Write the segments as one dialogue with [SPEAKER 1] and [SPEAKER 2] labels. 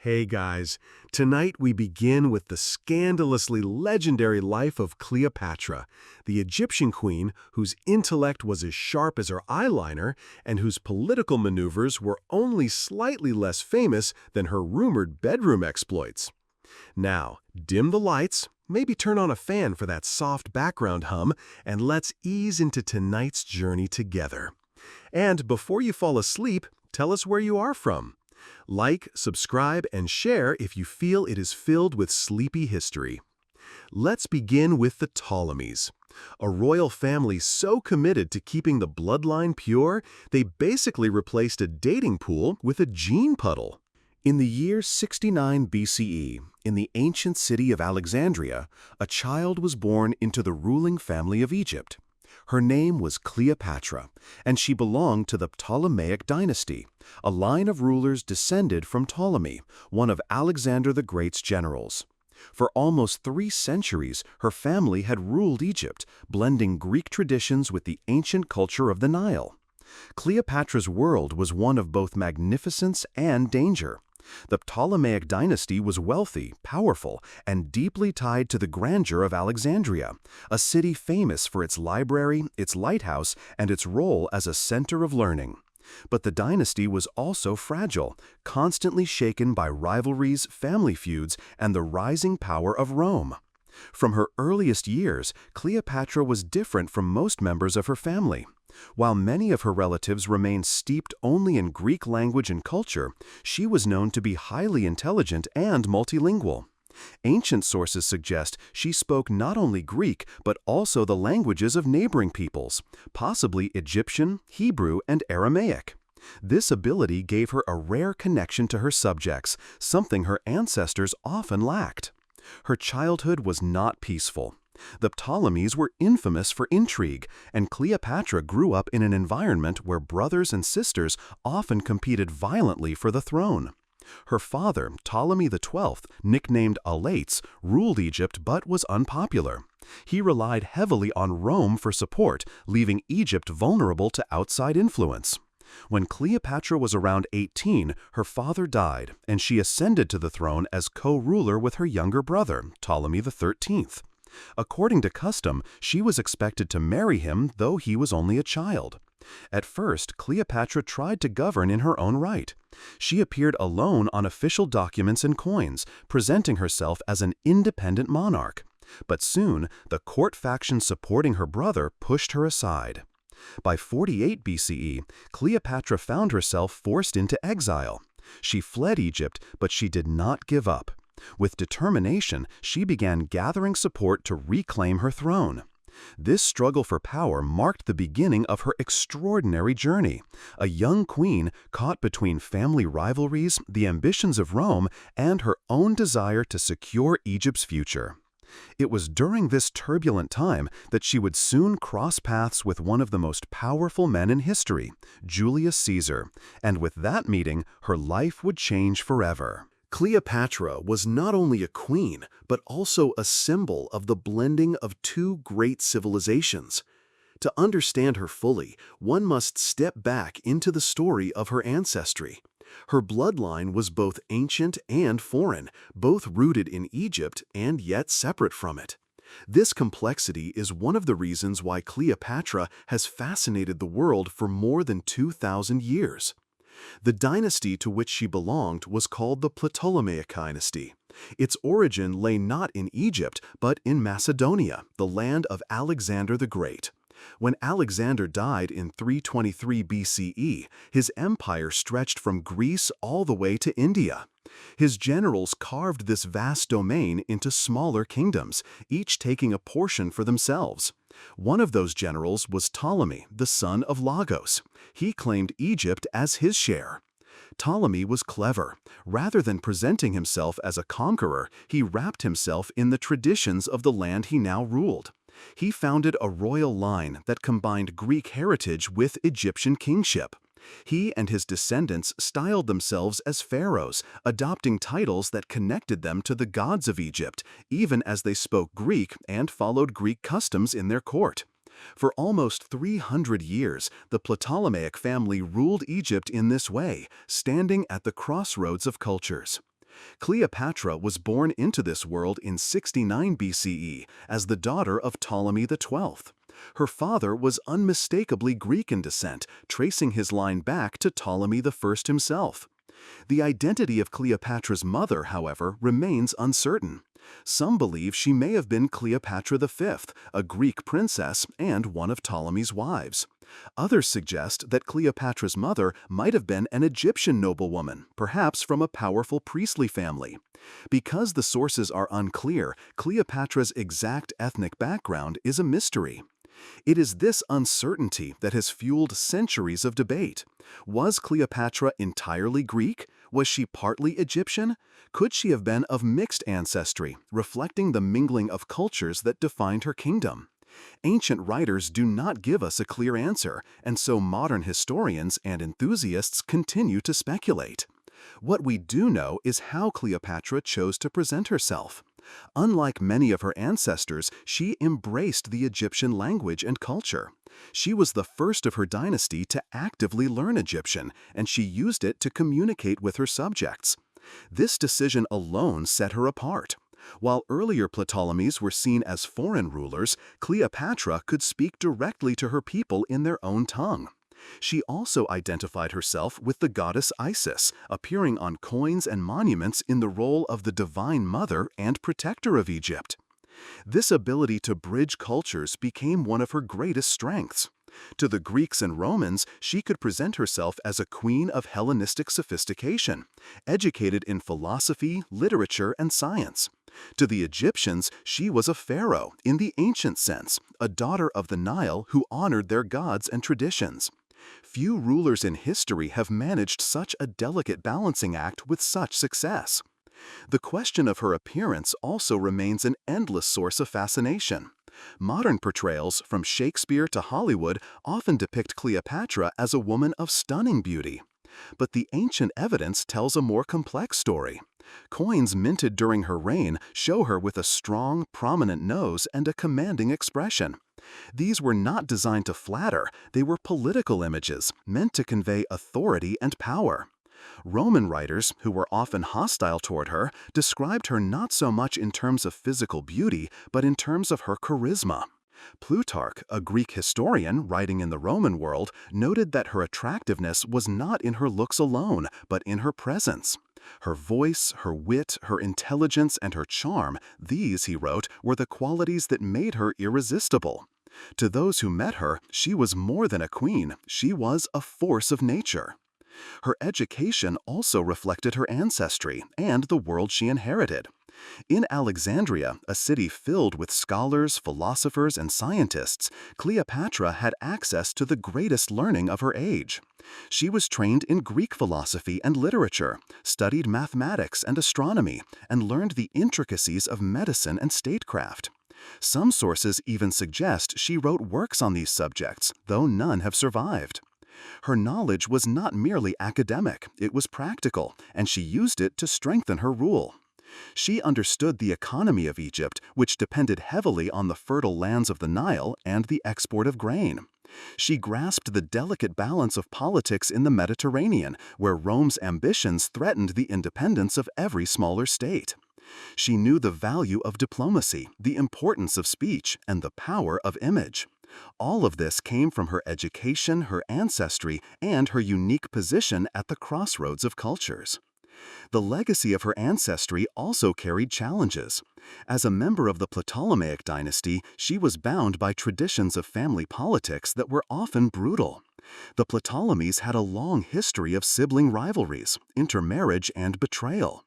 [SPEAKER 1] Hey guys, tonight we begin with the scandalously legendary life of Cleopatra, the Egyptian queen whose intellect was as sharp as her eyeliner and whose political maneuvers were only slightly less famous than her rumored bedroom exploits. Now, dim the lights, maybe turn on a fan for that soft background hum, and let's ease into tonight's journey together. And before you fall asleep, tell us where you are from. Like, subscribe, and share if you feel it is filled with sleepy history. Let's begin with the Ptolemies, a royal family so committed to keeping the bloodline pure, they basically replaced a dating pool with a gene puddle. In the year 69 BCE, in the ancient city of Alexandria, a child was born into the ruling family of Egypt. Her name was Cleopatra, and she belonged to the Ptolemaic dynasty, a line of rulers descended from Ptolemy, one of Alexander the Great's generals. For almost 3 centuries, her family had ruled Egypt, blending Greek traditions with the ancient culture of the Nile. Cleopatra's world was one of both magnificence and danger. The Ptolemaic dynasty was wealthy, powerful, and deeply tied to the grandeur of Alexandria, a city famous for its library, its lighthouse, and its role as a center of learning. But the dynasty was also fragile, constantly shaken by rivalries, family feuds, and the rising power of Rome. From her earliest years, Cleopatra was different from most members of her family. While many of her relatives remained steeped only in Greek language and culture, she was known to be highly intelligent and multilingual. Ancient sources suggest she spoke not only Greek but also the languages of neighboring peoples, possibly Egyptian, Hebrew, and Aramaic. This ability gave her a rare connection to her subjects, something her ancestors often lacked. Her childhood was not peaceful. The Ptolemies were infamous for intrigue, and Cleopatra grew up in an environment where brothers and sisters often competed violently for the throne. Her father, Ptolemy XII, nicknamed Alates, ruled Egypt but was unpopular. He relied heavily on Rome for support, leaving Egypt vulnerable to outside influence. When Cleopatra was around 18, her father died, and she ascended to the throne as co-ruler with her younger brother, Ptolemy XIII. According to custom, she was expected to marry him, though he was only a child. At first, Cleopatra tried to govern in her own right. She appeared alone on official documents and coins, presenting herself as an independent monarch. But soon, the court faction supporting her brother pushed her aside. By 48 BCE, Cleopatra found herself forced into exile. She fled Egypt, but she did not give up. With determination, she began gathering support to reclaim her throne. This struggle for power marked the beginning of her extraordinary journey, a young queen caught between family rivalries, the ambitions of Rome, and her own desire to secure Egypt's future. It was during this turbulent time that she would soon cross paths with one of the most powerful men in history, Julius Caesar, and with that meeting, her life would change forever. Cleopatra was not only a queen, but also a symbol of the blending of 2 great civilizations. To understand her fully, one must step back into the story of her ancestry. Her bloodline was both ancient and foreign, both rooted in Egypt and yet separate from it. This complexity is one of the reasons why Cleopatra has fascinated the world for more than 2,000 years. The dynasty to which she belonged was called the Ptolemaic dynasty. Its origin lay not in Egypt, but in Macedonia, the land of Alexander the Great. When Alexander died in 323 BCE, his empire stretched from Greece all the way to India. His generals carved this vast domain into smaller kingdoms, each taking a portion for themselves. One of those generals was Ptolemy, the son of Lagos. He claimed Egypt as his share. Ptolemy was clever. Rather than presenting himself as a conqueror, he wrapped himself in the traditions of the land he now ruled. He founded a royal line that combined Greek heritage with Egyptian kingship. He and his descendants styled themselves as pharaohs, adopting titles that connected them to the gods of Egypt, even as they spoke Greek and followed Greek customs in their court. For almost 300 years, the Ptolemaic family ruled Egypt in this way, standing at the crossroads of cultures. Cleopatra was born into this world in 69 BCE as the daughter of Ptolemy XII. Her father was unmistakably Greek in descent, tracing his line back to Ptolemy I himself. The identity of Cleopatra's mother, however, remains uncertain. Some believe she may have been Cleopatra V, a Greek princess and one of Ptolemy's wives. Others suggest that Cleopatra's mother might have been an Egyptian noblewoman, perhaps from a powerful priestly family. Because the sources are unclear, Cleopatra's exact ethnic background is a mystery. It is this uncertainty that has fueled centuries of debate. Was Cleopatra entirely Greek? Was she partly Egyptian? Could she have been of mixed ancestry, reflecting the mingling of cultures that defined her kingdom? Ancient writers do not give us a clear answer, and so modern historians and enthusiasts continue to speculate. What we do know is how Cleopatra chose to present herself. Unlike many of her ancestors, she embraced the Egyptian language and culture. She was the first of her dynasty to actively learn Egyptian, and she used it to communicate with her subjects. This decision alone set her apart. While earlier Ptolemies were seen as foreign rulers, Cleopatra could speak directly to her people in their own tongue. She also identified herself with the goddess Isis, appearing on coins and monuments in the role of the divine mother and protector of Egypt. This ability to bridge cultures became one of her greatest strengths. To the Greeks and Romans, she could present herself as a queen of Hellenistic sophistication, educated in philosophy, literature, and science. To the Egyptians, she was a pharaoh, in the ancient sense, a daughter of the Nile who honored their gods and traditions. Few rulers in history have managed such a delicate balancing act with such success. The question of her appearance also remains an endless source of fascination. Modern portrayals, from Shakespeare to Hollywood, often depict Cleopatra as a woman of stunning beauty. But the ancient evidence tells a more complex story. Coins minted during her reign show her with a strong, prominent nose and a commanding expression. These were not designed to flatter, they were political images, meant to convey authority and power. Roman writers, who were often hostile toward her, described her not so much in terms of physical beauty, but in terms of her charisma. Plutarch, a Greek historian writing in the Roman world, noted that her attractiveness was not in her looks alone, but in her presence. Her voice, her wit, her intelligence, and her charm, these, he wrote, were the qualities that made her irresistible. To those who met her, she was more than a queen, she was a force of nature. Her education also reflected her ancestry and the world she inherited. In Alexandria, a city filled with scholars, philosophers, and scientists, Cleopatra had access to the greatest learning of her age. She was trained in Greek philosophy and literature, studied mathematics and astronomy, and learned the intricacies of medicine and statecraft. Some sources even suggest she wrote works on these subjects, though none have survived. Her knowledge was not merely academic, it was practical, and she used it to strengthen her rule. She understood the economy of Egypt, which depended heavily on the fertile lands of the Nile and the export of grain. She grasped the delicate balance of politics in the Mediterranean, where Rome's ambitions threatened the independence of every smaller state. She knew the value of diplomacy, the importance of speech, and the power of image. All of this came from her education, her ancestry, and her unique position at the crossroads of cultures. The legacy of her ancestry also carried challenges. As a member of the Ptolemaic dynasty, she was bound by traditions of family politics that were often brutal. The Ptolemies had a long history of sibling rivalries, intermarriage, and betrayal.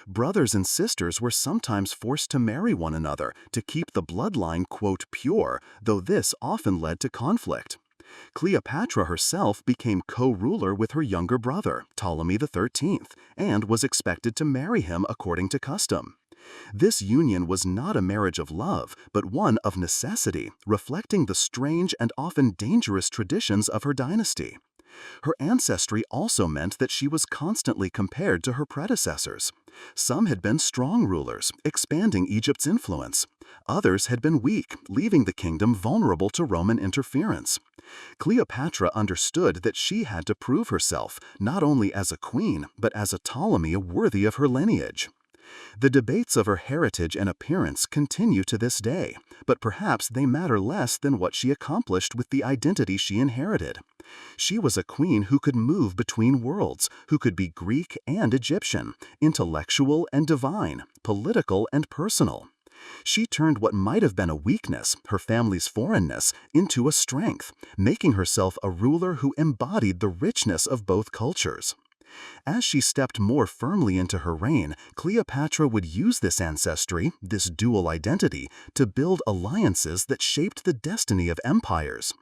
[SPEAKER 1] Brothers and sisters were sometimes forced to marry one another to keep the bloodline, quote, pure, though this often led to conflict. Cleopatra herself became co-ruler with her younger brother, Ptolemy XIII, and was expected to marry him according to custom. This union was not a marriage of love, but one of necessity, reflecting the strange and often dangerous traditions of her dynasty. Her ancestry also meant that she was constantly compared to her predecessors. Some had been strong rulers, expanding Egypt's influence. Others had been weak, leaving the kingdom vulnerable to Roman interference.
[SPEAKER 2] Cleopatra understood that she had to prove herself, not only as a queen, but as a Ptolemy worthy of her lineage. The debates of her heritage and appearance continue to this day, but perhaps they matter less than what she accomplished with the identity she inherited. She was a queen who could move between worlds, who could be Greek and Egyptian, intellectual and divine, political and personal. She turned what might have been a weakness, her family's foreignness, into a strength, making herself a ruler who embodied the richness of both cultures. As she stepped more firmly into her reign, Cleopatra would use this ancestry, this dual identity, to build alliances that shaped the destiny of empires.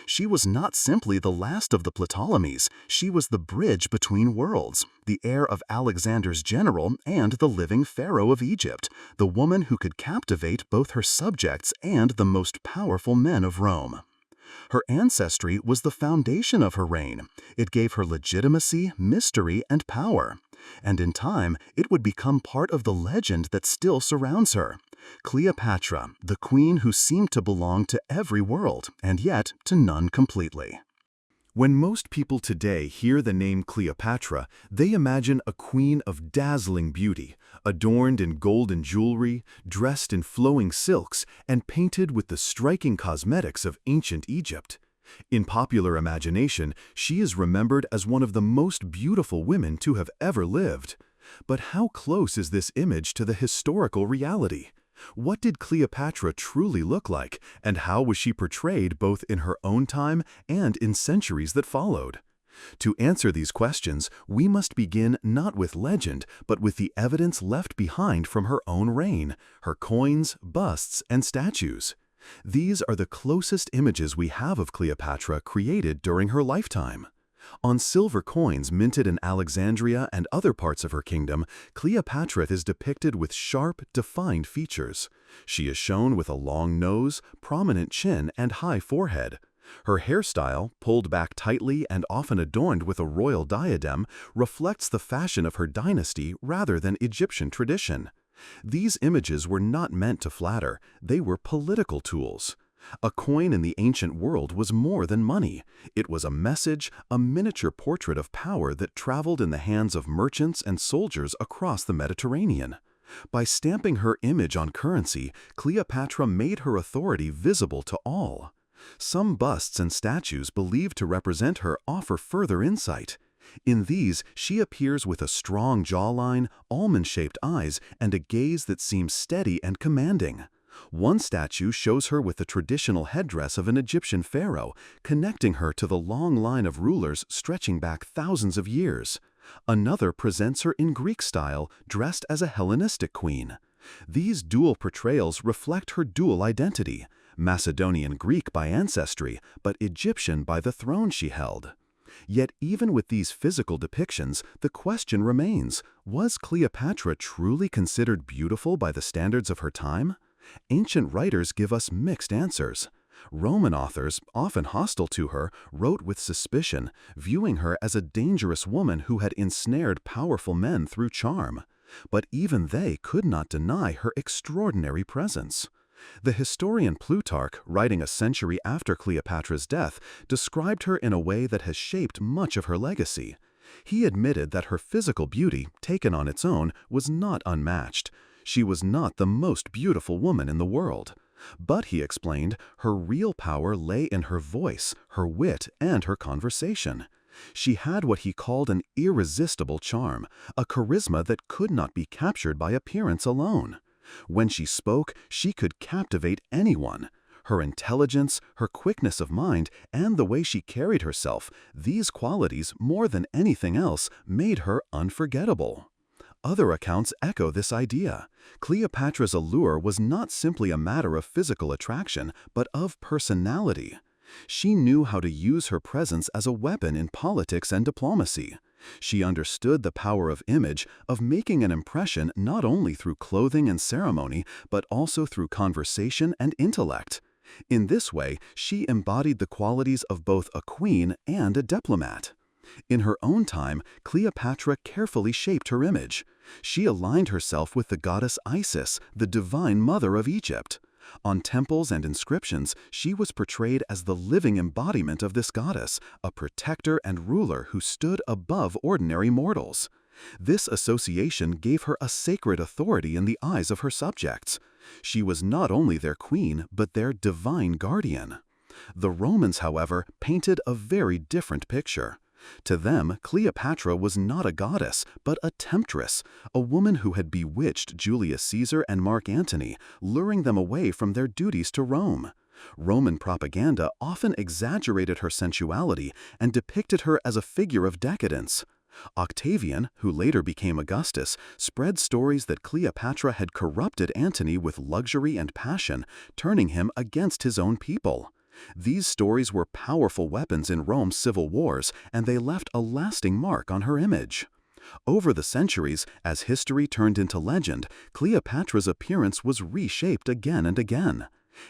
[SPEAKER 2] She was not simply the last of the Ptolemies, she was the bridge between worlds, the heir of Alexander's general and the living Pharaoh of Egypt, the woman who could captivate both her subjects and the most powerful men of Rome. Her ancestry was the foundation of her reign. It gave her legitimacy, mystery, and power. And in time, it would become part of the legend that still surrounds her. Cleopatra, the queen who seemed to belong to every world, and yet to none completely.
[SPEAKER 1] When most people today hear the name Cleopatra, they imagine a queen of dazzling beauty, adorned in golden jewelry, dressed in flowing silks, and painted with the striking cosmetics of ancient Egypt. In popular imagination, she is remembered as one of the most beautiful women to have ever lived. But how close is this image to the historical reality? What did Cleopatra truly look like, and how was she portrayed both in her own time and in centuries that followed? To answer these questions, we must begin not with legend, but with the evidence left behind from her own reign, her coins, busts, and statues. These are the closest images we have of Cleopatra created during her lifetime. On silver coins minted in Alexandria and other parts of her kingdom, Cleopatra is depicted with sharp, defined features. She is shown with a long nose, prominent chin, and high forehead. Her hairstyle, pulled back tightly and often adorned with a royal diadem, reflects the fashion of her dynasty rather than Egyptian tradition. These images were not meant to flatter, they were political tools. A coin in the ancient world was more than money. It was a message, a miniature portrait of power that traveled in the hands of merchants and soldiers across the Mediterranean. By stamping her image on currency, Cleopatra made her authority visible to all. Some busts and statues believed to represent her offer further insight. In these, she appears with a strong jawline, almond-shaped eyes, and a gaze that seems steady and commanding. One statue shows her with the traditional headdress of an Egyptian pharaoh, connecting her to the long line of rulers stretching back thousands of years. Another presents her in Greek style, dressed as a Hellenistic queen. These dual portrayals reflect her dual identity, Macedonian Greek by ancestry, but Egyptian by the throne she held. Yet even with these physical depictions, the question remains, was Cleopatra truly considered beautiful by the standards of her time? Ancient writers give us mixed answers. Roman authors, often hostile to her, wrote with suspicion, viewing her as a dangerous woman who had ensnared powerful men through charm. But even they could not deny her extraordinary presence. The historian Plutarch, writing a century after Cleopatra's death, described her in a way that has shaped much of her legacy. He admitted that her physical beauty, taken on its own, was not unmatched. She was not the most beautiful woman in the world. But, he explained, her real power lay in her voice, her wit, and her conversation. She had what he called an irresistible charm, a charisma that could not be captured by appearance alone. When she spoke, she could captivate anyone. Her intelligence, her quickness of mind, and the way she carried herself, these qualities, more than anything else, made her unforgettable. Other accounts echo this idea. Cleopatra's allure was not simply a matter of physical attraction, but of personality. She knew how to use her presence as a weapon in politics and diplomacy. She understood the power of image, of making an impression not only through clothing and ceremony, but also through conversation and intellect. In this way, she embodied the qualities of both a queen and a diplomat. In her own time, Cleopatra carefully shaped her image. She aligned herself with the goddess Isis, the divine mother of Egypt.
[SPEAKER 2] On temples and inscriptions, she was portrayed as the living embodiment of this goddess, a protector and ruler who stood above ordinary mortals. This association gave her a sacred authority in the eyes of her subjects. She was not only their queen, but their divine guardian. The Romans, however, painted a very different picture. To them, Cleopatra was not a goddess, but a temptress, a woman who had bewitched Julius Caesar and Mark Antony, luring them away from their duties to Rome. Roman propaganda often exaggerated her sensuality and depicted her as a figure of decadence. Octavian, who later became Augustus, spread stories that Cleopatra had corrupted Antony with luxury and passion, turning him against his own people. These stories were powerful weapons in Rome's civil wars, and they left a lasting mark on her image. Over the centuries, as history turned into legend, Cleopatra's appearance was reshaped again and again.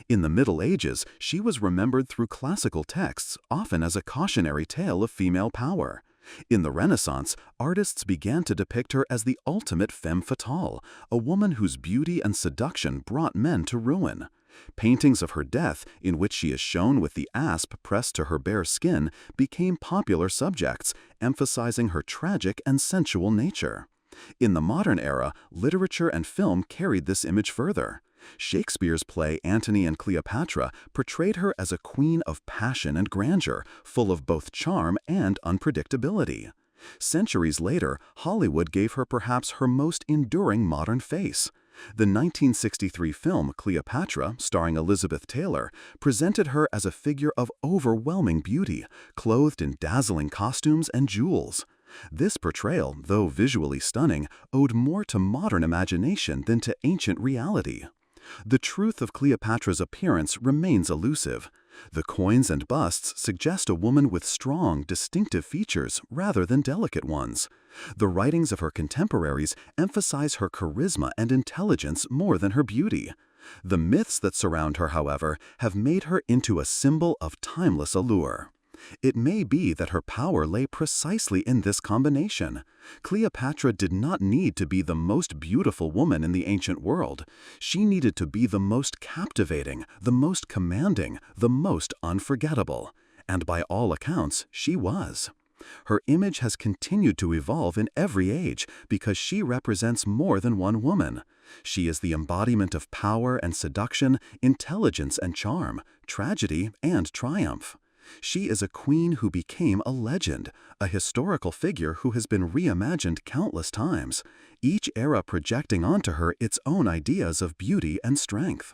[SPEAKER 2] In the Middle Ages, she was remembered through classical texts, often as a cautionary tale of female power. In the Renaissance, artists began to depict her as the ultimate femme fatale, a woman whose beauty and seduction brought men to ruin. Paintings of her death, in which she is shown with the asp pressed to her bare skin, became popular subjects, emphasizing her tragic and sensual nature. In the modern era, literature and film carried this image further. Shakespeare's play Antony and Cleopatra portrayed her as a queen of passion and grandeur, full of both charm and unpredictability. Centuries later, Hollywood gave her perhaps her most enduring modern face. The 1963 film Cleopatra, starring Elizabeth Taylor, presented her as a figure of overwhelming beauty, clothed in dazzling costumes and jewels. This portrayal, though visually stunning, owed more to modern imagination than to ancient reality. The truth of Cleopatra's appearance remains elusive. The coins and busts suggest a woman with strong, distinctive features rather than delicate ones. The writings of her contemporaries emphasize her charisma and intelligence more than her beauty. The myths that surround her, however, have made her into a symbol of timeless allure. It may be that her power lay precisely in this combination. Cleopatra did not need to be the most beautiful woman in the ancient world. She needed to be the most captivating, the most commanding, the most unforgettable. And by all accounts, she was. Her image has continued to evolve in every age because she represents more than one woman. She is the embodiment of power and seduction, intelligence and charm, tragedy and triumph. She is a queen who became a legend, a historical figure who has been reimagined countless times, each era projecting onto her its own ideas of beauty and strength.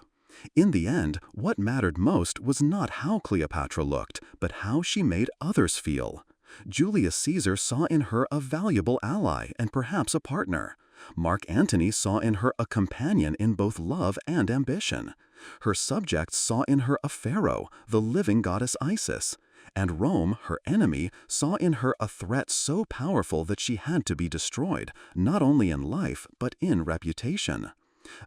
[SPEAKER 2] In the end, what mattered most was not how Cleopatra looked, but how she made others feel. Julius Caesar saw in her a valuable ally and perhaps a partner. Mark Antony saw in her a companion in both love and ambition. Her subjects saw in her a pharaoh, the living goddess Isis. And Rome, her enemy, saw in her a threat so powerful that she had to be destroyed, not only in life, but in reputation.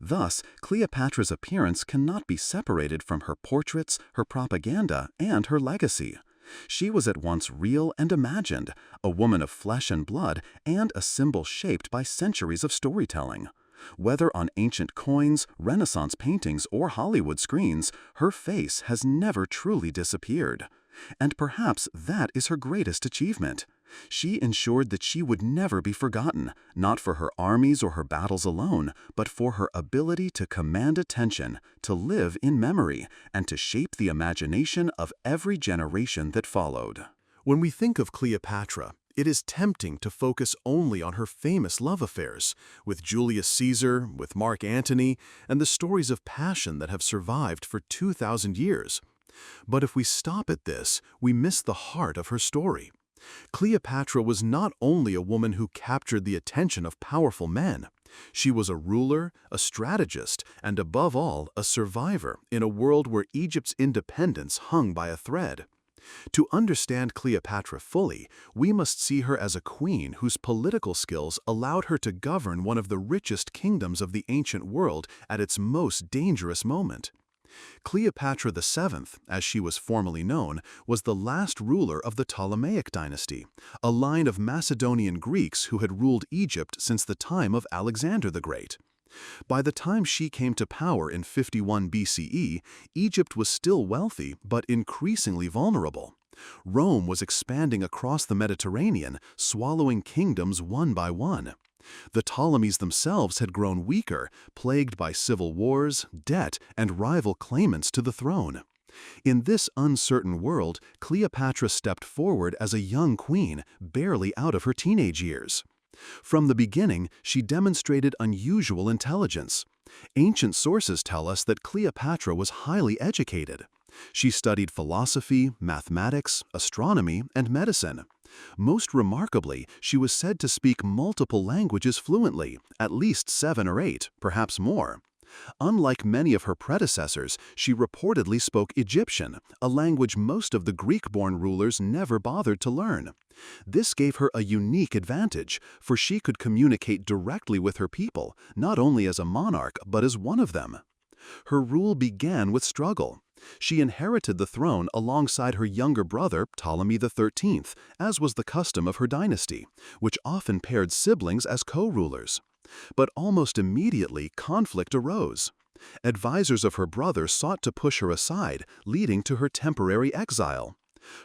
[SPEAKER 2] Thus, Cleopatra's appearance cannot be separated from her portraits, her propaganda, and her legacy. She was at once real and imagined, a woman of flesh and blood, and a symbol shaped by centuries of storytelling. Whether on ancient coins, Renaissance paintings, or Hollywood screens, her face has never truly disappeared. And perhaps that is her greatest achievement. She ensured that she would never be forgotten, not for her armies or her battles alone, but for her ability to command attention, to live in memory, and to shape the imagination of every generation that followed.
[SPEAKER 1] When we think of Cleopatra, it is tempting to focus only on her famous love affairs with Julius Caesar, with Mark Antony, and the stories of passion that have survived for 2,000 years. But if we stop at this, we miss the heart of her story. Cleopatra was not only a woman who captured the attention of powerful men. She was a ruler, a strategist, and above all, a survivor in a world where Egypt's independence hung by a thread. To understand Cleopatra fully, we must see her as a queen whose political skills allowed her to govern one of the richest kingdoms of the ancient world at its most dangerous moment. Cleopatra VII, as she was formally known, was the last ruler of the Ptolemaic dynasty, a line of Macedonian Greeks who had ruled Egypt since the time of Alexander the Great. By the time she came to power in 51 BCE, Egypt was still wealthy but increasingly vulnerable. Rome was expanding across the Mediterranean, swallowing kingdoms one by one. The Ptolemies themselves had grown weaker, plagued by civil wars, debt, and rival claimants to the throne. In this uncertain world, Cleopatra stepped forward as a young queen, barely out of her teenage years. From the beginning, she demonstrated unusual intelligence. Ancient sources tell us that Cleopatra was highly educated. She studied philosophy, mathematics, astronomy, and medicine. Most remarkably, she was said to speak multiple languages fluently, at least 7 or 8, perhaps more. Unlike many of her predecessors, she reportedly spoke Egyptian, a language most of the Greek-born rulers never bothered to learn. This gave her a unique advantage, for she could communicate directly with her people, not only as a monarch but as one of them. Her rule began with struggle. She inherited the throne alongside her younger brother, Ptolemy XIII, as was the custom of her dynasty, which often paired siblings as co-rulers. But almost immediately, conflict arose. Advisors of her brother sought to push her aside, leading to her temporary exile.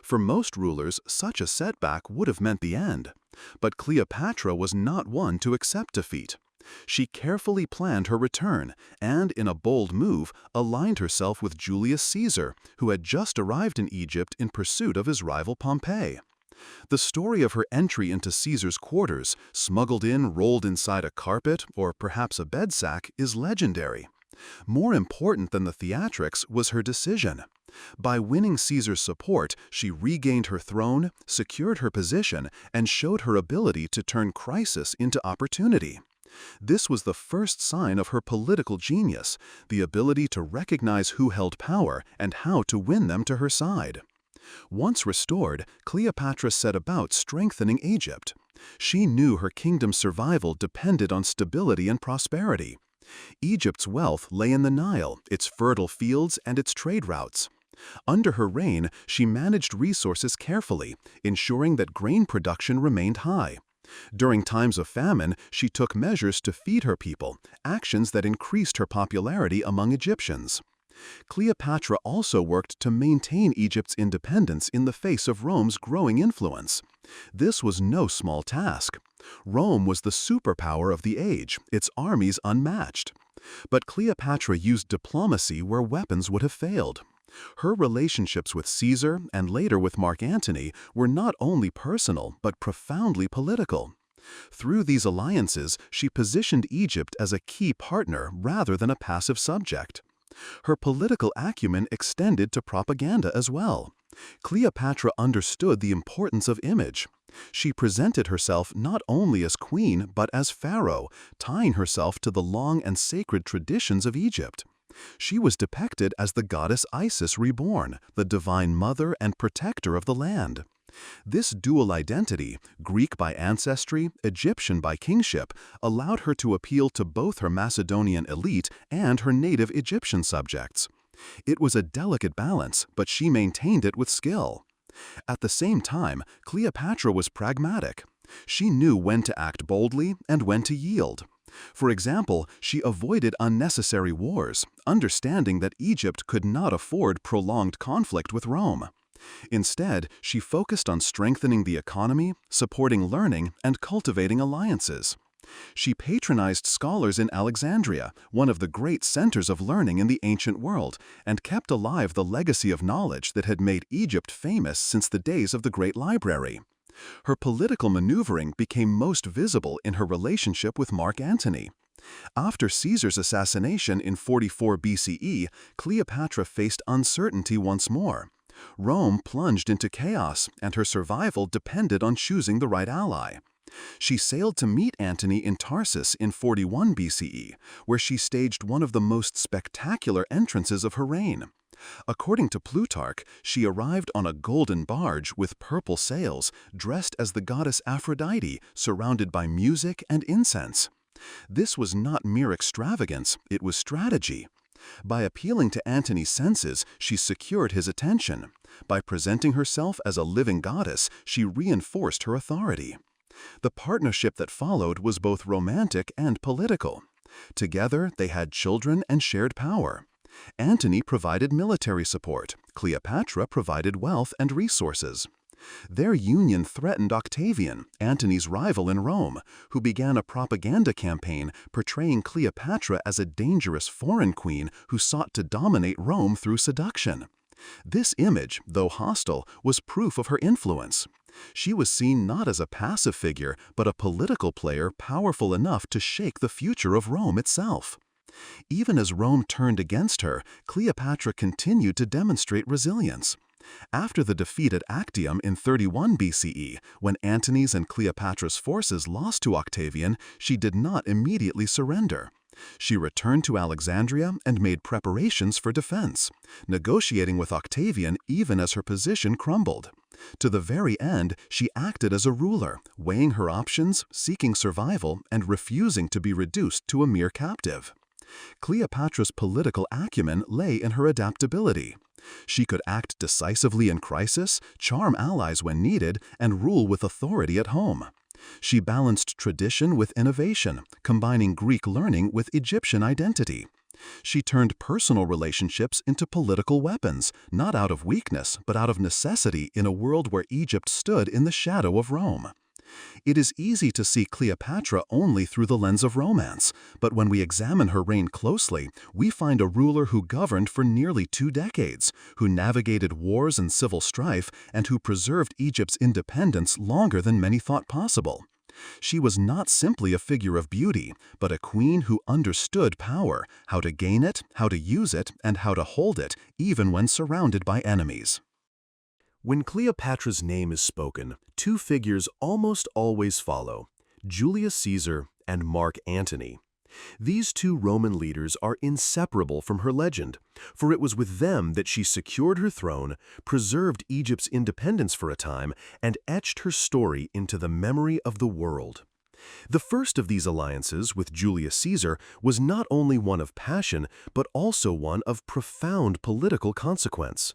[SPEAKER 1] For most rulers, such a setback would have meant the end. But Cleopatra was not one to accept defeat. She carefully planned her return and, in a bold move, aligned herself with Julius Caesar, who had just arrived in Egypt in pursuit of his rival Pompey. The story of her entry into Caesar's quarters, smuggled in, rolled inside a carpet, or perhaps a bed sack, is legendary. More important than the theatrics was her decision. By winning Caesar's support, she regained her throne, secured her position, and showed her ability to turn crisis into opportunity. This was the first sign of her political genius, the ability to recognize who held power and how to win them to her side. Once restored, Cleopatra set about strengthening Egypt. She knew her kingdom's survival depended on stability and prosperity. Egypt's wealth lay in the Nile, its fertile fields, and its trade routes. Under her reign, she managed resources carefully, ensuring that grain production remained high. During times of famine, she took measures to feed her people, actions that increased her popularity among Egyptians. Cleopatra also worked to maintain Egypt's independence in the face of Rome's growing influence. This was no small task. Rome was the superpower of the age, its armies unmatched. But Cleopatra used diplomacy where weapons would have failed. Her relationships with Caesar and later with Mark Antony were not only personal but profoundly political. Through these alliances, she positioned Egypt as a key partner rather than a passive subject. Her political acumen extended to propaganda as well. Cleopatra understood the importance of image. She presented herself not only as queen but as pharaoh, tying herself to the long and sacred traditions of Egypt. She was depicted as the goddess Isis reborn, the divine mother and protector of the land. This dual identity, Greek by ancestry, Egyptian by kingship, allowed her to appeal to both her Macedonian elite and her native Egyptian subjects. It was a delicate balance, but she maintained it with skill. At the same time, Cleopatra was pragmatic. She knew when to act boldly and when to yield. For example, she avoided unnecessary wars, understanding that Egypt could not afford prolonged conflict with Rome. Instead, she focused on strengthening the economy, supporting learning, and cultivating alliances. She patronized scholars in Alexandria, one of the great centers of learning in the ancient world, and kept alive the legacy of knowledge that had made Egypt famous since the days of the Great Library. Her political maneuvering became most visible in her relationship with Mark Antony. After Caesar's assassination in 44 BCE, Cleopatra faced uncertainty once more. Rome plunged into chaos, and her survival depended on choosing the right ally. She sailed to meet Antony in Tarsus in 41 BCE, where she staged one of the most spectacular entrances of her reign. According to Plutarch, she arrived on a golden barge with purple sails, dressed as the goddess Aphrodite, surrounded by music and incense. This was not mere extravagance, it was strategy. By appealing to Antony's senses, she secured his attention. By presenting herself as a living goddess, she reinforced her authority. The partnership that followed was both romantic and political.
[SPEAKER 2] Together, they had children and shared power. Antony provided military support. Cleopatra provided wealth and resources. Their union threatened Octavian, Antony's rival in Rome, who began a propaganda campaign portraying Cleopatra as a dangerous foreign queen who sought to dominate Rome through seduction. This image, though hostile, was proof of her influence. She was seen not as a passive figure, but a political player powerful enough to shake the future of Rome itself. Even as Rome turned against her, Cleopatra continued to demonstrate resilience. After the defeat at Actium in 31 BCE, when Antony's and Cleopatra's forces lost to Octavian, she did not immediately surrender. She returned to Alexandria and made preparations for defense, negotiating with Octavian even as her position crumbled. To the very end, she acted as a ruler, weighing her options, seeking survival, and refusing to be reduced to a mere captive. Cleopatra's political acumen lay in her adaptability. She could act decisively in crisis, charm allies when needed, and rule with authority at home. She balanced tradition with innovation, combining Greek learning with Egyptian identity. She turned personal relationships into political weapons, not out of weakness, but out of necessity in a world where Egypt stood in the shadow of Rome. It is easy to see Cleopatra only through the lens of romance, but when we examine her reign closely, we find a ruler who governed for nearly 2 decades, who navigated wars and civil strife, and who preserved Egypt's independence longer than many thought possible. She was not simply a figure of beauty, but a queen who understood power, how to gain it, how to use it, and how to hold it, even when surrounded by enemies.
[SPEAKER 1] When Cleopatra's name is spoken, 2 figures almost always follow: Julius Caesar and Mark Antony. These 2 Roman leaders are inseparable from her legend, for it was with them that she secured her throne, preserved Egypt's independence for a time, and etched her story into the memory of the world. The first of these alliances with Julius Caesar was not only one of passion, but also one of profound political consequence.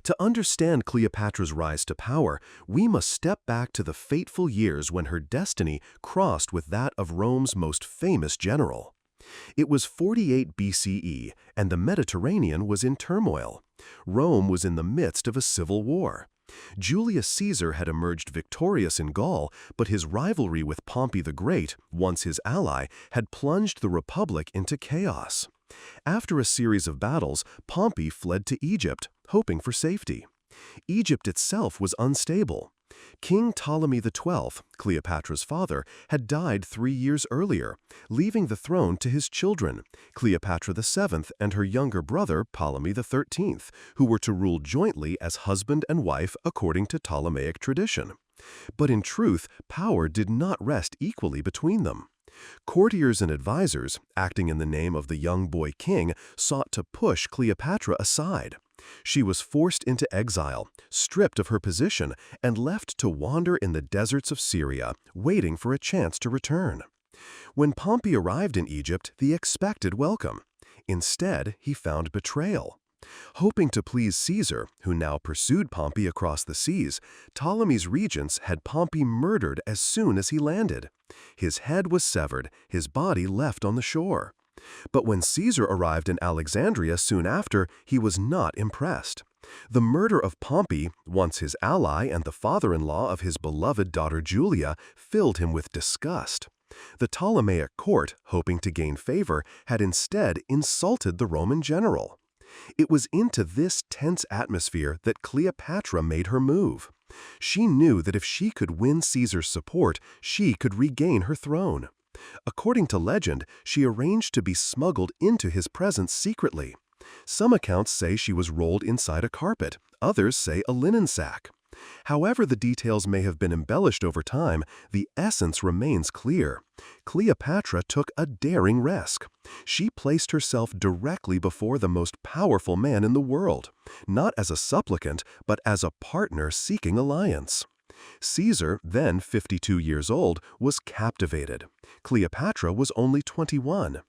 [SPEAKER 1] To understand Cleopatra's rise to power, we must step back to the fateful years when her destiny crossed with that of Rome's most famous general. It was 48 BCE, and the Mediterranean was in turmoil. Rome was in the midst of a civil war. Julius Caesar had emerged victorious in Gaul, but his rivalry with Pompey the Great, once his ally, had plunged the Republic into chaos. After a series of battles, Pompey fled to Egypt, hoping for safety. Egypt itself was unstable. King Ptolemy XII, Cleopatra's father, had died 3 years earlier, leaving the throne to his children, Cleopatra VII and her younger brother Ptolemy XIII, who were to rule jointly as husband and wife according to Ptolemaic tradition. But in truth, power did not rest equally between them. Courtiers and advisors, acting in the name of the young boy king, sought to push Cleopatra aside. She was forced into exile, stripped of her position, and left to wander in the deserts of Syria, waiting for a chance to return. When Pompey arrived in Egypt, the expected welcome. Instead, he found betrayal. Hoping to please Caesar, who now pursued Pompey across the seas, Ptolemy's regents had Pompey murdered as soon as he landed. His head was severed, his body left on the shore. But when Caesar arrived in Alexandria soon after, he was not impressed. The murder of Pompey, once his ally and the father-in-law of his beloved daughter Julia, filled him with disgust. The Ptolemaic court, hoping to gain favor, had instead insulted the Roman general. It was into this tense atmosphere that Cleopatra made her move. She knew that if she could win Caesar's support, she could regain her throne. According to legend, she arranged to be smuggled into his presence secretly. Some accounts say she was rolled inside a carpet, others say a linen sack. However the details may have been embellished over time, the essence remains clear. Cleopatra took a daring risk. She placed herself directly before the most powerful man in the world, not as a supplicant, but as a partner seeking alliance. Caesar, then 52 years old, was captivated. Cleopatra was only 21.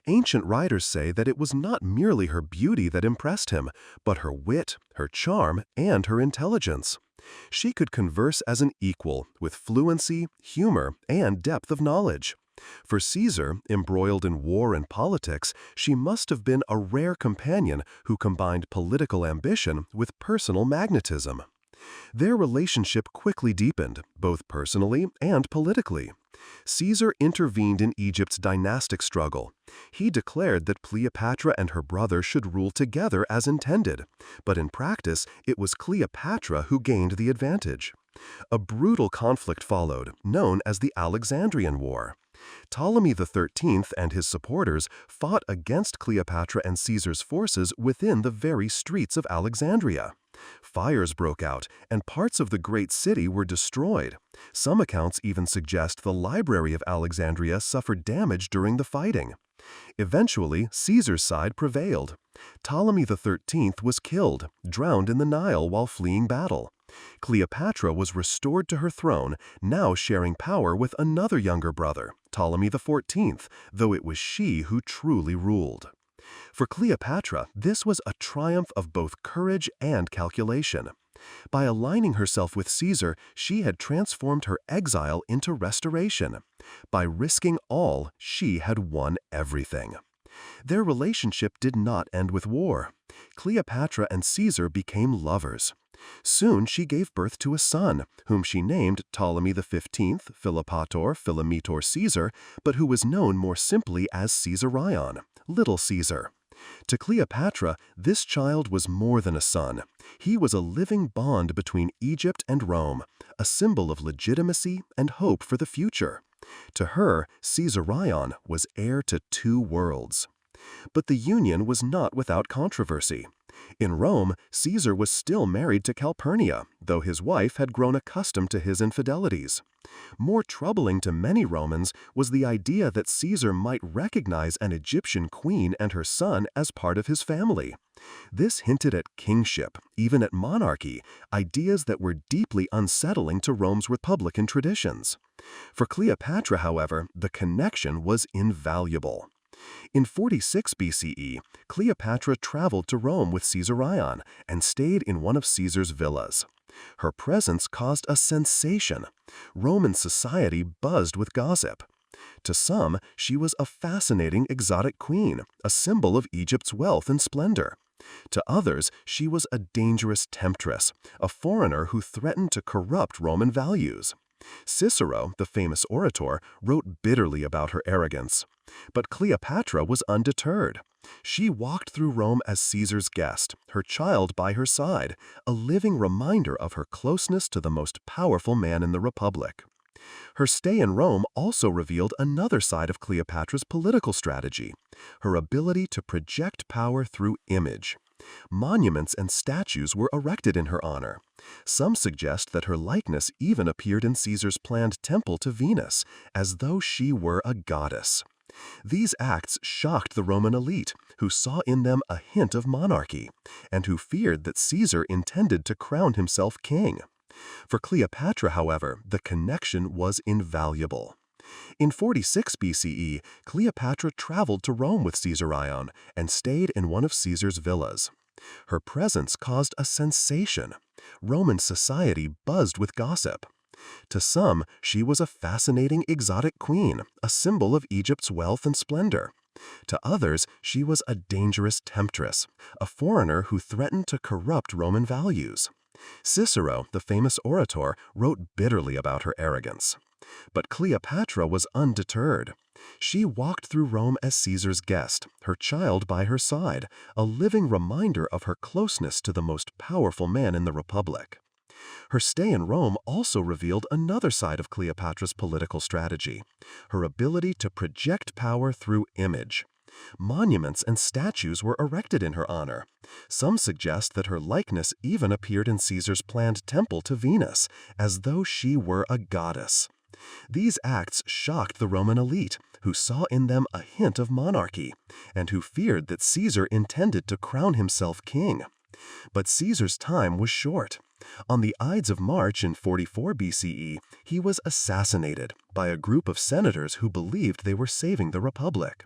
[SPEAKER 1] Ancient writers say that it was not merely her beauty that impressed him, but her wit, her charm, and her intelligence. She could converse as an equal, with fluency, humor, and depth of knowledge. For Caesar, embroiled in war and politics, she must have been a rare companion who combined political ambition with personal magnetism. Their relationship quickly deepened, both personally and politically. Caesar intervened in Egypt's dynastic struggle. He declared that Cleopatra and her brother should rule together as intended, but in practice, it was Cleopatra who gained the advantage. A brutal conflict followed, known as the Alexandrian War. Ptolemy XIII and his supporters fought against Cleopatra and Caesar's forces within the very streets of Alexandria. Fires broke out, and parts of the great city were destroyed. Some accounts even suggest the library of Alexandria suffered damage during the fighting. Eventually, Caesar's side prevailed. Ptolemy XIII was killed, drowned in the Nile while fleeing battle. Cleopatra was restored to her throne, now sharing power with another younger brother, Ptolemy XIV, though it was she who truly ruled. For Cleopatra, this was a triumph of both courage and calculation. By aligning herself with Caesar, she had transformed her exile into restoration. By risking all, she had won everything. Their relationship did not end with war. Cleopatra and Caesar became lovers. Soon she gave birth to a son, whom she named Ptolemy XV, Philopator, Philometor Caesar, but who was known more simply as Caesarion, Little Caesar. To Cleopatra, this child was more than a son. He was a living bond between Egypt and Rome, a symbol of legitimacy and hope for the future. To her, Caesarion was heir to two worlds. But the union was not without controversy. In Rome, Caesar was still married to Calpurnia, though his wife had grown accustomed to his infidelities. More troubling to many Romans was the idea that Caesar might recognize an Egyptian queen and her son as part of his family. This hinted at kingship, even at monarchy, ideas that were deeply unsettling to Rome's republican traditions. For Cleopatra, however, the connection was invaluable. In 46 BCE, Cleopatra traveled to Rome with Caesarion and stayed in one of Caesar's villas. Her presence caused a sensation. Roman society buzzed with gossip. To some, she was a fascinating exotic queen, a symbol of Egypt's wealth and splendor. To others, she was a dangerous temptress, a foreigner who threatened to corrupt Roman values. Cicero, the famous orator, wrote bitterly about her arrogance. But Cleopatra was undeterred. She walked through Rome as Caesar's guest, her child by her side, a living reminder of her closeness to the most powerful man in the Republic. Her stay in Rome also revealed another side of Cleopatra's political strategy, her ability to project power through image. Monuments and statues were erected in her honor. Some suggest that her likeness even appeared in Caesar's planned temple to Venus, as though she were a goddess. These acts shocked the Roman elite, who saw in them a hint of monarchy, and who feared that Caesar intended to crown himself king. For Cleopatra, however, the connection was invaluable. In 46 BCE, Cleopatra traveled to Rome with Caesarion and stayed in one of Caesar's villas. Her presence caused a sensation. Roman society buzzed with gossip. To some, she was a fascinating exotic queen, a symbol of Egypt's wealth and splendor. To others, she was a dangerous temptress, a foreigner who threatened to corrupt Roman values. Cicero, the famous orator, wrote bitterly about her arrogance. But Cleopatra was undeterred. She walked through Rome as Caesar's guest, her child by her side, a living reminder of her closeness to the most powerful man in the Republic. Her stay in Rome also revealed another side of Cleopatra's political strategy, her ability to project power through image. Monuments and statues were erected in her honor. Some suggest that her likeness even appeared in Caesar's planned temple to Venus, as though she were a goddess. These acts shocked the Roman elite, who saw in them a hint of monarchy, and who feared that Caesar intended to crown himself king. But Caesar's time was short. On the Ides of March in 44 BCE, he was assassinated by a group of senators who believed they were saving the Republic.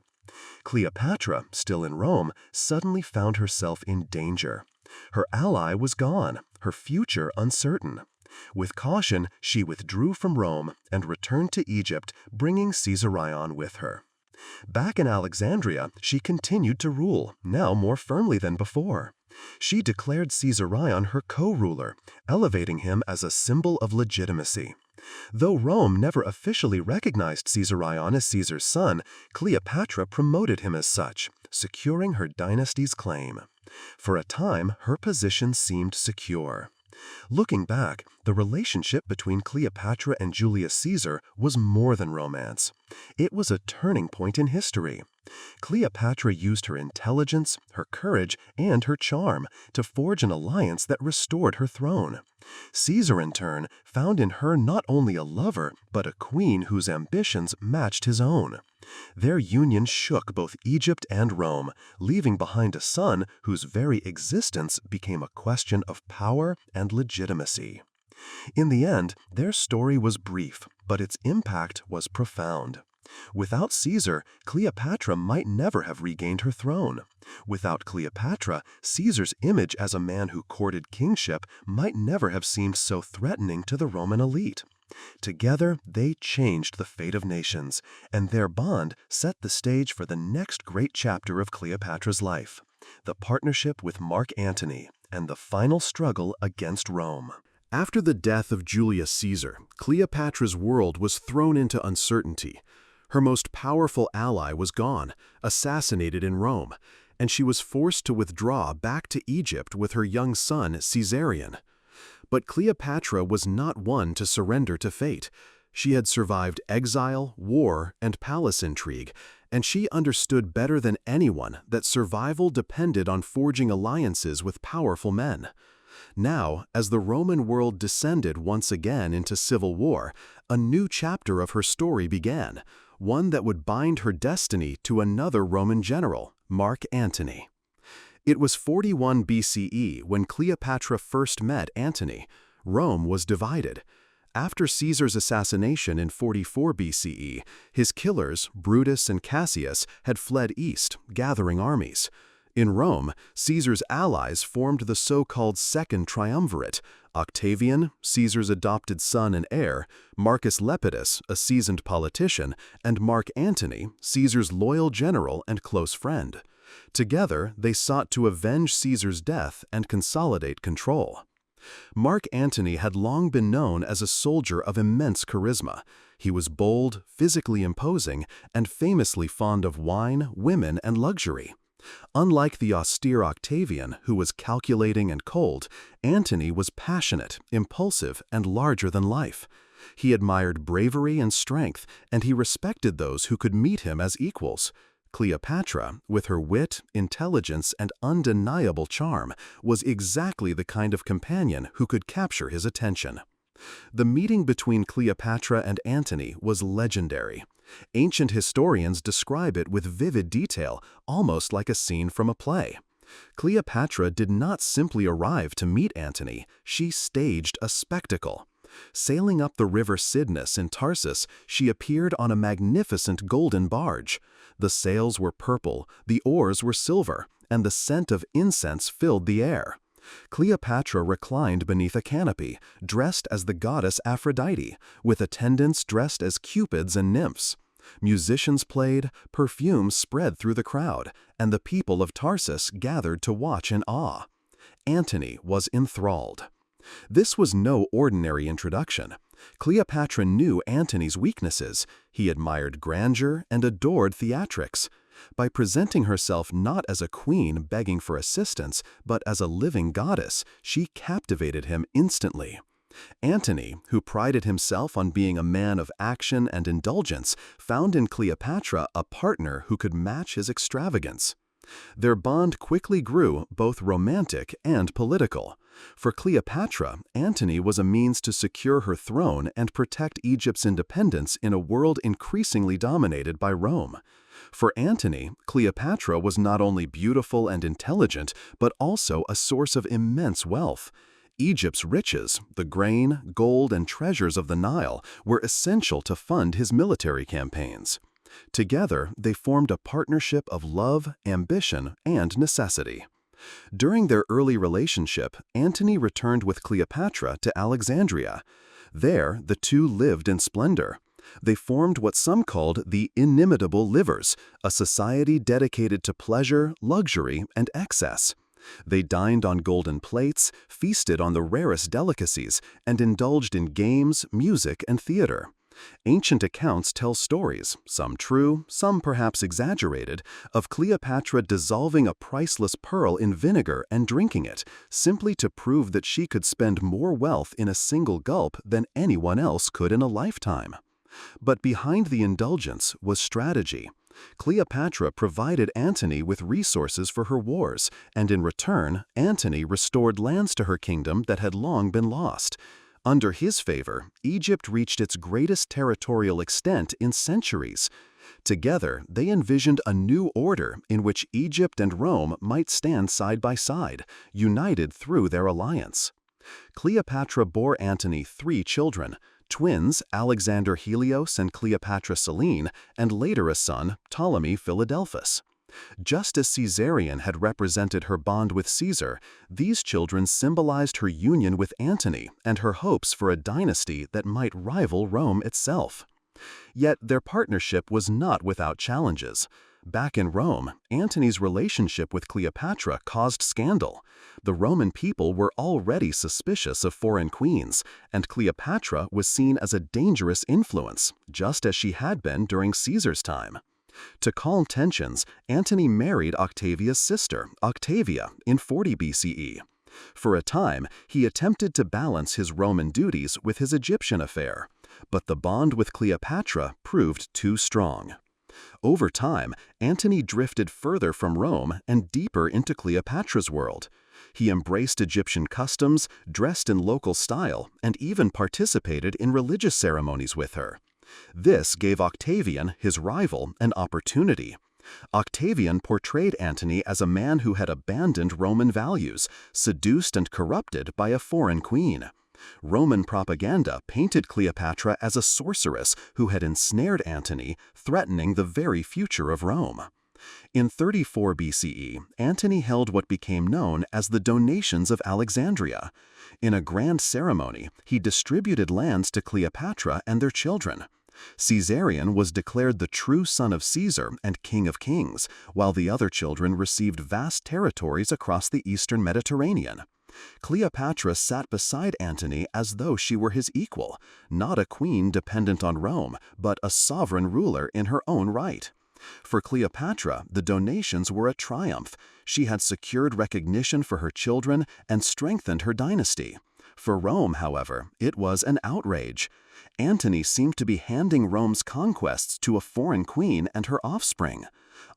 [SPEAKER 1] Cleopatra, still in Rome, suddenly found herself in danger. Her ally was gone, her future uncertain.
[SPEAKER 2] With caution, she withdrew from Rome and returned to Egypt, bringing Caesarion with her. Back in Alexandria, she continued to rule, now more firmly than before. She declared Caesarion her co-ruler, elevating him as a symbol of legitimacy. Though Rome never officially recognized Caesarion as Caesar's son, Cleopatra promoted him as such, securing her dynasty's claim. For a time, her position seemed secure. Looking back, the relationship between Cleopatra and Julius Caesar was more than romance. It was a turning point in history. Cleopatra used her intelligence, her courage, and her charm to forge an alliance that restored her throne. Caesar, in turn, found in her not only a lover, but a queen whose ambitions matched his own. Their union shook both Egypt and Rome, leaving behind a son whose very existence became a question of power and legitimacy. In the end, their story was brief, but its impact was profound. Without Caesar, Cleopatra might never have regained her throne. Without Cleopatra, Caesar's image as a man who courted kingship might never have seemed so threatening to the Roman elite. Together, they changed the fate of nations, and their bond set the stage for the next great chapter of Cleopatra's life, the partnership with Mark Antony and the final struggle against Rome.
[SPEAKER 1] After the death of Julius Caesar, Cleopatra's world was thrown into uncertainty. Her most powerful ally was gone, assassinated in Rome, and she was forced to withdraw back to Egypt with her young son Caesarion. But Cleopatra was not one to surrender to fate. She had survived exile, war, and palace intrigue, and she understood better than anyone that survival depended on forging alliances with powerful men. Now, as the Roman world descended once again into civil war, a new chapter of her story began, one that would bind her destiny to another Roman general, Mark Antony. It was 41 BCE when Cleopatra first met Antony. Rome was divided. After Caesar's assassination in 44 BCE, his killers, Brutus and Cassius, had fled east, gathering armies. In Rome, Caesar's allies formed the so-called Second Triumvirate: Octavian, Caesar's adopted son and heir, Marcus Lepidus, a seasoned politician, and Mark Antony, Caesar's loyal general and close friend. Together, they sought to avenge Caesar's death and consolidate control. Mark Antony had long been known as a soldier of immense charisma. He was bold, physically imposing, and famously fond of wine, women, and luxury. Unlike the austere Octavian, who was calculating and cold, Antony was passionate, impulsive, and larger than life. He admired bravery and strength, and he respected those who could meet him as equals. Cleopatra, with her wit, intelligence, and undeniable charm, was exactly the kind of companion who could capture his attention. The meeting between Cleopatra and Antony was legendary. Ancient historians describe it with vivid detail, almost like a scene from a play. Cleopatra did not simply arrive to meet Antony, she staged a spectacle. Sailing up the river Cydnus in Tarsus, she appeared on a magnificent golden barge. The sails were purple, the oars were silver, and the scent of incense filled the air. Cleopatra reclined beneath a canopy, dressed as the goddess Aphrodite, with attendants dressed as cupids and nymphs. Musicians played, perfumes spread through the crowd, and the people of Tarsus gathered to watch in awe. Antony was enthralled. This was no ordinary introduction. Cleopatra knew Antony's weaknesses. He admired grandeur and adored theatrics. By presenting herself not as a queen begging for assistance, but as a living goddess, she captivated him instantly. Antony, who prided himself on being a man of action and indulgence, found in Cleopatra a partner who could match his extravagance. Their bond quickly grew both romantic and political. For Cleopatra, Antony was a means to secure her throne and protect Egypt's independence in a world increasingly dominated by Rome. For Antony, Cleopatra was not only beautiful and intelligent, but also a source of immense wealth. Egypt's riches, the grain, gold, and treasures of the Nile, were essential to fund his military campaigns. Together, they formed a partnership of love, ambition, and necessity.
[SPEAKER 2] During their early relationship, Antony returned with Cleopatra to Alexandria. There, the two lived in splendor. They formed what some called the inimitable livers, a society dedicated to pleasure, luxury, and excess. They dined on golden plates, feasted on the rarest delicacies, and indulged in games, music, and theater. Ancient accounts tell stories, some true, some perhaps exaggerated, of Cleopatra dissolving a priceless pearl in vinegar and drinking it, simply to prove that she could spend more wealth in a single gulp than anyone else could in a lifetime. But behind the indulgence was strategy. Cleopatra provided Antony with resources for her wars, and in return, Antony restored lands to her kingdom that had long been lost. Under his favor, Egypt reached its greatest territorial extent in centuries. Together, they envisioned a new order in which Egypt and Rome might stand side by side, united through their alliance. Cleopatra bore Antony 3 children, twins Alexander Helios and Cleopatra Selene, and later a son, Ptolemy Philadelphus. Just as Caesarion had represented her bond with Caesar, these children symbolized her union with Antony and her hopes for a dynasty that might rival Rome itself. Yet their partnership was not without challenges. Back in Rome, Antony's relationship with Cleopatra caused scandal. The Roman people were already suspicious of foreign queens, and Cleopatra was seen as a dangerous influence, just as she had been during Caesar's time. To calm tensions, Antony married Octavia's sister, Octavia, in 40 BCE. For a time, he attempted to balance his Roman duties with his Egyptian affair, but the bond with Cleopatra proved too strong. Over time, Antony drifted further from Rome and deeper into Cleopatra's world. He embraced Egyptian customs, dressed in local style, and even participated in religious ceremonies with her. This gave Octavian, his rival, an opportunity. Octavian portrayed Antony as a man who had abandoned Roman values, seduced and corrupted by a foreign queen. Roman propaganda painted Cleopatra as a sorceress who had ensnared Antony, threatening the very future of Rome. In 34 BCE, Antony held what became known as the Donations of Alexandria. In a grand ceremony, he distributed lands to Cleopatra and their children. Caesarion was declared the true son of Caesar and king of kings, while the other children received vast territories across the eastern Mediterranean. Cleopatra sat beside Antony as though she were his equal, not a queen dependent on Rome, but a sovereign ruler in her own right. For Cleopatra, the donations were a triumph. She had secured recognition for her children and strengthened her dynasty. For Rome, however, it was an outrage. Antony seemed to be handing Rome's conquests to a foreign queen and her offspring.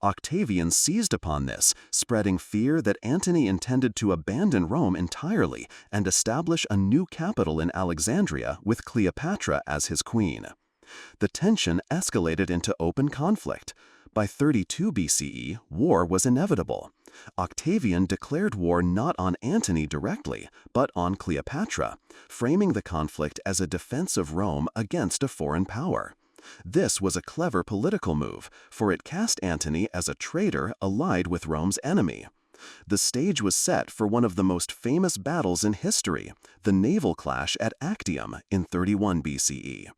[SPEAKER 2] Octavian seized upon this, spreading fear that Antony intended to abandon Rome entirely and establish a new capital in Alexandria with Cleopatra as his queen. The tension escalated into open conflict. By 32 BCE, war was inevitable. Octavian declared war not on Antony directly, but on Cleopatra, framing the conflict as a defense of Rome against a foreign power. This was a clever political move, for it cast Antony as a traitor allied with Rome's enemy. The stage was set for one of the most famous battles in history, the naval clash at Actium in 31 BCE.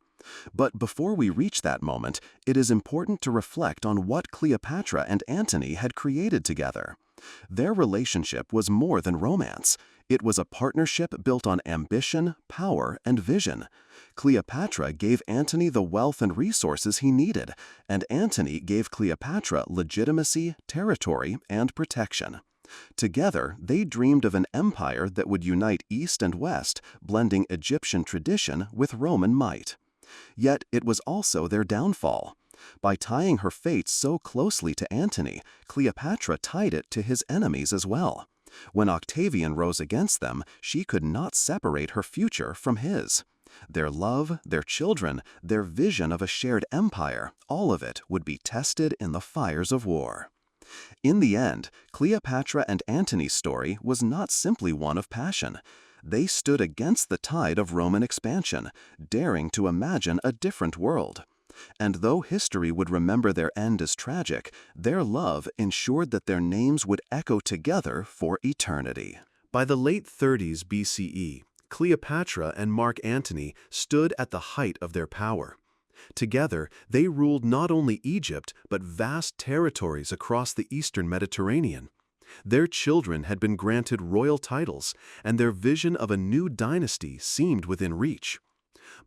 [SPEAKER 2] But before we reach that moment, it is important to reflect on what Cleopatra and Antony had created together. Their relationship was more than romance. It was a partnership built on ambition, power, and vision. Cleopatra gave Antony the wealth and resources he needed, and Antony gave Cleopatra legitimacy, territory, and protection. Together, they dreamed of an empire that would unite East and West, blending Egyptian tradition with Roman might. Yet it was also their downfall. By tying her fate so closely to Antony, Cleopatra tied it to his enemies as well. When Octavian rose against them, she could not separate her future from his. Their love, their children, their vision of a shared empire, all of it would be tested in the fires of war. In the end, Cleopatra and Antony's story was not simply one of passion. They stood against the tide of Roman expansion, daring to imagine a different world. And though history would remember their end as tragic, their love ensured that their names would echo together for eternity.
[SPEAKER 1] By the late 30s BCE, Cleopatra and Mark Antony stood at the height of their power. Together, they ruled not only Egypt, but vast territories across the eastern Mediterranean. Their children had been granted royal titles, and their vision of a new dynasty seemed within reach.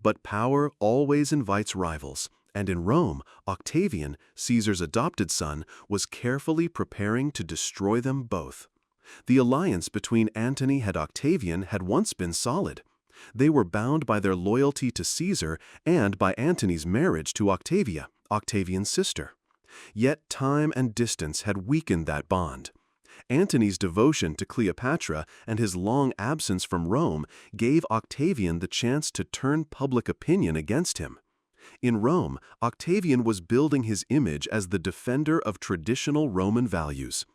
[SPEAKER 1] But power always invites rivals, and in Rome, Octavian, Caesar's adopted son, was carefully preparing to destroy them both. The alliance between Antony and Octavian had once been solid. They were bound by their loyalty to Caesar and by Antony's marriage to Octavia, Octavian's sister. Yet time and distance had weakened that bond. Antony's devotion to Cleopatra and his long absence from Rome gave Octavian the chance to turn public opinion against him. In Rome, Octavian was building his image as the defender of traditional Roman values.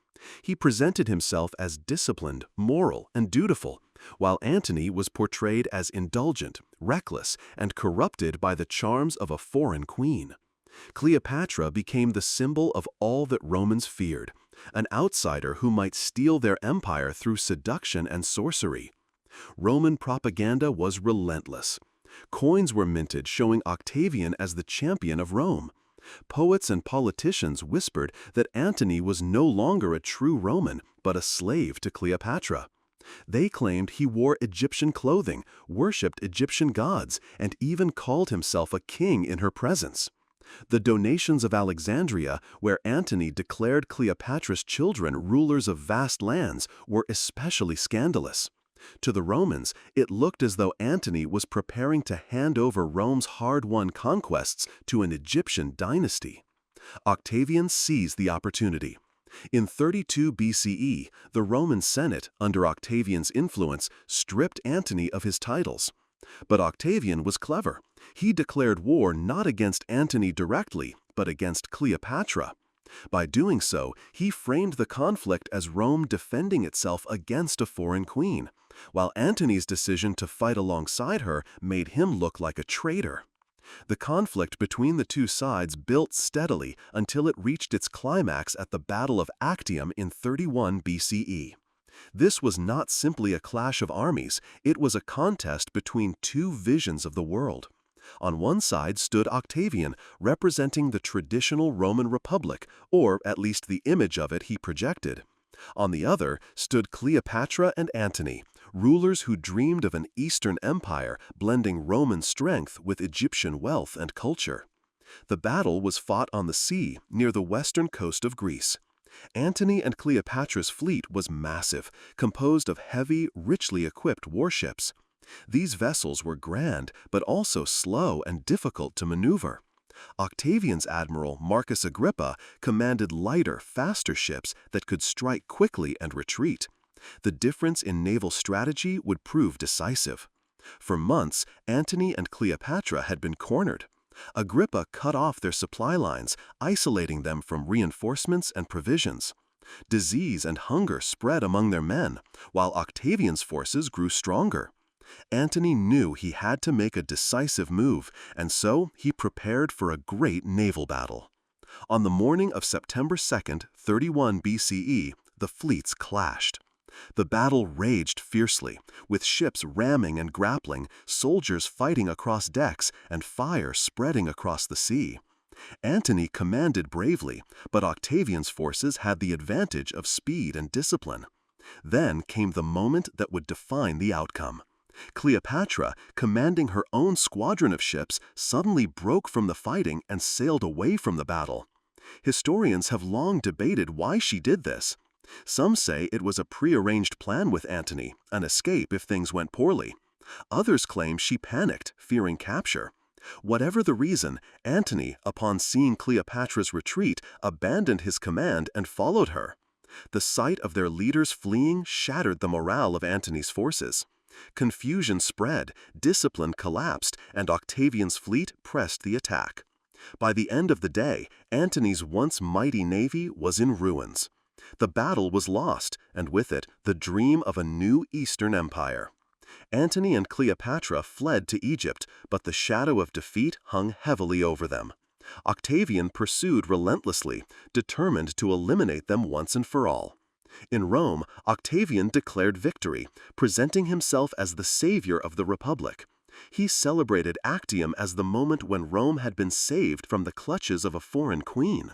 [SPEAKER 1] He presented himself as disciplined, moral, and dutiful, while Antony was portrayed as indulgent, reckless, and corrupted by the charms of a foreign queen. Cleopatra became the symbol of all that Romans feared, an outsider who might steal their empire through seduction and sorcery. Roman propaganda was relentless. Coins were minted showing Octavian as the champion of Rome. Poets and politicians whispered that Antony was no longer a true Roman, but a slave to Cleopatra. They claimed he wore Egyptian clothing, worshipped Egyptian gods, and even called himself a king in her presence. The donations of Alexandria, where Antony declared Cleopatra's children rulers of vast lands, were especially scandalous. To the Romans, it looked as though Antony was preparing to hand over Rome's hard-won conquests to an Egyptian dynasty. Octavian seized the opportunity. In 32 BCE, the Roman Senate, under Octavian's influence, stripped Antony of his titles. But Octavian was clever. He declared war not against Antony directly, but against Cleopatra. By doing so, he framed the conflict as Rome defending itself against a foreign queen, while Antony's decision to fight alongside her made him look like a traitor. The conflict between the two sides built steadily until it reached its climax at the Battle of Actium in 31 BCE. This was not simply a clash of armies, it was a contest between two visions of the world. On one side stood Octavian, representing the traditional Roman Republic, or at least the image of it he projected. On the other stood Cleopatra and Antony, rulers who dreamed of an Eastern empire blending Roman strength with Egyptian wealth and culture. The battle was fought on the sea near the western coast of Greece. Antony and Cleopatra's fleet was massive, composed of heavy, richly equipped warships. These vessels were grand, but also slow and difficult to maneuver. Octavian's admiral, Marcus Agrippa, commanded lighter, faster ships that could strike quickly and retreat. The difference in naval strategy would prove decisive. For months, Antony and Cleopatra had been cornered. Agrippa cut off their supply lines, isolating them from reinforcements and provisions. Disease and hunger spread among their men, while Octavian's forces grew stronger. Antony knew he had to make a decisive move, and so he prepared for a great naval battle. On the morning of September 2, 31 BCE, the fleets clashed. The battle raged fiercely, with ships ramming and grappling, soldiers fighting across decks, and fire spreading across the sea. Antony commanded bravely, but Octavian's forces had the advantage of speed and discipline. Then came the moment that would define the outcome. Cleopatra, commanding her own squadron of ships, suddenly broke from the fighting and sailed away from the battle. Historians have long debated why she did this. Some say it was a prearranged plan with Antony, an escape if things went poorly. Others claim she panicked, fearing capture. Whatever the reason, Antony, upon seeing Cleopatra's retreat, abandoned his command and followed her. The sight of their leaders fleeing shattered the morale of Antony's forces. Confusion spread, discipline collapsed, and Octavian's fleet pressed the attack. By the end of the day, Antony's once mighty navy was in ruins. The battle was lost, and with it, the dream of a new Eastern empire. Antony and Cleopatra fled to Egypt, but the shadow of defeat hung heavily over them. Octavian pursued relentlessly, determined to eliminate them once and for all. In Rome, Octavian declared victory, presenting himself as the savior of the Republic. He celebrated Actium as the moment when Rome had been saved from the clutches of a foreign queen.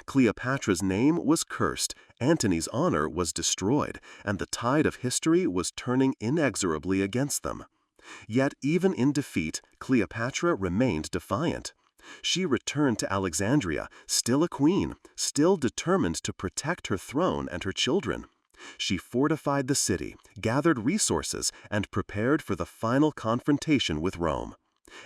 [SPEAKER 1] Cleopatra's name was cursed, Antony's honor was destroyed, and the tide of history was turning inexorably against them. Yet even in defeat, Cleopatra remained defiant. She returned to Alexandria, still a queen, still determined to protect her throne and her children. She fortified the city, gathered resources, and prepared for the final confrontation with Rome.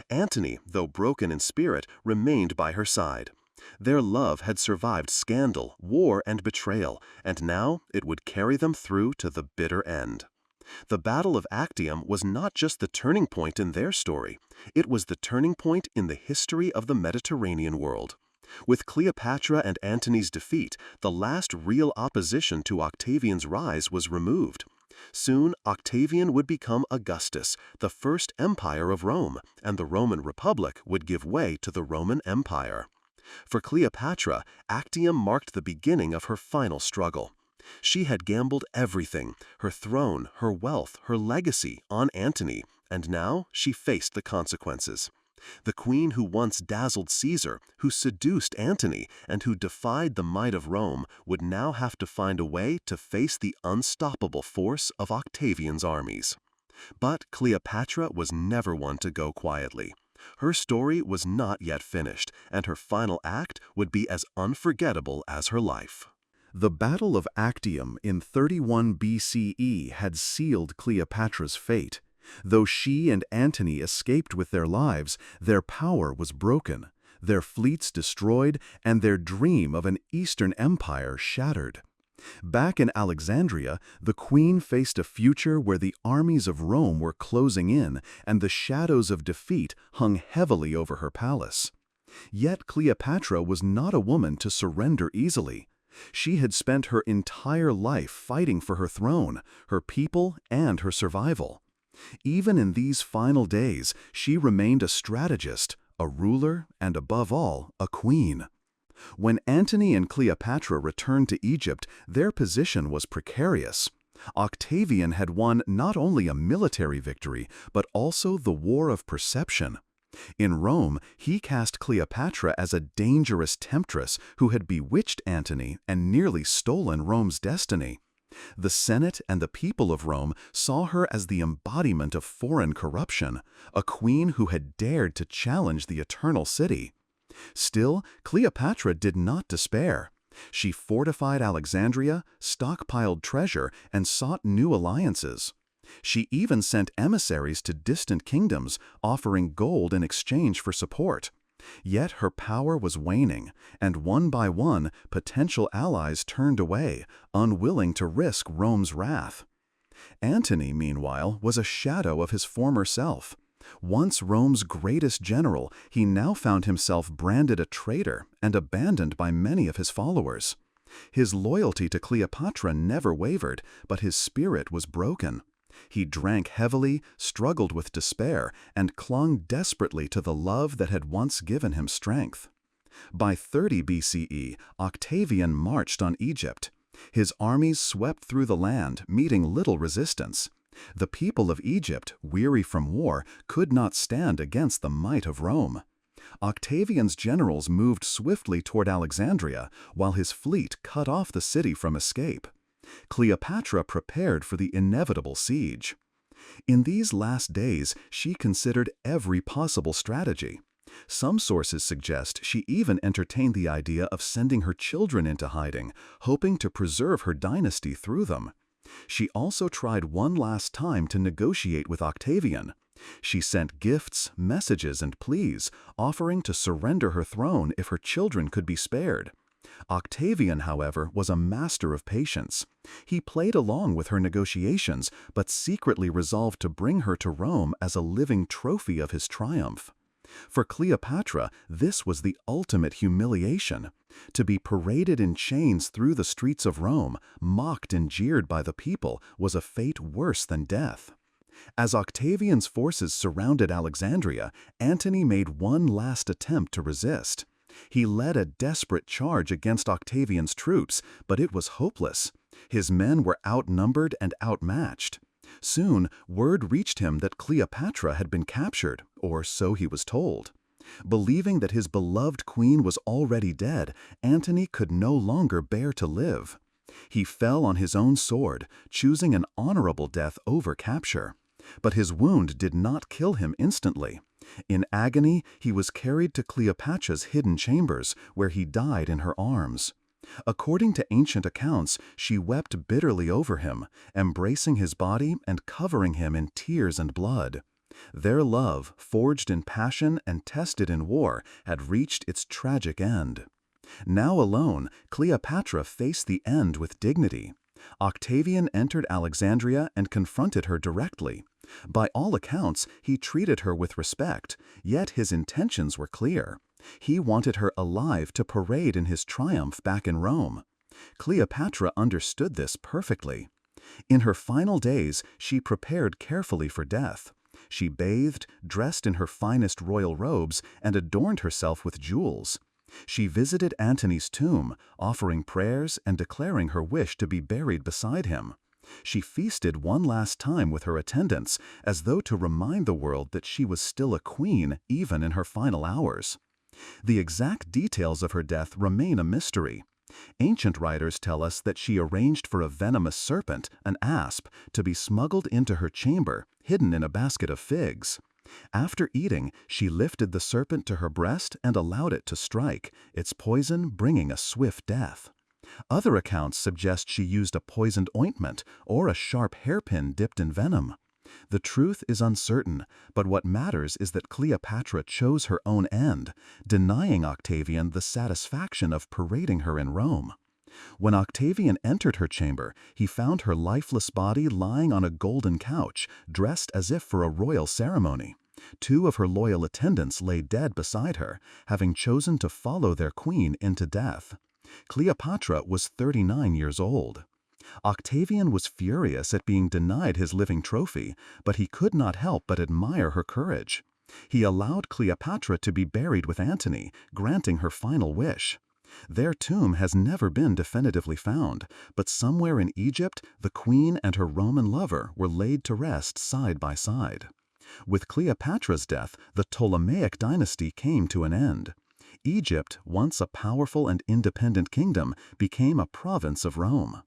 [SPEAKER 1] Antony, though broken in spirit, remained by her side. Their love had survived scandal, war, and betrayal, and now it would carry them through to the bitter end. The Battle of Actium was not just the turning point in their story, it was the turning point in the history of the Mediterranean world. With Cleopatra and Antony's defeat, the last real opposition to Octavian's rise was removed. Soon, Octavian would become Augustus, the first empire of Rome, and the Roman Republic would give way to the Roman Empire. For Cleopatra, Actium marked the beginning of her final struggle. She had gambled everything, her throne, her wealth, her legacy, on Antony, and now she faced the consequences. The queen who once dazzled Caesar, who seduced Antony, and who defied the might of Rome would now have to find a way to face the unstoppable force of Octavian's armies. But Cleopatra was never one to go quietly. Her story was not yet finished, and her final act would be as unforgettable as her life. The Battle of Actium in 31 BCE had sealed Cleopatra's fate. Though she and Antony escaped with their lives, their power was broken, their fleets destroyed, and their dream of an Eastern empire shattered. Back in Alexandria, the queen faced a future where the armies of Rome were closing in and the shadows of defeat hung heavily over her palace. Yet Cleopatra was not a woman to surrender easily. She had spent her entire life fighting for her throne, her people, and her survival. Even in these final days, she remained a strategist, a ruler, and above all, a queen. When Antony and Cleopatra returned to Egypt, their position was precarious. Octavian had won not only a military victory, but also the war of perception. In Rome, he cast Cleopatra as a dangerous temptress who had bewitched Antony and nearly stolen Rome's destiny. The Senate and the people of Rome saw her as the embodiment of foreign corruption, a queen who had dared to challenge the eternal city. Still, Cleopatra did not despair. She fortified Alexandria, stockpiled treasure, and sought new alliances. She even sent emissaries to distant kingdoms, offering gold in exchange for support. Yet her power was waning, and one by one, potential allies turned away, unwilling to risk Rome's wrath. Antony, meanwhile, was a shadow of his former self. Once Rome's greatest general, he now found himself branded a traitor and abandoned by many of his followers. His loyalty to Cleopatra never wavered, but his spirit was broken. He drank heavily, struggled with despair, and clung desperately to the love that had once given him strength. By 30 BCE, Octavian marched on Egypt. His armies swept through the land, meeting little resistance. The people of Egypt, weary from war, could not stand against the might of Rome. Octavian's generals moved swiftly toward Alexandria, while his fleet cut off the city from escape. Cleopatra prepared for the inevitable siege. In these last days, she considered every possible strategy. Some sources suggest she even entertained the idea of sending her children into hiding, hoping to preserve her dynasty through them. She also tried one last time to negotiate with Octavian. She sent gifts, messages, and pleas, offering to surrender her throne if her children could be spared. Octavian, however, was a master of patience. He played along with her negotiations, but secretly resolved to bring her to Rome as a living trophy of his triumph. For Cleopatra, this was the ultimate humiliation. To be paraded in chains through the streets of Rome, mocked and jeered by the people, was a fate worse than death. As Octavian's forces surrounded Alexandria, Antony made one last attempt to resist.
[SPEAKER 2] He led a desperate charge against Octavian's troops, but it was hopeless. His men were outnumbered and outmatched. Soon, word reached him that Cleopatra had been captured, or so he was told. Believing that his beloved queen was already dead, Antony could no longer bear to live. He fell on his own sword, choosing an honorable death over capture. But his wound did not kill him instantly. In agony, he was carried to Cleopatra's hidden chambers, where he died in her arms. According to ancient accounts, she wept bitterly over him, embracing his body and covering him in tears and blood. Their love, forged in passion and tested in war, had reached its tragic end. Now alone, Cleopatra faced the end with dignity. Octavian entered Alexandria and confronted her directly. By all accounts, he treated her with respect, yet his intentions were clear. He wanted her alive to parade in his triumph back in Rome. Cleopatra understood this perfectly. In her final days, she prepared carefully for death. She bathed, dressed in her finest royal robes, and adorned herself with jewels. She visited Antony's tomb, offering prayers and declaring her wish to be buried beside him. She feasted one last time with her attendants, as though to remind the world that she was still a queen even in her final hours. The exact details of her death remain a mystery. Ancient writers tell us that she arranged for a venomous serpent, an asp, to be smuggled into her chamber, hidden in a basket of figs. After eating, she lifted the serpent to her breast and allowed it to strike, its poison bringing a swift death. Other accounts suggest she used a poisoned ointment or a sharp hairpin dipped in venom. The truth is uncertain, but what matters is that Cleopatra chose her own end, denying Octavian the satisfaction of parading her in Rome. When Octavian entered her chamber, he found her lifeless body lying on a golden couch, dressed as if for a royal ceremony. Two of her loyal attendants lay dead beside her, having chosen to follow their queen into death. Cleopatra was 39 years old. Octavian was furious at being denied his living trophy, but he could not help but admire her courage. He allowed Cleopatra to be buried with Antony, granting her final wish. Their tomb has never been definitively found, but somewhere in Egypt, the queen and her Roman lover were laid to rest side by side. With Cleopatra's death, the Ptolemaic dynasty came to an end. Egypt, once a powerful and independent kingdom, became a province of Rome.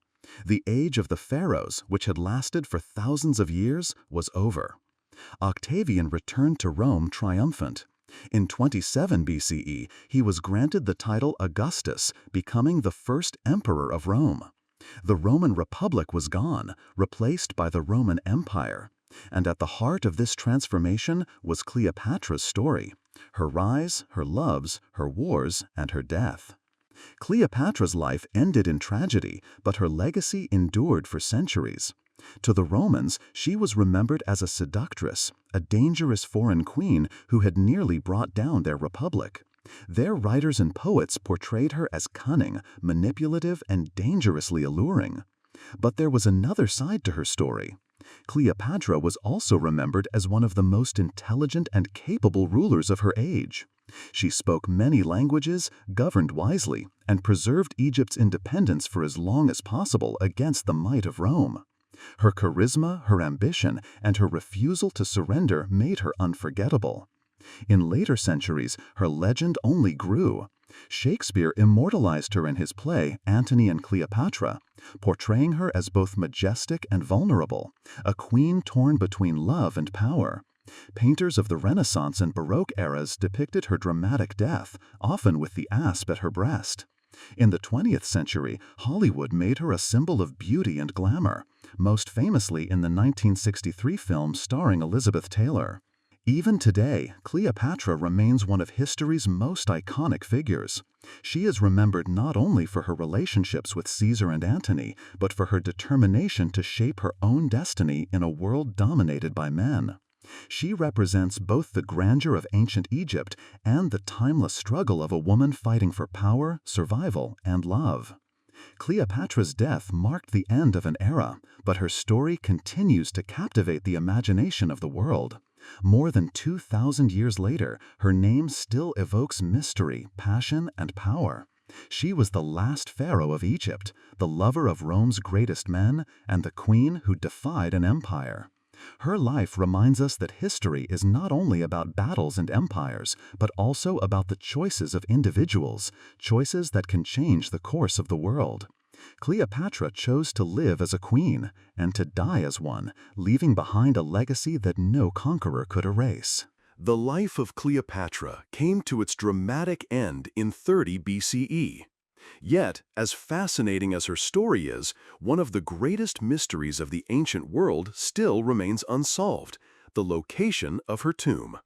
[SPEAKER 2] The age of the pharaohs, which had lasted for thousands of years, was over. Octavian returned to Rome triumphant. In 27 BCE, he was granted the title Augustus, becoming the first emperor of Rome. The Roman Republic was gone, replaced by the Roman Empire. And at the heart of this transformation was Cleopatra's story, her rise, her loves, her wars, and her death. Cleopatra's life ended in tragedy, but her legacy endured for centuries. To the Romans, she was remembered as a seductress, a dangerous foreign queen who had nearly brought down their republic. Their writers and poets portrayed her as cunning, manipulative, and dangerously alluring. But there was another side to her story. Cleopatra was also remembered as one of the most intelligent and capable rulers of her age. She spoke many languages, governed wisely, and preserved Egypt's independence for as long as possible against the might of Rome. Her charisma, her ambition, and her refusal to surrender made her unforgettable. In later centuries, her legend only grew. Shakespeare immortalized her in his play Antony and Cleopatra, portraying her as both majestic and vulnerable, a queen torn between love and power. Painters of the Renaissance and Baroque eras depicted her dramatic death, often with the asp at her breast. In the 20th century, Hollywood made her a symbol of beauty and glamour, most famously in the 1963 film starring Elizabeth Taylor. Even today, Cleopatra remains one of history's most iconic figures. She is remembered not only for her relationships with Caesar and Antony, but for her determination to shape her own destiny in a world dominated by men. She represents both the grandeur of ancient Egypt and the timeless struggle of a woman fighting for power, survival, and love. Cleopatra's death marked the end of an era, but her story continues to captivate the imagination of the world. More than 2,000 years later, her name still evokes mystery, passion, and power. She was the last pharaoh of Egypt, the lover of Rome's greatest men, and the queen who defied an empire. Her life reminds us that history is not only about battles and empires, but also about the choices of individuals, choices that can change the course of the world. Cleopatra chose to live as a queen and to die as one, leaving behind a legacy that no conqueror could erase.
[SPEAKER 1] The life of Cleopatra came to its dramatic end in 30 BCE. Yet, as fascinating as her story is, one of the greatest mysteries of the ancient world still remains unsolved: the location of her tomb.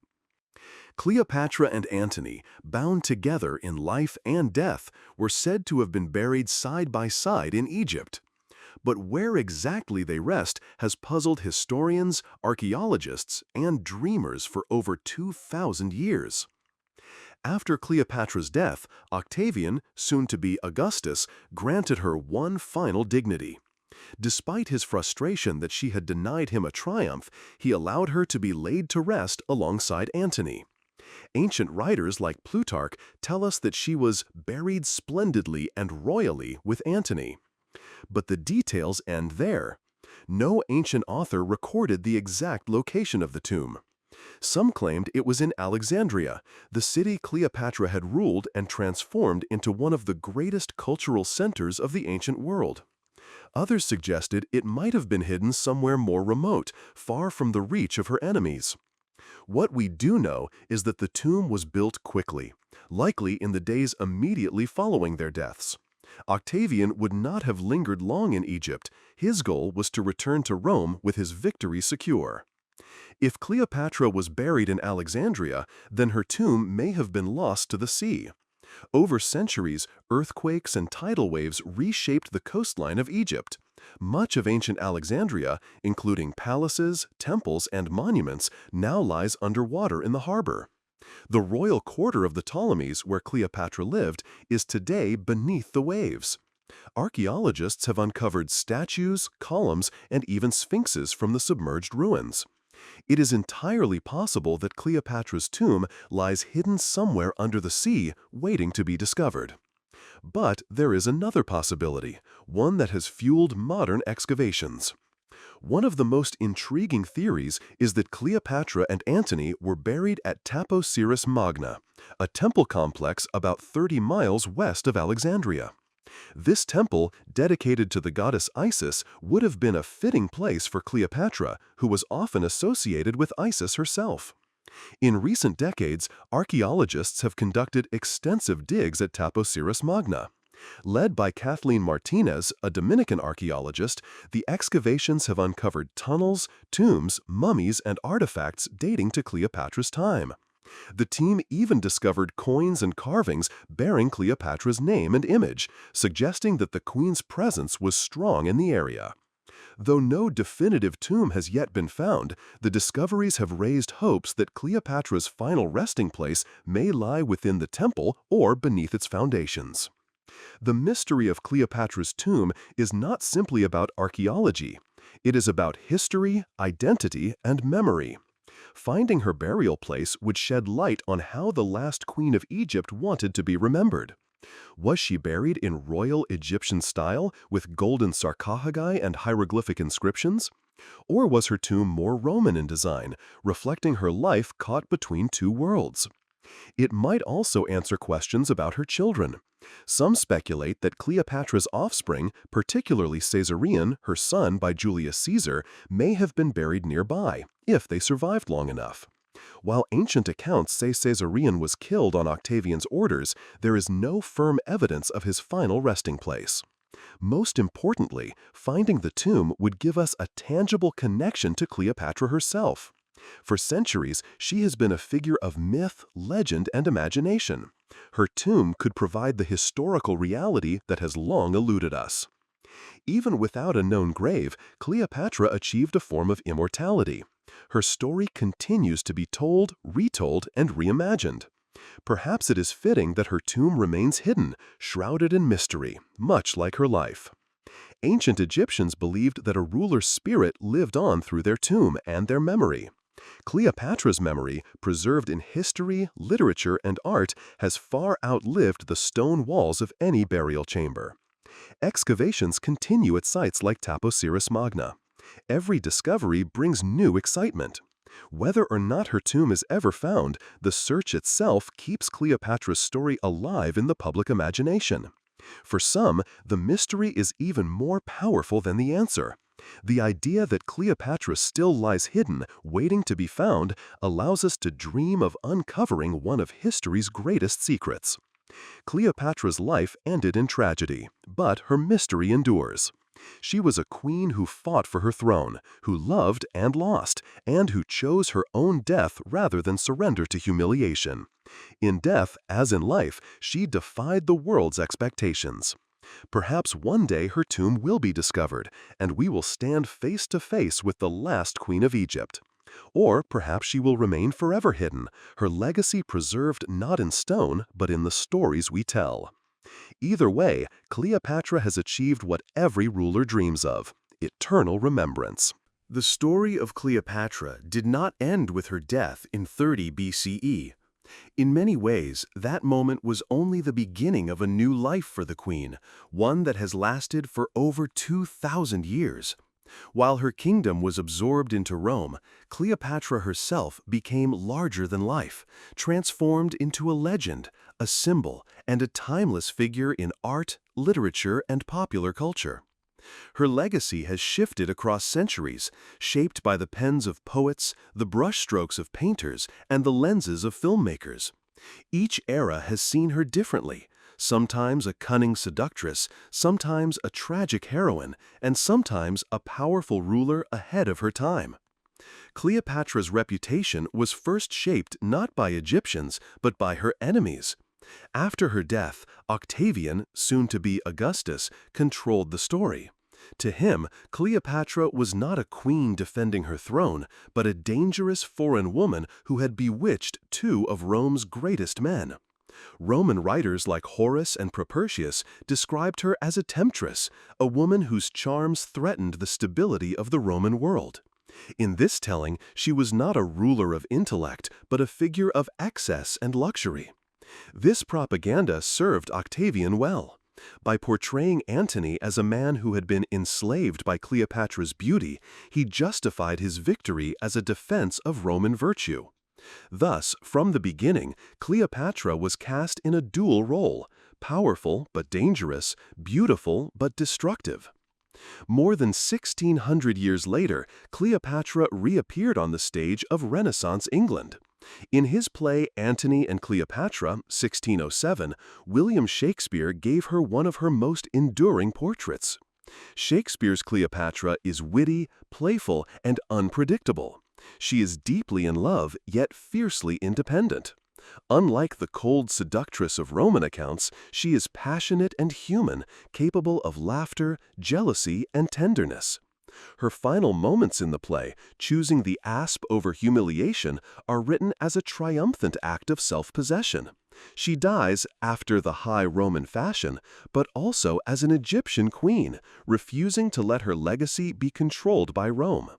[SPEAKER 1] Cleopatra and Antony, bound together in life and death, were said to have been buried side by side in Egypt. But where exactly they rest has puzzled historians, archaeologists, and dreamers for over 2,000 years. After Cleopatra's death, Octavian, soon to be Augustus, granted her one final dignity. Despite his frustration that she had denied him a triumph, he allowed her to be laid to rest alongside Antony. Ancient writers like Plutarch tell us that she was buried splendidly and royally with Antony. But the details end there. No ancient author recorded the exact location of the tomb. Some claimed it was in Alexandria, the city Cleopatra had ruled and transformed into one of the greatest cultural centers of the ancient world. Others suggested it might have been hidden somewhere more remote, far from the reach of her enemies. What we do know is that the tomb was built quickly, likely in the days immediately following their deaths. Octavian would not have lingered long in Egypt. His goal was to return to Rome with his victory secure. If Cleopatra was buried in Alexandria, then her tomb may have been lost to the sea. Over centuries, earthquakes and tidal waves reshaped the coastline of Egypt. Much of ancient Alexandria, including palaces, temples, and monuments, now lies underwater in the harbor. The royal quarter of the Ptolemies, where Cleopatra lived, is today beneath the waves. Archaeologists have uncovered statues, columns, and even sphinxes from the submerged ruins. It is entirely possible that Cleopatra's tomb lies hidden somewhere under the sea, waiting to be discovered. But there is another possibility, one that has fueled modern excavations. One of the most intriguing theories is that Cleopatra and Antony were buried at Taposiris Magna, a temple complex about 30 miles west of Alexandria. This temple, dedicated to the goddess Isis, would have been a fitting place for Cleopatra, who was often associated with Isis herself. In recent decades, archaeologists have conducted extensive digs at Taposiris Magna. Led by Kathleen Martinez, a Dominican archaeologist, the excavations have uncovered tunnels, tombs, mummies, and artifacts dating to Cleopatra's time. The team even discovered coins and carvings bearing Cleopatra's name and image, suggesting that the queen's presence was strong in the area. Though no definitive tomb has yet been found, the discoveries have raised hopes that Cleopatra's final resting place may lie within the temple or beneath its foundations. The mystery of Cleopatra's tomb is not simply about archaeology. It is about history, identity, and memory. Finding her burial place would shed light on how the last queen of Egypt wanted to be remembered. Was she buried in royal Egyptian style with golden sarcophagi and hieroglyphic inscriptions? Or was her tomb more Roman in design, reflecting her life caught between two worlds? It might also answer questions about her children. Some speculate that Cleopatra's offspring, particularly Caesarion, her son by Julius Caesar, may have been buried nearby, if they survived long enough. While ancient accounts say Caesarion was killed on Octavian's orders, there is no firm evidence of his final resting place. Most importantly, finding the tomb would give us a tangible connection to Cleopatra herself. For centuries, she has been a figure of myth, legend, and imagination. Her tomb could provide the historical reality that has long eluded us. Even without a known grave, Cleopatra achieved a form of immortality. Her story continues to be told, retold, and reimagined. Perhaps it is fitting that her tomb remains hidden, shrouded in mystery, much like her life. Ancient Egyptians believed that a ruler's spirit lived on through their tomb and their memory. Cleopatra's memory, preserved in history, literature, and art, has far outlived the stone walls of any burial chamber. Excavations continue at sites like Taposiris Magna. Every discovery brings new excitement. Whether or not her tomb is ever found, the search itself keeps Cleopatra's story alive in the public imagination. For some, the mystery is even more powerful than the answer. The idea that Cleopatra still lies hidden, waiting to be found, allows us to dream of uncovering one of history's greatest secrets. Cleopatra's life ended in tragedy, but her mystery endures. She was a queen who fought for her throne, who loved and lost, and who chose her own death rather than surrender to humiliation. In death, as in life, she defied the world's expectations. Perhaps one day her tomb will be discovered, and we will stand face to face with the last queen of Egypt. Or perhaps she will remain forever hidden, her legacy preserved not in stone, but in the stories we tell. Either way, Cleopatra has achieved what every ruler dreams of: eternal remembrance. The story of Cleopatra did not end with her death in 30 BCE. In many ways, that moment was only the beginning of a new life for the queen, one that has lasted for over 2,000 years. While her kingdom was absorbed into Rome, Cleopatra herself became larger than life, transformed into a legend, a symbol, and a timeless figure in art, literature, and popular culture. Her legacy has shifted across centuries, shaped by the pens of poets, the brushstrokes of painters, and the lenses of filmmakers. Each era has seen her differently, sometimes a cunning seductress, sometimes a tragic heroine, and sometimes a powerful ruler ahead of her time. Cleopatra's reputation was first shaped not by Egyptians, but by her enemies. After her death, Octavian, soon to be Augustus, controlled the story. To him, Cleopatra was not a queen defending her throne, but a dangerous foreign woman who had bewitched two of Rome's greatest men. Roman writers like Horace and Propertius described her as a temptress, a woman whose charms threatened the stability of the Roman world. In this telling, she was not a ruler of intellect, but a figure of excess and luxury. This propaganda served Octavian well. By portraying Antony as a man who had been enslaved by Cleopatra's beauty, he justified his victory as a defense of Roman virtue. Thus, from the beginning, Cleopatra was cast in a dual role: powerful but dangerous, beautiful but destructive. More than 1,600 years later, Cleopatra reappeared on the stage of Renaissance England. In his play Antony and Cleopatra, 1607, William Shakespeare gave her one of her most enduring portraits. Shakespeare's Cleopatra is witty, playful, and unpredictable. She is deeply in love, yet fiercely independent. Unlike the cold seductress of Roman accounts, she is passionate and human, capable of laughter, jealousy, and tenderness. Her final moments in the play, choosing the asp over humiliation, are written as a triumphant act of self-possession. She dies after the high Roman fashion, but also as an Egyptian queen, refusing to let her legacy be controlled by Rome.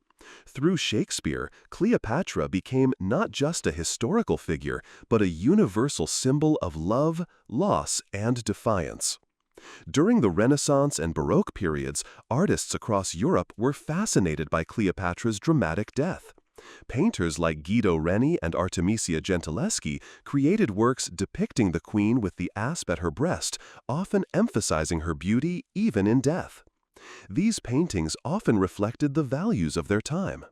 [SPEAKER 1] Through Shakespeare, Cleopatra became not just a historical figure, but a universal symbol of love, loss, and defiance. During the Renaissance and Baroque periods, artists across Europe were fascinated by Cleopatra's dramatic death. Painters like Guido Reni and Artemisia Gentileschi created works depicting the queen with the asp at her breast, often emphasizing her beauty even in death. These paintings often reflected the values of their time.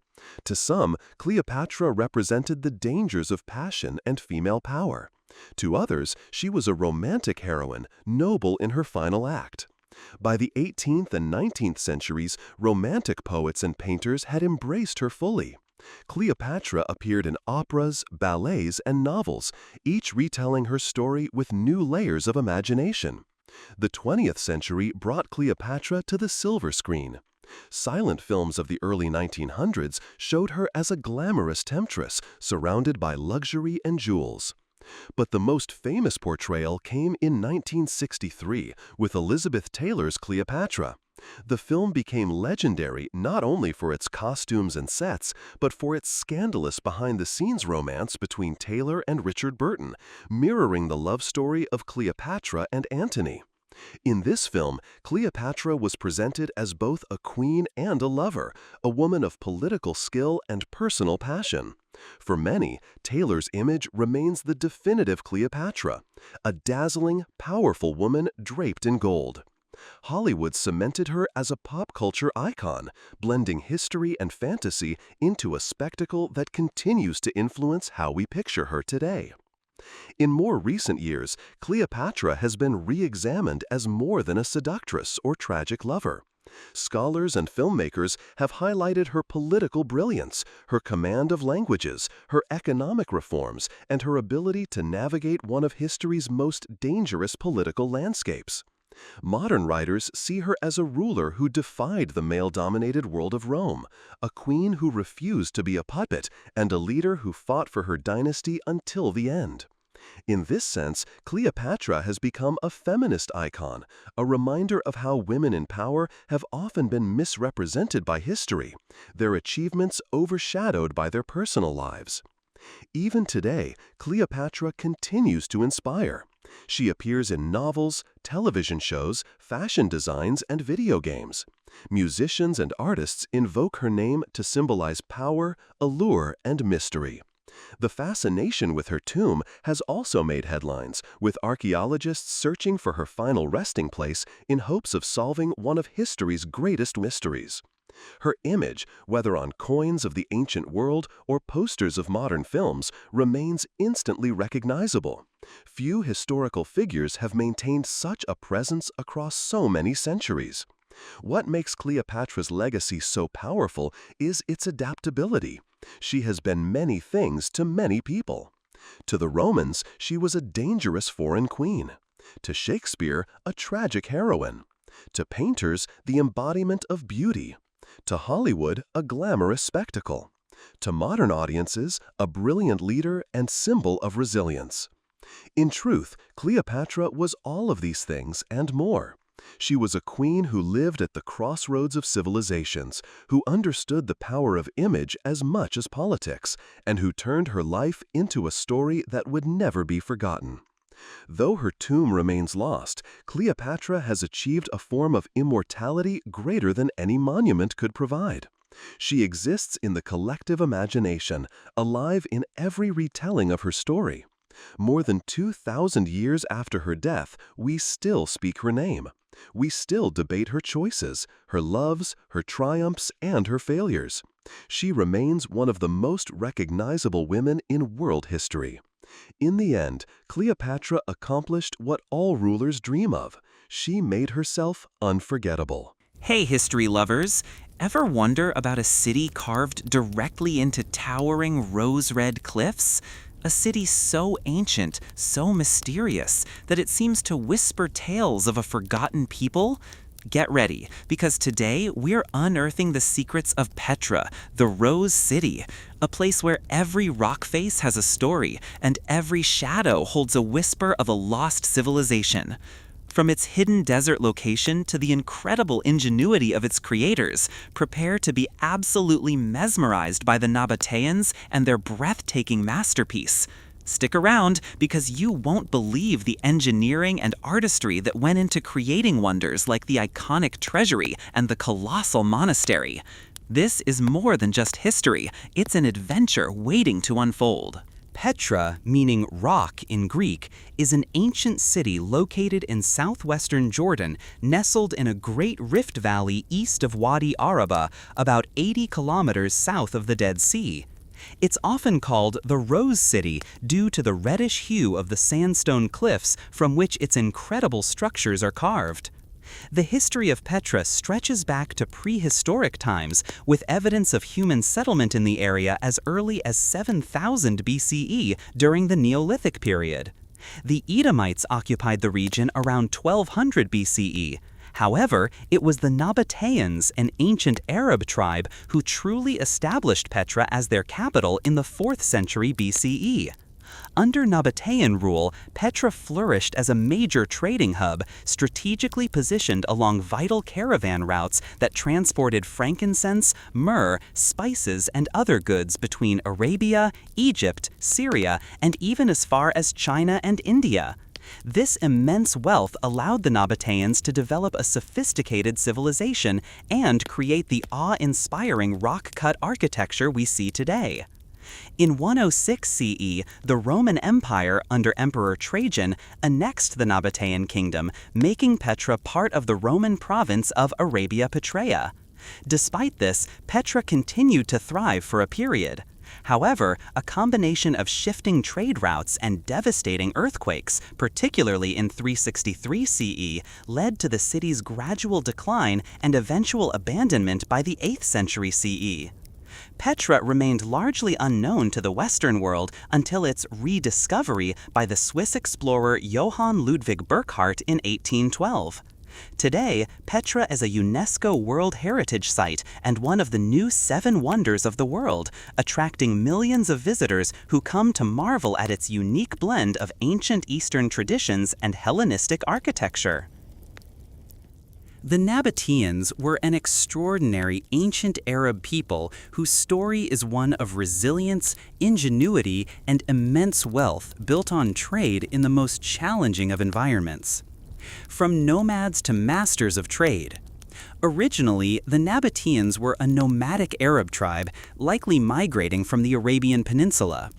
[SPEAKER 1] To some, Cleopatra represented the dangers of passion and female power. To others, she was a romantic heroine, noble in her final act. By the 18th and 19th centuries, romantic poets and painters had embraced her fully. Cleopatra appeared in operas, ballets, and novels, each retelling her story with new layers of imagination. The 20th century brought Cleopatra to the silver screen. Silent films of the early 1900s showed her as a glamorous temptress, surrounded by luxury and jewels. But the most famous portrayal came in 1963 with Elizabeth Taylor's Cleopatra. The film became legendary not only for its costumes and sets, but for its scandalous behind-the-scenes romance between Taylor and Richard Burton, mirroring the love story of Cleopatra and Antony. In this film, Cleopatra was presented as both a queen and a lover, a woman of political skill and personal passion. For many, Taylor's image remains the definitive Cleopatra, a dazzling, powerful woman draped in gold. Hollywood cemented her as a pop culture icon, blending history and fantasy into a spectacle that continues to influence how we picture her today. In more recent years, Cleopatra has been re-examined as more than a seductress or tragic lover. Scholars and filmmakers have highlighted her political brilliance, her command of languages, her economic reforms, and her ability to navigate one of history's most dangerous political landscapes. Modern writers see her as a ruler who defied the male-dominated world of Rome, a queen who refused to be a puppet, and a leader who fought for her dynasty until the end. In this sense, Cleopatra has become a feminist icon, a reminder of how women in power have often been misrepresented by history, their achievements overshadowed by their personal lives. Even today, Cleopatra continues to inspire. She appears in novels, television shows, fashion designs, and video games. Musicians and artists invoke her name to symbolize power, allure, and mystery. The fascination with her tomb has also made headlines, with archaeologists searching for her final resting place in hopes of solving one of history's greatest mysteries. Her image, whether on coins of the ancient world or posters of modern films, remains instantly recognizable. Few historical figures have maintained such a presence across so many centuries. What makes Cleopatra's legacy so powerful is its adaptability. She has been many things to many people. To the Romans, she was a dangerous foreign queen. To Shakespeare, a tragic heroine. To painters, the embodiment of beauty. To Hollywood, a glamorous spectacle. To modern audiences, a brilliant leader and symbol of resilience. In truth, Cleopatra was all of these things and more. She was a queen who lived at the crossroads of civilizations, who understood the power of image as much as politics, and who turned her life into a story that would never be forgotten. Though her tomb remains lost, Cleopatra has achieved a form of immortality greater than any monument could provide. She exists in the collective imagination, alive in every retelling of her story. More than 2,000 years after her death, we still speak her name. We still debate her choices, her loves, her triumphs, and her failures. She remains one of the most recognizable women in world history. In the end, Cleopatra accomplished what all rulers dream of. She made herself unforgettable.
[SPEAKER 3] Hey, history lovers! Ever wonder about a city carved directly into towering rose-red cliffs? A city so ancient, so mysterious, that it seems to whisper tales of a forgotten people? Get ready, because today we're unearthing the secrets of Petra, the Rose City, a place where every rock face has a story and every shadow holds a whisper of a lost civilization. From its hidden desert location to the incredible ingenuity of its creators, prepare to be absolutely mesmerized by the Nabateans and their breathtaking masterpiece. Stick around, because you won't believe the engineering and artistry that went into creating wonders like the iconic treasury and the colossal monastery. This is more than just history, it's an adventure waiting to unfold.
[SPEAKER 4] Petra, meaning rock in Greek, is an ancient city located in southwestern Jordan, nestled in a great rift valley east of Wadi Araba, about 80 kilometers south of the Dead Sea. It's often called the Rose City due to the reddish hue of the sandstone cliffs from which its incredible structures are carved. The history of Petra stretches back to prehistoric times, with evidence of human settlement in the area as early as 7000 BCE during the Neolithic period. The Edomites occupied the region around 1200 BCE. However, it was the Nabateans, an ancient Arab tribe, who truly established Petra as their capital in the 4th century BCE. Under Nabatean rule, Petra flourished as a major trading hub, strategically positioned along vital caravan routes that transported frankincense, myrrh, spices, and other goods between Arabia, Egypt, Syria, and even as far as China and India. This immense wealth allowed the Nabateans to develop a sophisticated civilization and create the awe-inspiring rock-cut architecture we see today. In 106 CE, the Roman Empire, under Emperor Trajan, annexed the Nabatean kingdom, making Petra part of the Roman province of Arabia Petraea. Despite this, Petra continued to thrive for a period. However, a combination of shifting trade routes and devastating earthquakes, particularly in 363 CE, led to the city's gradual decline and eventual abandonment by the 8th century CE. Petra remained largely unknown to the Western world until its rediscovery by the Swiss explorer Johann Ludwig Burckhardt in 1812. Today, Petra is a UNESCO World Heritage Site and one of the new 7 wonders of the world, attracting millions of visitors who come to marvel at its unique blend of ancient Eastern traditions and Hellenistic architecture. The Nabateans were an extraordinary ancient Arab people whose story is one of resilience, ingenuity, and immense wealth built on trade in the most challenging of environments. From nomads to masters of trade. Originally, the Nabateans were a nomadic Arab tribe, likely migrating from the Arabian Peninsula.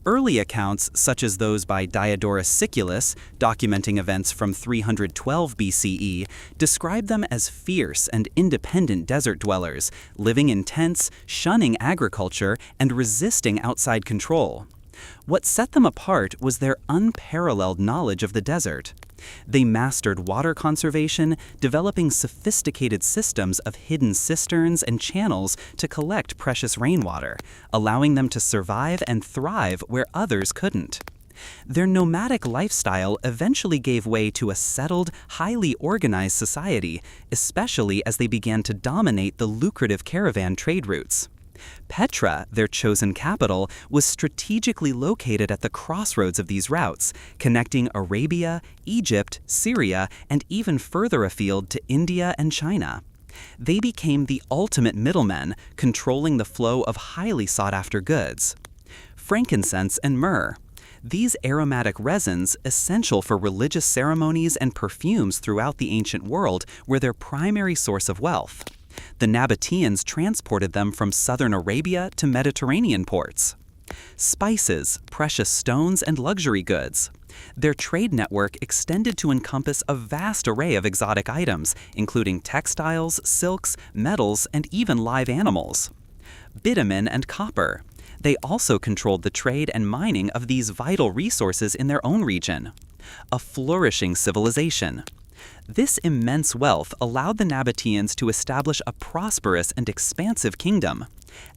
[SPEAKER 4] Early accounts, such as those by Diodorus Siculus, documenting events from 312 BCE, describe them as fierce and independent desert dwellers, living in tents, shunning agriculture, and resisting outside control. What set them apart was their unparalleled knowledge of the desert. They mastered water conservation, developing sophisticated systems of hidden cisterns and channels to collect precious rainwater, allowing them to survive and thrive where others couldn't. Their nomadic lifestyle eventually gave way to a settled, highly organized society, especially as they began to dominate the lucrative caravan trade routes. Petra, their chosen capital, was strategically located at the crossroads of these routes, connecting Arabia, Egypt, Syria, and even further afield to India and China. They became the ultimate middlemen, controlling the flow of highly sought-after goods. Frankincense and myrrh. These aromatic resins, essential for religious ceremonies and perfumes throughout the ancient world, were their primary source of wealth. The Nabateans transported them from southern Arabia to Mediterranean ports. Spices, precious stones, and luxury goods. Their trade network extended to encompass a vast array of exotic items, including textiles, silks, metals, and even live animals. Bitumen and copper. They also controlled the trade and mining of these vital resources in their own region. A flourishing civilization. This immense wealth allowed the Nabateans to establish a prosperous and expansive kingdom.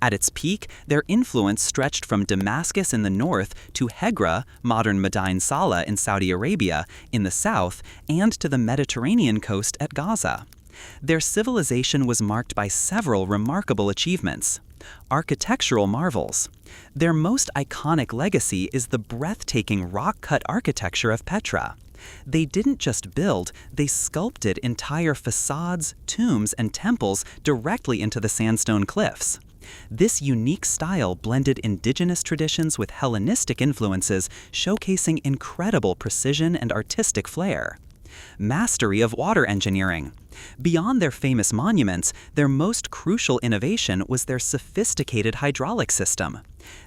[SPEAKER 4] At its peak, their influence stretched from Damascus in the north to Hegra, modern Madain Saleh in Saudi Arabia, in the south, and to the Mediterranean coast at Gaza. Their civilization was marked by several remarkable achievements. Architectural marvels. Their most iconic legacy is the breathtaking rock-cut architecture of Petra. They didn't just build, they sculpted entire facades, tombs, and temples directly into the sandstone cliffs. This unique style blended indigenous traditions with Hellenistic influences, showcasing incredible precision and artistic flair. Mastery of water engineering. Beyond their famous monuments, their most crucial innovation was their sophisticated hydraulic system.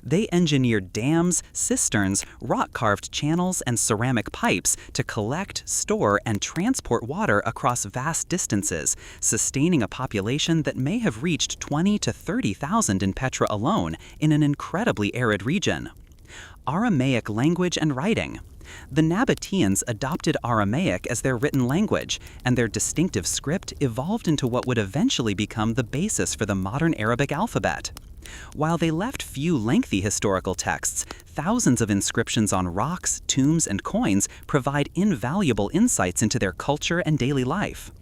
[SPEAKER 4] They engineered dams, cisterns, rock-carved channels, and ceramic pipes to collect, store, and transport water across vast distances, sustaining a population that may have reached 20 to 30,000 in Petra alone, in an incredibly arid region. Aramaic language and writing. The Nabateans adopted Aramaic as their written language, and their distinctive script evolved into what would eventually become the basis for the modern Arabic alphabet. While they left few lengthy historical texts, thousands of inscriptions on rocks, tombs, and coins provide invaluable insights into their culture and daily life.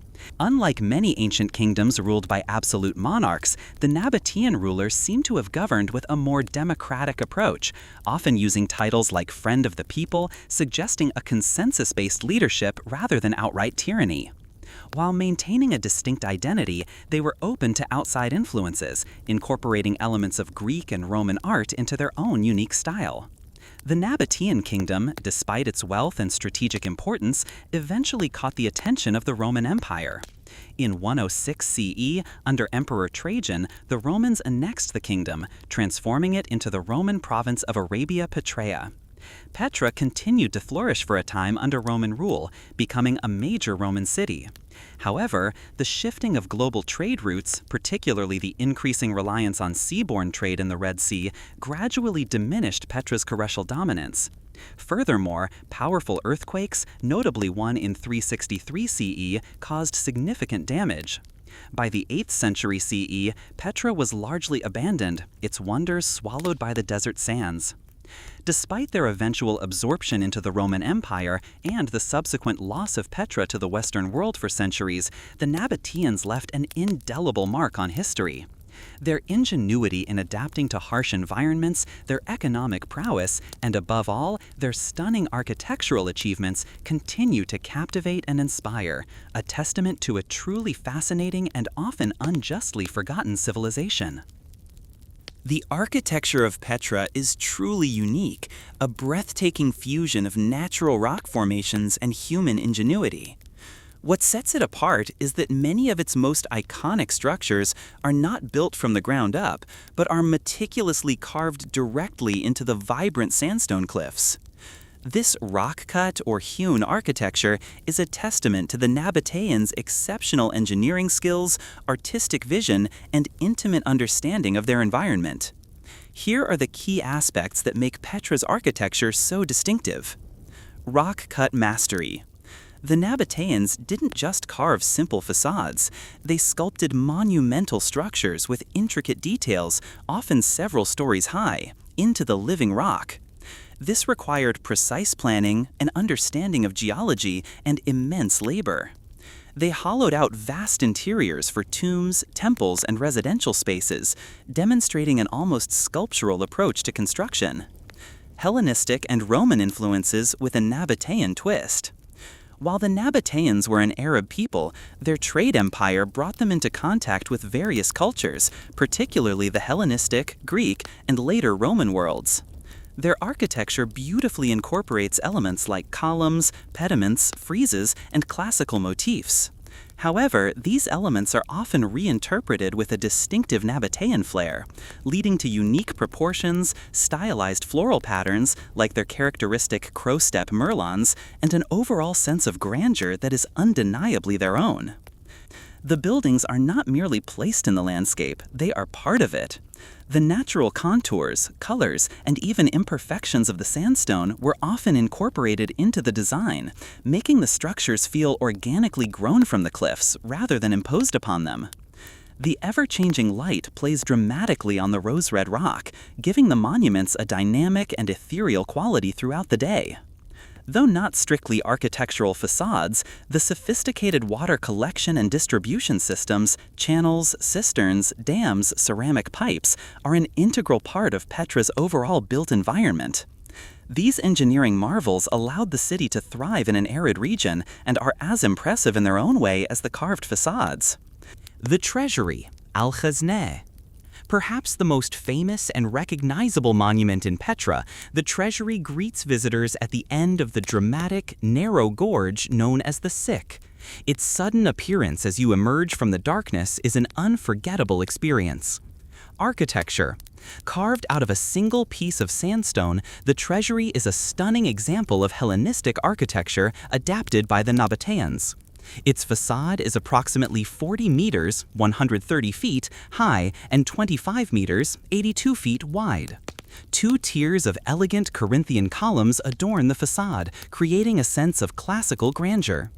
[SPEAKER 4] Unlike many ancient kingdoms ruled by absolute monarchs, the Nabatean rulers seem to have governed with a more democratic approach, often using titles like Friend of the People, suggesting a consensus-based leadership rather than outright tyranny. While maintaining a distinct identity, they were open to outside influences, incorporating elements of Greek and Roman art into their own unique style. The Nabatean kingdom, despite its wealth and strategic importance, eventually caught the attention of the Roman Empire. In 106 CE, under Emperor Trajan, the Romans annexed the kingdom, transforming it into the Roman province of Arabia Petraea. Petra continued to flourish for a time under Roman rule, becoming a major Roman city. However, the shifting of global trade routes, particularly the increasing reliance on seaborne trade in the Red Sea, gradually diminished Petra's commercial dominance. Furthermore, powerful earthquakes, notably one in 363 CE, caused significant damage. By the 8th century CE, Petra was largely abandoned, its wonders swallowed by the desert sands. Despite their eventual absorption into the Roman Empire and the subsequent loss of Petra to the Western world for centuries, the Nabateans left an indelible mark on history. Their ingenuity in adapting to harsh environments, their economic prowess, and above all, their stunning architectural achievements continue to captivate and inspire, a testament to a truly fascinating and often unjustly forgotten civilization.
[SPEAKER 3] The architecture of Petra is truly unique, a breathtaking fusion of natural rock formations and human ingenuity. What sets it apart is that many of its most iconic structures are not built from the ground up, but are meticulously carved directly into the vibrant sandstone cliffs. This rock-cut or hewn architecture is a testament to the Nabateans' exceptional engineering skills, artistic vision, and intimate understanding of their environment. Here are the key aspects that make Petra's architecture so distinctive. Rock-cut mastery. The Nabateans didn't just carve simple facades, they sculpted monumental structures with intricate details, often several stories high, into the living rock. This required precise planning, an understanding of geology, and immense labor. They hollowed out vast interiors for tombs, temples, and residential spaces, demonstrating an almost sculptural approach to construction. Hellenistic and Roman influences with a Nabatean twist. While the Nabateans were an Arab people, their trade empire brought them into contact with various cultures, particularly the Hellenistic, Greek, and later Roman worlds. Their architecture beautifully incorporates elements like columns, pediments, friezes, and classical motifs. However, these elements are often reinterpreted with a distinctive Nabatean flair, leading to unique proportions, stylized floral patterns like their characteristic crow-step merlons, and an overall sense of grandeur that is undeniably their own. The buildings are not merely placed in the landscape, they are part of it. The natural contours, colors, and even imperfections of the sandstone were often incorporated into the design, making the structures feel organically grown from the cliffs rather than imposed upon them. The ever-changing light plays dramatically on the rose-red rock, giving the monuments a dynamic and ethereal quality throughout the day. Though not strictly architectural facades, the sophisticated water collection and distribution systems, channels, cisterns, dams, ceramic pipes, are an integral part of Petra's overall built environment. These engineering marvels allowed the city to thrive in an arid region and are as impressive in their own way as the carved facades.
[SPEAKER 4] The treasury, Al-Khazneh. Perhaps the most famous and recognizable monument in Petra, the treasury greets visitors at the end of the dramatic, narrow gorge known as the Sick. Its sudden appearance as you emerge from the darkness is an unforgettable experience. Architecture. Carved out of a single piece of sandstone, the treasury is a stunning example of Hellenistic architecture adapted by the Nabateans. Its facade is approximately 40 meters, 130 feet, high and 25 meters, 82 feet wide. Two tiers of elegant Corinthian columns adorn the facade, creating a sense of classical grandeur.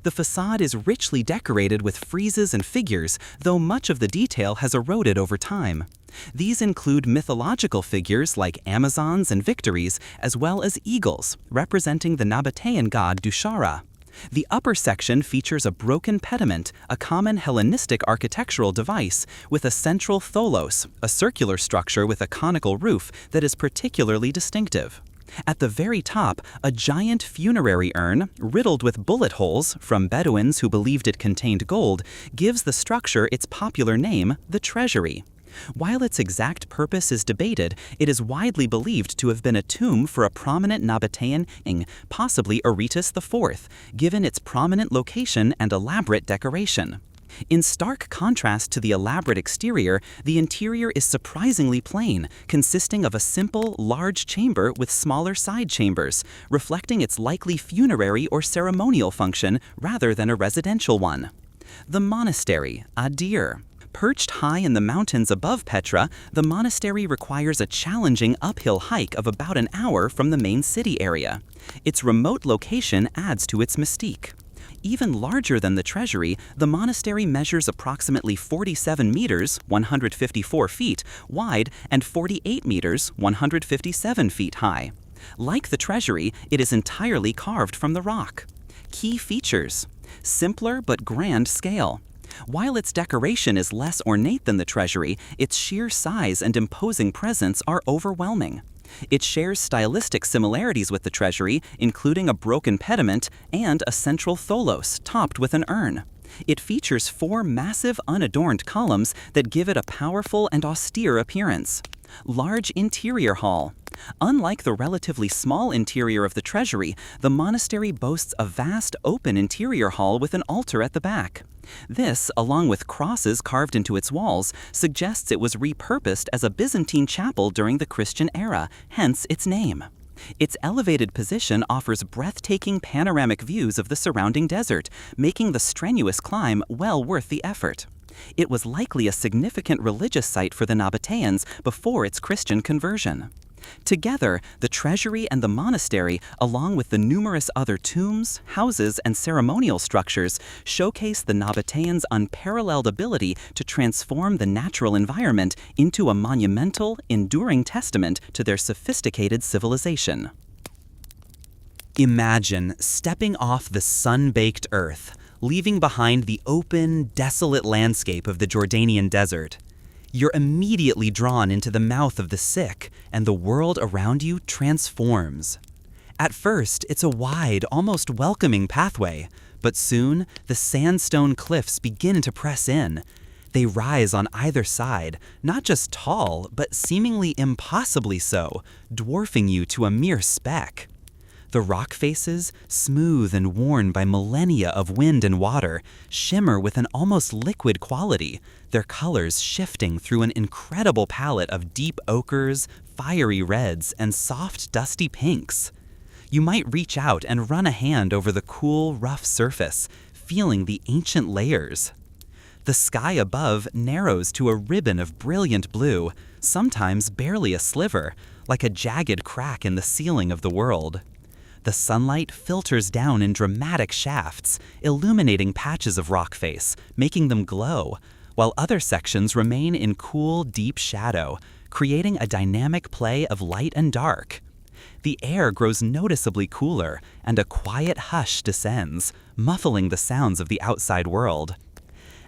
[SPEAKER 4] The facade is richly decorated with friezes and figures, though much of the detail has eroded over time. These include mythological figures like Amazons and Victories, as well as eagles, representing the Nabatean god Dushara. The upper section features a broken pediment, a common Hellenistic architectural device, with a central tholos, a circular structure with a conical roof that is particularly distinctive. At the very top, a giant funerary urn, riddled with bullet holes from Bedouins who believed it contained gold, gives the structure its popular name, the treasury. While its exact purpose is debated, it is widely believed to have been a tomb for a prominent Nabatean king, possibly Aretas IV, given its prominent location and elaborate decoration. In stark contrast to the elaborate exterior, the interior is surprisingly plain, consisting of a simple, large chamber with smaller side chambers, reflecting its likely funerary or ceremonial function rather than a residential one. The monastery, Adir. Perched high in the mountains above Petra, the monastery requires a challenging uphill hike of about an hour from the main city area. Its remote location adds to its mystique. Even larger than the treasury, the monastery measures approximately 47 meters, 154 feet, wide and 48 meters, 157 feet high. Like the treasury, it is entirely carved from the rock. Key features: simpler but grand scale. While its decoration is less ornate than the treasury, its sheer size and imposing presence are overwhelming. It shares stylistic similarities with the treasury, including a broken pediment and a central tholos topped with an urn. It features 4 massive unadorned columns that give it a powerful and austere appearance. Large interior hall. Unlike the relatively small interior of the treasury, the monastery boasts a vast open interior hall with an altar at the back. This, along with crosses carved into its walls, suggests it was repurposed as a Byzantine chapel during the Christian era, hence its name. Its elevated position offers breathtaking panoramic views of the surrounding desert, making the strenuous climb well worth the effort. It was likely a significant religious site for the Nabateans before its Christian conversion. Together, the treasury and the monastery, along with the numerous other tombs, houses, and ceremonial structures, showcase the Nabateans' unparalleled ability to transform the natural environment into a monumental, enduring testament to their sophisticated civilization. Imagine stepping off the sun-baked earth, leaving behind the open, desolate landscape of the Jordanian desert. You're immediately drawn into the mouth of the sick, and the world around you transforms. At first, it's a wide, almost welcoming pathway, but soon, the sandstone cliffs begin to press in. They rise on either side, not just tall, but seemingly impossibly so, dwarfing you to a mere speck. The rock faces, smooth and worn by millennia of wind and water, shimmer with an almost liquid quality, their colors shifting through an incredible palette of deep ochres, fiery reds, and soft, dusty pinks. You might reach out and run a hand over the cool, rough surface, feeling the ancient layers. The sky above narrows to a ribbon of brilliant blue, sometimes barely a sliver, like a jagged crack in the ceiling of the world. The sunlight filters down in dramatic shafts, illuminating patches of rock face, making them glow, while other sections remain in cool, deep shadow, creating a dynamic play of light and dark. The air grows noticeably cooler, and a quiet hush descends, muffling the sounds of the outside world.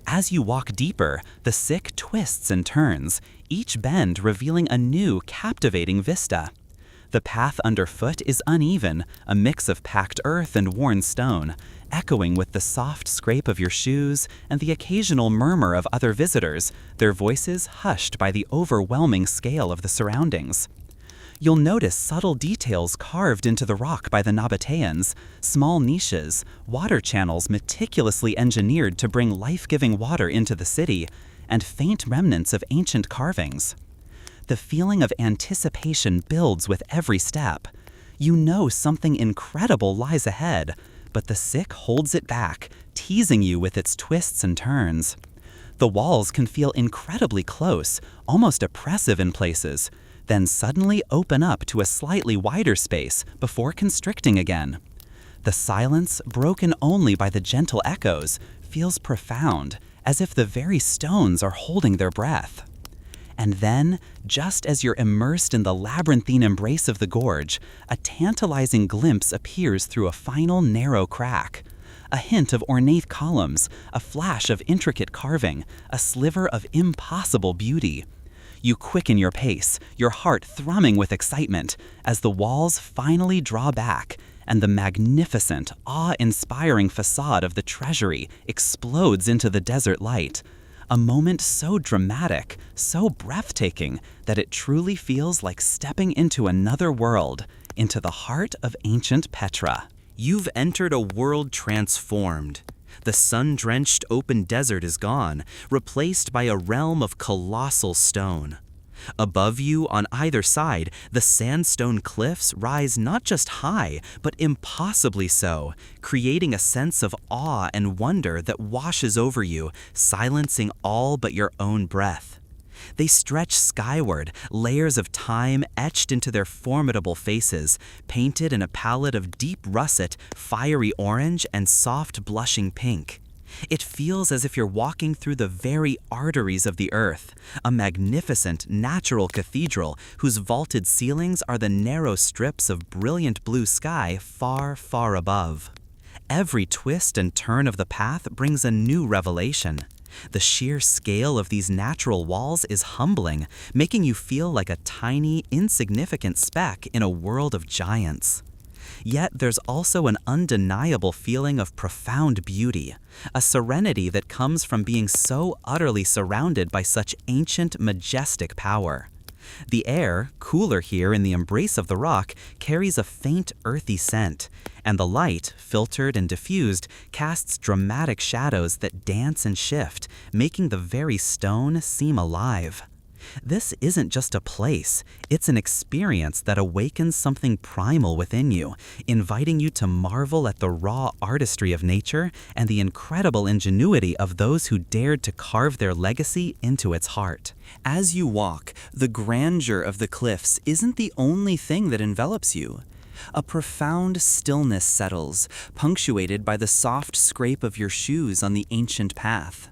[SPEAKER 4] As you walk deeper, the sick twists and turns, each bend revealing a new, captivating vista. The path underfoot is uneven, a mix of packed earth and worn stone, echoing with the soft scrape of your shoes and the occasional murmur of other visitors, their voices hushed by the overwhelming scale of the surroundings. You'll notice subtle details carved into the rock by the Nabateans, small niches, water channels meticulously engineered to bring life-giving water into the city, and faint remnants of ancient carvings. The feeling of anticipation builds with every step. You know something incredible lies ahead, but the sick holds it back, teasing you with its twists and turns. The walls can feel incredibly close, almost oppressive in places, then suddenly open up to a slightly wider space before constricting again. The silence, broken only by the gentle echoes, feels profound, as if the very stones are holding their breath. And then, just as you're immersed in the labyrinthine embrace of the gorge, a tantalizing glimpse appears through a final narrow crack. a hint of ornate columns, a flash of intricate carving, a sliver of impossible beauty. You quicken your pace, your heart thrumming with excitement, as the walls finally draw back and the magnificent, awe-inspiring facade of the treasury explodes into the desert light. A moment so dramatic, so breathtaking, that it truly feels like stepping into another world, into the heart of ancient Petra. You've entered a world transformed. The sun-drenched open desert is gone, replaced by a realm of colossal stone. Above you, on either side, the sandstone cliffs rise not just high, but impossibly so, creating a sense of awe and wonder that washes over you, silencing all but your own breath. They stretch skyward, layers of time etched into their formidable faces, painted in a palette of deep russet, fiery orange, and soft blushing pink. It feels as if you're walking through the very arteries of the earth, a magnificent natural cathedral whose vaulted ceilings are the narrow strips of brilliant blue sky far, far above. Every twist and turn of the path brings a new revelation. The sheer scale of these natural walls is humbling, making you feel like a tiny, insignificant speck in a world of giants. Yet there's also an undeniable feeling of profound beauty, a serenity that comes from being so utterly surrounded by such ancient, majestic power. The air, cooler here in the embrace of the rock, carries a faint, earthy scent, and the light, filtered and diffused, casts dramatic shadows that dance and shift, making the very stone seem alive. This isn't just a place, it's an experience that awakens something primal within you, inviting you to marvel at the raw artistry of nature and the incredible ingenuity of those who dared to carve their legacy into its heart. As you walk, the grandeur of the cliffs isn't the only thing that envelops you. A profound stillness settles, punctuated by the soft scrape of your shoes on the ancient path.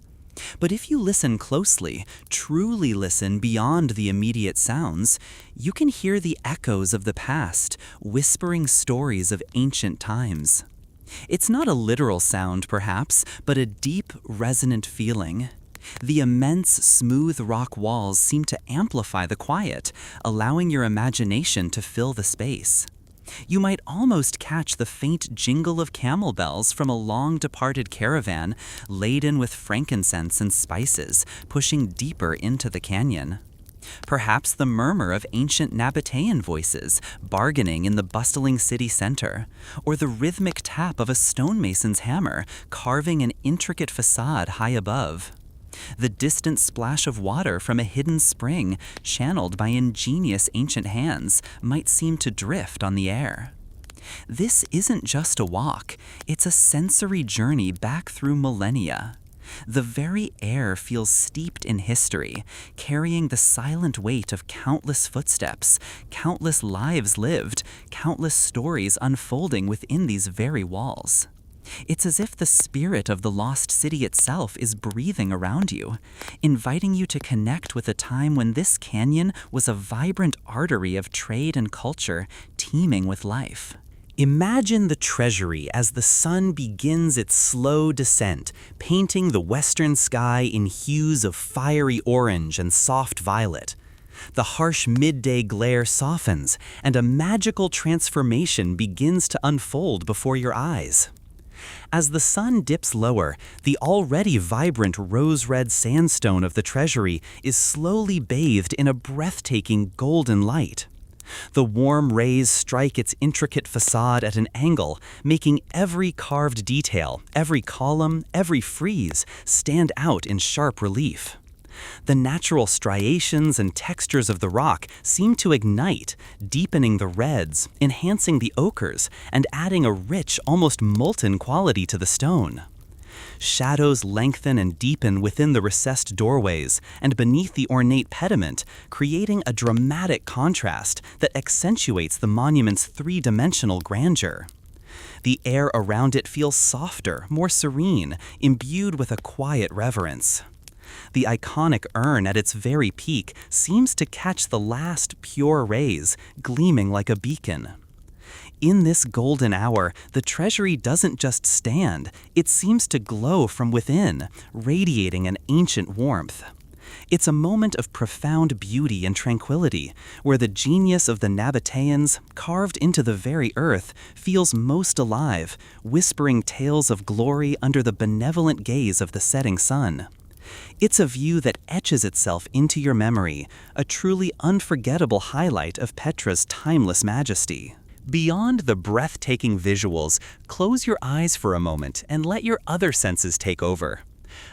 [SPEAKER 4] But if you listen closely, truly listen beyond the immediate sounds, you can hear the echoes of the past, whispering stories of ancient times. It's not a literal sound, perhaps, but a deep, resonant feeling. The immense, smooth rock walls seem to amplify the quiet, allowing your imagination to fill the space. You might almost catch the faint jingle of camel bells from a long-departed caravan laden with frankincense and spices, pushing deeper into the canyon. Perhaps the murmur of ancient Nabatean voices bargaining in the bustling city center, or the rhythmic tap of a stonemason's hammer carving an intricate facade high above. The distant splash of water from a hidden spring, channeled by ingenious ancient hands, might seem to drift on the air. This isn't just a walk, it's a sensory journey back through millennia. The very air feels steeped in history, carrying the silent weight of countless footsteps, countless lives lived, countless stories unfolding within these very walls. It's as if the spirit of the lost city itself is breathing around you, inviting you to connect with a time when this canyon was a vibrant artery of trade and culture, teeming with life. Imagine the treasury as the sun begins its slow descent, painting the western sky in hues of fiery orange and soft violet. The harsh midday glare softens, and a magical transformation begins to unfold before your eyes. As the sun dips lower, the already vibrant rose-red sandstone of the treasury is slowly bathed in a breathtaking golden light. The warm rays strike its intricate facade at an angle, making every carved detail, every column, every frieze stand out in sharp relief. The natural striations and textures of the rock seem to ignite, deepening the reds, enhancing the ochres, and adding a rich, almost molten quality to the stone. Shadows lengthen and deepen within the recessed doorways and beneath the ornate pediment, creating a dramatic contrast that accentuates the monument's three-dimensional grandeur. The air around it feels softer, more serene, imbued with a quiet reverence. The iconic urn at its very peak seems to catch the last pure rays, gleaming like a beacon. In this golden hour, the treasury doesn't just stand, it seems to glow from within, radiating an ancient warmth. It's a moment of profound beauty and tranquility, where the genius of the Nabateans, carved into the very earth, feels most alive, whispering tales of glory under the benevolent gaze of the setting sun. It's a view that etches itself into your memory, a truly unforgettable highlight of Petra's timeless majesty. Beyond the breathtaking visuals, close your eyes for a moment and let your other senses take over.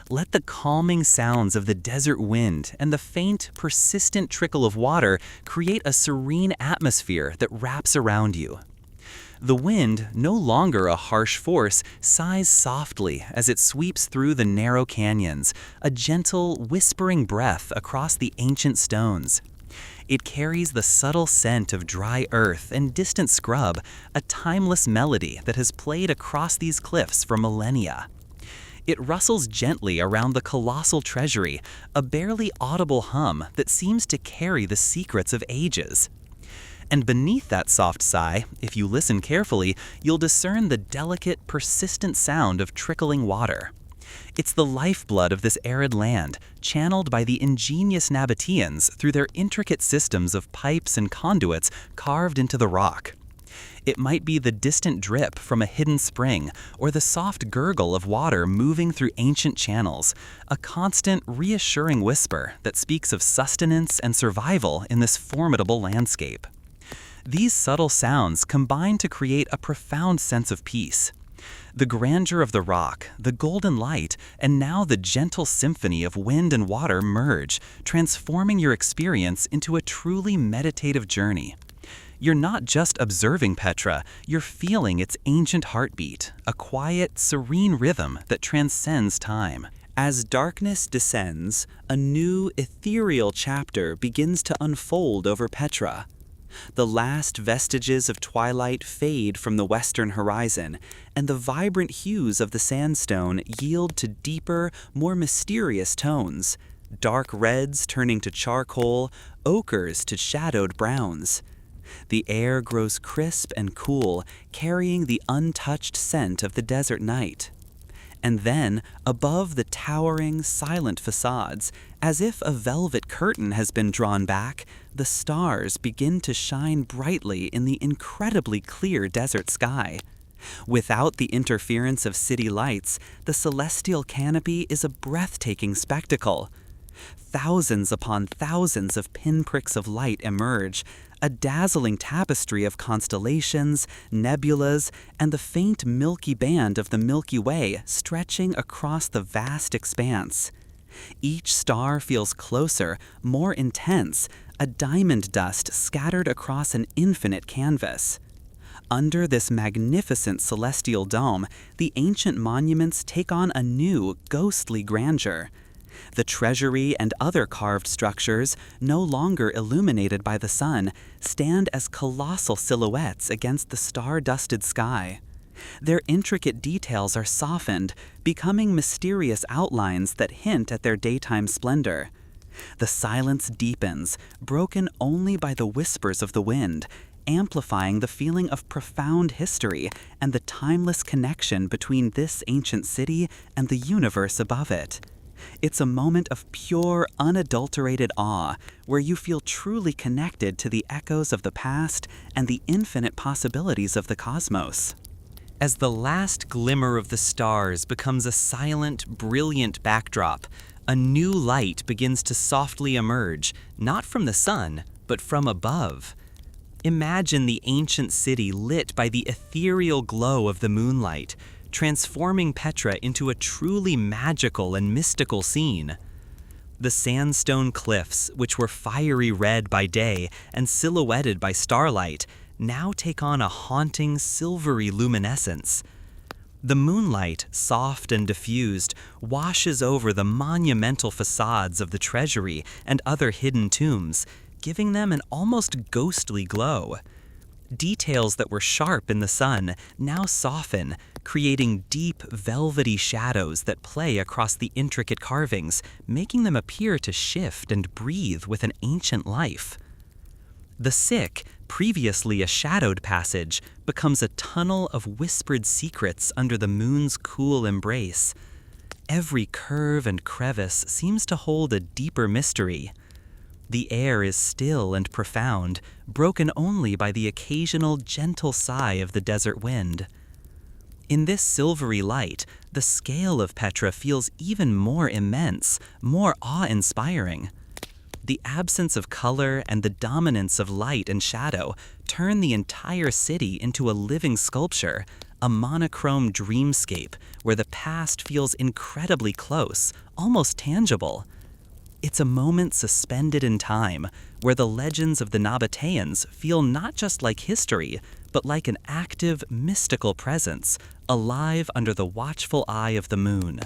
[SPEAKER 4] Let the calming sounds of the desert wind and the faint, persistent trickle of water create a serene atmosphere that wraps around you. The wind, no longer a harsh force, sighs softly as it sweeps through the narrow canyons, a gentle, whispering breath across the ancient stones. It carries the subtle scent of dry earth and distant scrub, a timeless melody that has played across these cliffs for millennia. It rustles gently around the colossal treasury, a barely audible hum that seems to carry the secrets of ages. And beneath that soft sigh, if you listen carefully, you'll discern the delicate, persistent sound of trickling water. It's the lifeblood of this arid land, channeled by the ingenious Nabateans through their intricate systems of pipes and conduits carved into the rock. It might be the distant drip from a hidden spring, or the soft gurgle of water moving through ancient channels, a constant, reassuring whisper that speaks of sustenance and survival in this formidable landscape. These subtle sounds combine to create a profound sense of peace. The grandeur of the rock, the golden light, and now the gentle symphony of wind and water merge, transforming your experience into a truly meditative journey. You're not just observing Petra, you're feeling its ancient heartbeat, a quiet, serene rhythm that transcends time. As darkness descends, a new, ethereal chapter begins to unfold over Petra. The last vestiges of twilight fade from the western horizon, and the vibrant hues of the sandstone yield to deeper, more mysterious tones, dark reds turning to charcoal, ochres to shadowed browns. The air grows crisp and cool, carrying the untouched scent of the desert night. And then, above the towering, silent facades, as if a velvet curtain has been drawn back, the stars begin to shine brightly in the incredibly clear desert sky. Without the interference of city lights, the celestial canopy is a breathtaking spectacle. Thousands upon thousands of pinpricks of light emerge, a dazzling tapestry of constellations, nebulas, and the faint milky band of the Milky Way stretching across the vast expanse. Each star feels closer, more intense, a diamond dust scattered across an infinite canvas. Under this magnificent celestial dome, the ancient monuments take on a new, ghostly grandeur. The treasury and other carved structures, no longer illuminated by the sun, stand as colossal silhouettes against the star-dusted sky. Their intricate details are softened, becoming mysterious outlines that hint at their daytime splendor. The silence deepens, broken only by the whispers of the wind, amplifying the feeling of profound history and the timeless connection between this ancient city and the universe above it. It's a moment of pure, unadulterated awe, where you feel truly connected to the echoes of the past and the infinite possibilities of the cosmos. As the last glimmer of the stars becomes a silent, brilliant backdrop, a new light begins to softly emerge, not from the sun, but from above. Imagine the ancient city lit by the ethereal glow of the moonlight, transforming Petra into a truly magical and mystical scene. The sandstone cliffs, which were fiery red by day and silhouetted by starlight, now take on a haunting silvery luminescence. The moonlight, soft and diffused, washes over the monumental facades of the treasury and other hidden tombs, giving them an almost ghostly glow. Details that were sharp in the sun now soften, creating deep, velvety shadows that play across the intricate carvings, making them appear to shift and breathe with an ancient life. The sick, previously a shadowed passage, becomes a tunnel of whispered secrets under the moon's cool embrace. Every curve and crevice seems to hold a deeper mystery. The air is still and profound, broken only by the occasional gentle sigh of the desert wind. In this silvery light, the scale of Petra feels even more immense, more awe-inspiring. The absence of color and the dominance of light and shadow turn the entire city into a living sculpture, a monochrome dreamscape where the past feels incredibly close, almost tangible. It's a moment suspended in time, where the legends of the Nabateans feel not just like history, but like an active, mystical presence, alive under the watchful eye of the moon.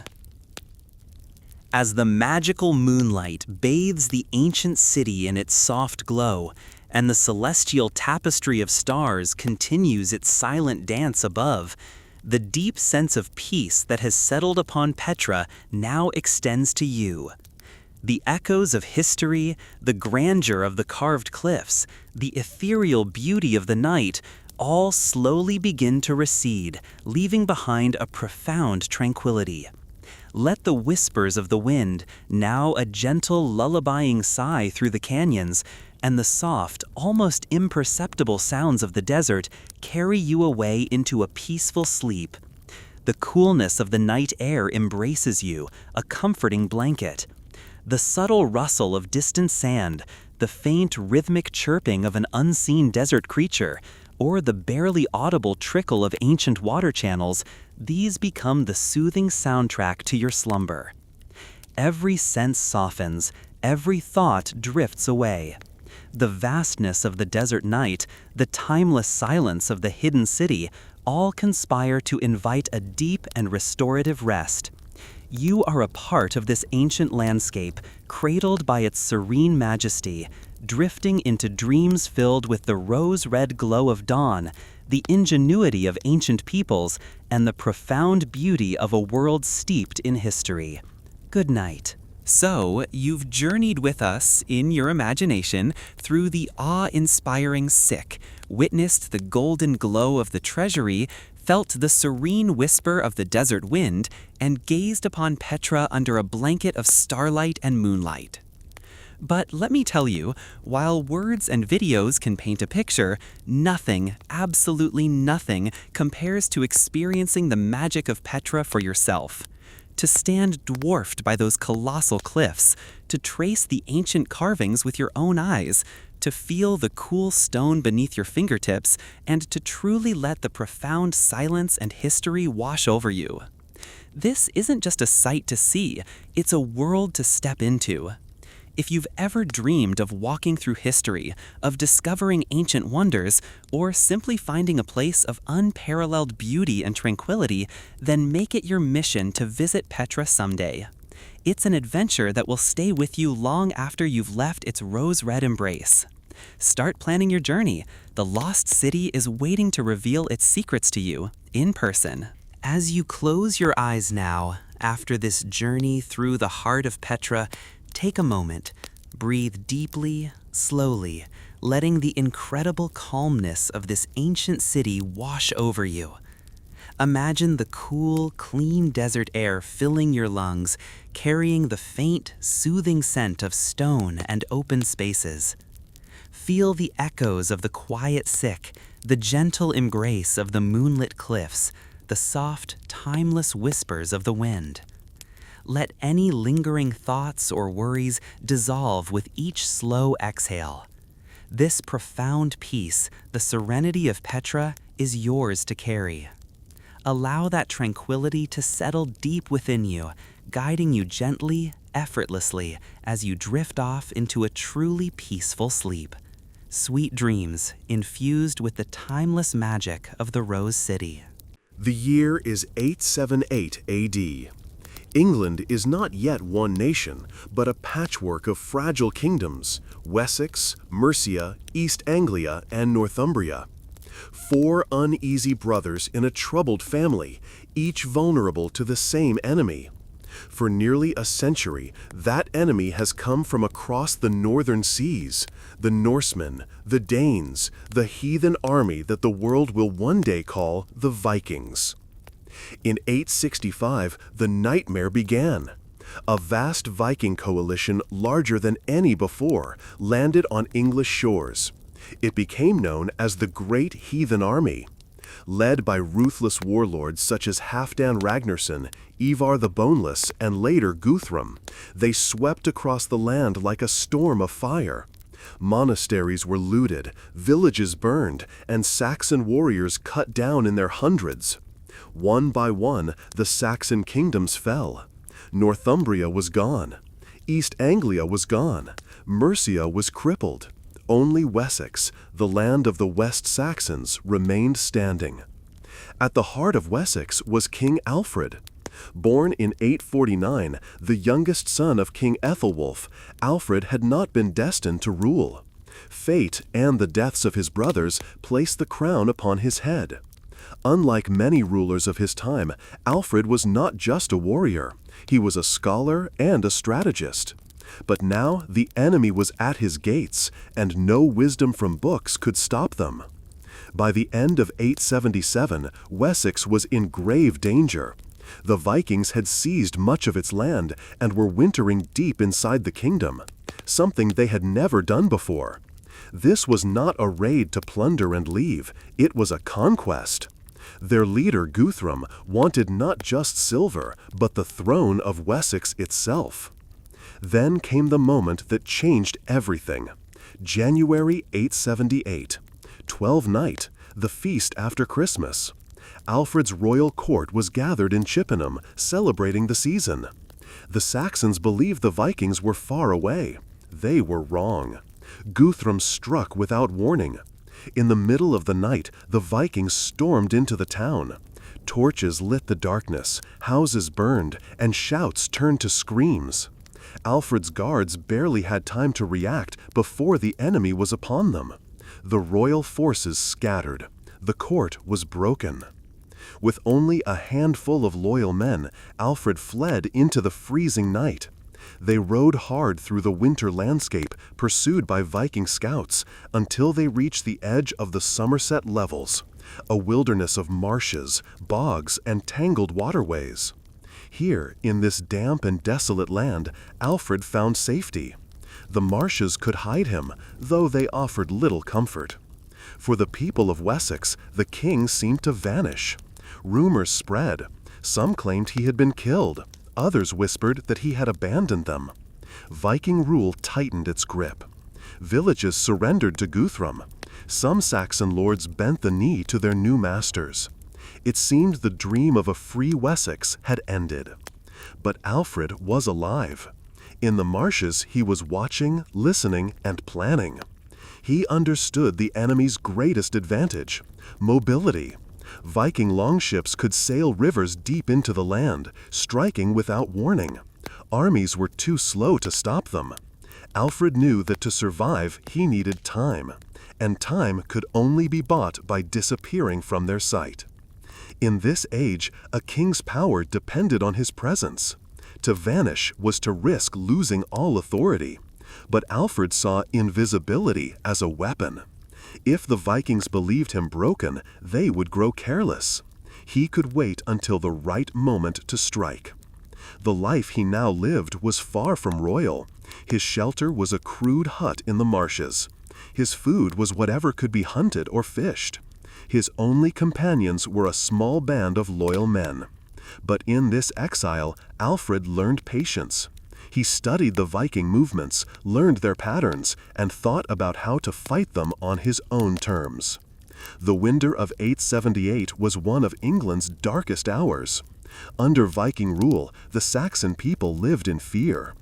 [SPEAKER 4] As the magical moonlight bathes the ancient city in its soft glow, and the celestial tapestry of stars continues its silent dance above, the deep sense of peace that has settled upon Petra now extends to you. The echoes of history, the grandeur of the carved cliffs, the ethereal beauty of the night, all slowly begin to recede, leaving behind a profound tranquility. Let the whispers of the wind, now a gentle lullabying sigh through the canyons, and the soft, almost imperceptible sounds of the desert carry you away into a peaceful sleep. The coolness of the night air embraces you, a comforting blanket. The subtle rustle of distant sand, the faint rhythmic chirping of an unseen desert creature, or the barely audible trickle of ancient water channels, these become the soothing soundtrack to your slumber. Every sense softens, every thought drifts away. The vastness of the desert night, the timeless silence of the hidden city, all conspire to invite a deep and restorative rest. You are a part of this ancient landscape, cradled by its serene majesty, drifting into dreams filled with the rose-red glow of dawn, the ingenuity of ancient peoples, and the profound beauty of a world steeped in history. Good night.
[SPEAKER 3] So, you've journeyed with us in your imagination through the awe-inspiring sick, witnessed the golden glow of the treasury, felt the serene whisper of the desert wind, and gazed upon Petra under a blanket of starlight and moonlight. But let me tell you, while words and videos can paint a picture, nothing, absolutely nothing, compares to experiencing the magic of Petra for yourself. To stand dwarfed by those colossal cliffs, to trace the ancient carvings with your own eyes, to feel the cool stone beneath your fingertips, and to truly let the profound silence and history wash over you. This isn't just a sight to see, it's a world to step into. If you've ever dreamed of walking through history, of discovering ancient wonders, or simply finding a place of unparalleled beauty and tranquility, then make it your mission to visit Petra someday. It's an adventure that will stay with you long after you've left its rose-red embrace. Start planning your journey. The lost city is waiting to reveal its secrets to you, in person.
[SPEAKER 4] As you close your eyes now, after this journey through the heart of Petra, take a moment, breathe deeply, slowly, letting the incredible calmness of this ancient city wash over you. Imagine the cool, clean desert air filling your lungs, carrying the faint, soothing scent of stone and open spaces. Feel the echoes of the quiet sick, the gentle embrace of the moonlit cliffs, the soft, timeless whispers of the wind. Let any lingering thoughts or worries dissolve with each slow exhale. This profound peace, the serenity of Petra, is yours to carry. Allow that tranquility to settle deep within you, guiding you gently, effortlessly, as you drift off into a truly peaceful sleep. Sweet dreams, infused with the timeless magic of the Rose City.
[SPEAKER 1] The year is 878 AD. England is not yet one nation, but a patchwork of fragile kingdoms: Wessex, Mercia, East Anglia, and Northumbria. 4 uneasy brothers in a troubled family, each vulnerable to the same enemy. For nearly a century, that enemy has come from across the northern seas, the Norsemen, the Danes, the heathen army that the world will one day call the Vikings. In 865, the nightmare began. A vast Viking coalition larger than any before landed on English shores. It became known as the Great Heathen Army. Led by ruthless warlords such as Halfdan Ragnarsson, Ivar the Boneless, and later Guthrum, they swept across the land like a storm of fire. Monasteries were looted, villages burned, and Saxon warriors cut down in their hundreds. One by one, the Saxon kingdoms fell. Northumbria was gone. East Anglia was gone. Mercia was crippled. Only Wessex, the land of the West Saxons, remained standing. At the heart of Wessex was King Alfred. Born in 849, the youngest son of King Ethelwulf, Alfred had not been destined to rule. Fate and the deaths of his brothers placed the crown upon his head. Unlike many rulers of his time, Alfred was not just a warrior. He was a scholar and a strategist. But now the enemy was at his gates, and no wisdom from books could stop them. By the end of 877, Wessex was in grave danger. The Vikings had seized much of its land and were wintering deep inside the kingdom, something they had never done before. This was not a raid to plunder and leave, it was a conquest. Their leader, Guthrum, wanted not just silver, but the throne of Wessex itself. Then came the moment that changed everything. January 878. 12th night, the feast after Christmas. Alfred's royal court was gathered in Chippenham, celebrating the season. The Saxons believed the Vikings were far away. They were wrong. Guthrum struck without warning. In the middle of the night, the Vikings stormed into the town. Torches lit the darkness, houses burned, and shouts turned to screams. Alfred's guards barely had time to react before the enemy was upon them. The royal forces scattered. The court was broken. With only a handful of loyal men, Alfred fled into the freezing night. They rode hard through the winter landscape, pursued by Viking scouts, until they reached the edge of the Somerset Levels, a wilderness of marshes, bogs, and tangled waterways. Here, in this damp and desolate land, Alfred found safety. The marshes could hide him, though they offered little comfort. For the people of Wessex, the king seemed to vanish. Rumors spread. Some claimed he had been killed. Others whispered that he had abandoned them. Viking rule tightened its grip. Villages surrendered to Guthrum. Some Saxon lords bent the knee to their new masters. It seemed the dream of a free Wessex had ended. But Alfred was alive. In the marshes, he was watching, listening, and planning. He understood the enemy's greatest advantage: mobility. Viking longships could sail rivers deep into the land, striking without warning. Armies were too slow to stop them. Alfred knew that to survive, he needed time, and time could only be bought by disappearing from their sight. In this age, a king's power depended on his presence. To vanish was to risk losing all authority. But Alfred saw invisibility as a weapon. If the Vikings believed him broken, they would grow careless. He could wait until the right moment to strike. The life he now lived was far from royal. His shelter was a crude hut in the marshes. His food was whatever could be hunted or fished. His only companions were a small band of loyal men. But in this exile, Alfred learned patience. He studied the Viking movements, learned their patterns, and thought about how to fight them on his own terms. The winter of 878 was one of England's darkest hours. Under Viking rule, the Saxon people lived in fear.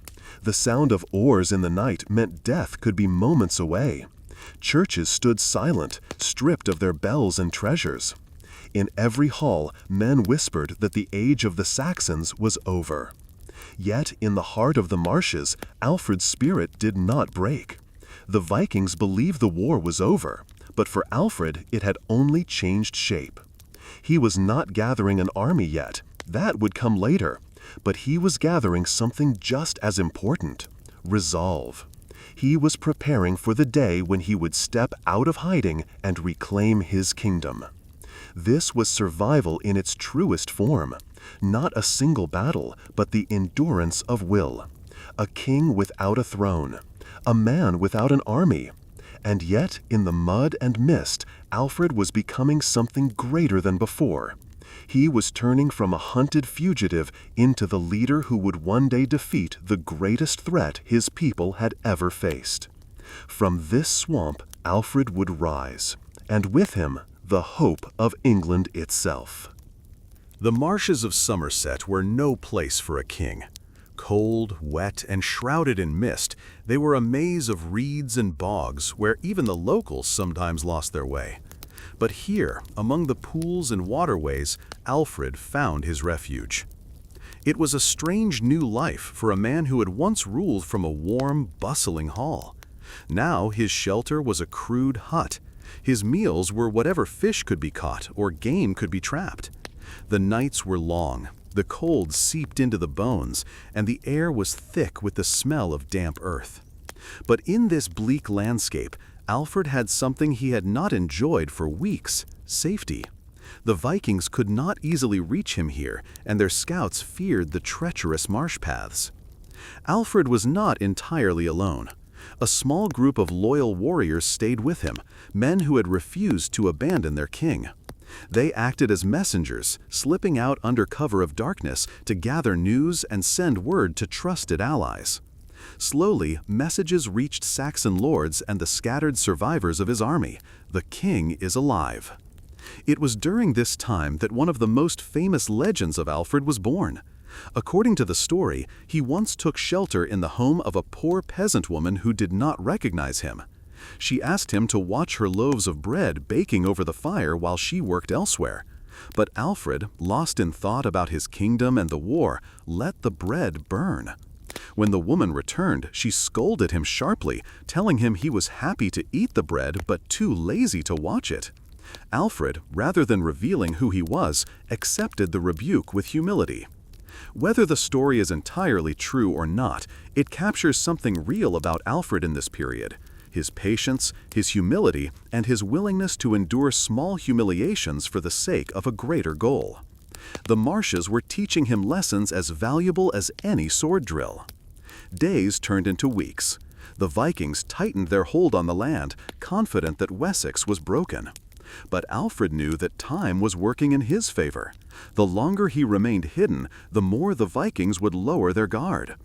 [SPEAKER 1] The sound of oars in the night meant death could be moments away. Churches stood silent, stripped of their bells and treasures. In every hall, men whispered that the age of the Saxons was over. Yet, in the heart of the marshes, Alfred's spirit did not break. The Vikings believed the war was over, but for Alfred it had only changed shape. He was not gathering an army yet. That would come later.
[SPEAKER 2] But he was gathering something just as important: resolve. He was preparing for the day when he would step out of hiding and reclaim his kingdom. This was survival in its truest form, not a single battle, but the endurance of will. A king without a throne, a man without an army. And yet, in the mud and mist, Alfred was becoming something greater than before. He was turning from a hunted fugitive into the leader who would one day defeat the greatest threat his people had ever faced. From this swamp, Alfred would rise, and with him, the hope of England itself.
[SPEAKER 1] The marshes of Somerset were no place for a king. Cold, wet, and shrouded in mist, they were a maze of reeds and bogs where even the locals sometimes lost their way. But here, among the pools and waterways, Alfred found his refuge. It was a strange new life for a man who had once ruled from a warm, bustling hall. Now his shelter was a crude hut. His meals were whatever fish could be caught or game could be trapped. The nights were long, the cold seeped into the bones, and the air was thick with the smell of damp earth. But in this bleak landscape, Alfred had something he had not enjoyed for weeks: safety. The Vikings could not easily reach him here, and their scouts feared the treacherous marsh paths. Alfred was not entirely alone. A small group of loyal warriors stayed with him, men who had refused to abandon their king. They acted as messengers, slipping out under cover of darkness to gather news and send word to trusted allies. Slowly, messages reached Saxon lords and the scattered survivors of his army. The king is alive. It was during this time that one of the most famous legends of Alfred was born. According to the story, he once took shelter in the home of a poor peasant woman who did not recognize him. She asked him to watch her loaves of bread baking over the fire while she worked elsewhere. But Alfred, lost in thought about his kingdom and the war, let the bread burn. When the woman returned, she scolded him sharply, telling him he was happy to eat the bread but too lazy to watch it. Alfred, rather than revealing who he was, accepted the rebuke with humility. Whether the story is entirely true or not, it captures something real about Alfred in this period: his patience, his humility, and his willingness to endure small humiliations for the sake of a greater goal. The marshes were teaching him lessons as valuable as any sword drill. Days turned into weeks. The Vikings tightened their hold on the land, confident that Wessex was broken. But Alfred knew that time was working in his favor. The longer he remained hidden, the more the Vikings would lower their guard.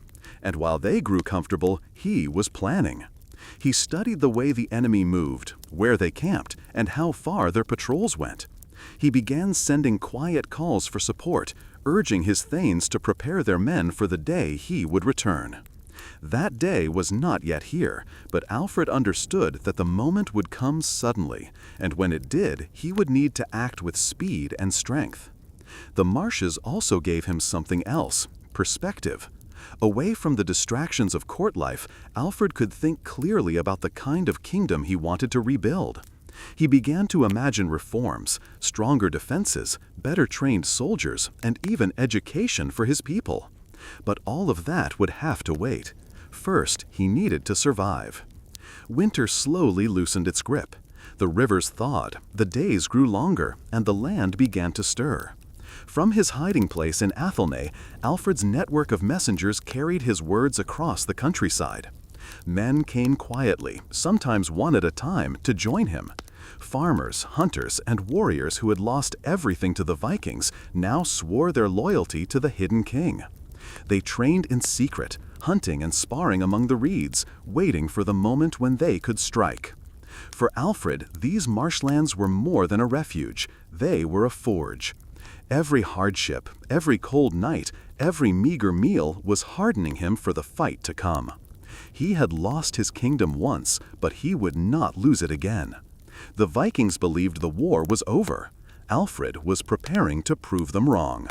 [SPEAKER 1] And while they grew comfortable, he was planning. He studied the way the enemy moved, where they camped, and how far their patrols went. He began sending quiet calls for support, urging his thanes to prepare their men for the day he would return. That day was not yet here, but Alfred understood that the moment would come suddenly, and when it did, he would need to act with speed and strength. The marshes also gave him something else: perspective. Away from the distractions of court life, Alfred could think clearly about the kind of kingdom he wanted to rebuild. He began to imagine reforms, stronger defenses, better trained soldiers, and even education for his people. But all of that would have to wait. First, he needed to survive. Winter slowly loosened its grip. The rivers thawed, the days grew longer, and the land began to stir. From his hiding place in Athelney, Alfred's network of messengers carried his words across the countryside. Men came quietly, sometimes one at a time, to join him. Farmers, hunters, and warriors who had lost everything to the Vikings now swore their loyalty to the hidden king. They trained in secret, hunting and sparring among the reeds, waiting for the moment when they could strike. For Alfred, these marshlands were more than a refuge. They were a forge. Every hardship, every cold night, every meager meal was hardening him for the fight to come. He had lost his kingdom once, but he would not lose it again. The Vikings believed the war was over. Alfred was preparing to prove them wrong.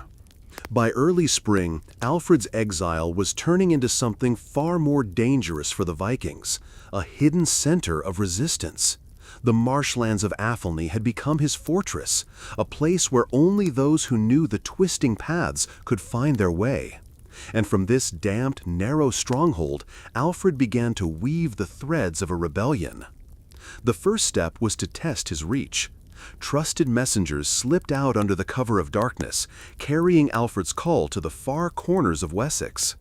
[SPEAKER 1] By early spring, Alfred's exile was turning into something far more dangerous for the Vikings: a hidden center of resistance. The marshlands of Athelney had become his fortress, a place where only those who knew the twisting paths could find their way. And from this damp, narrow stronghold, Alfred began to weave the threads of a rebellion. The first step was to test his reach. Trusted messengers slipped out under the cover of darkness, carrying Alfred's call to the far corners of Wessex.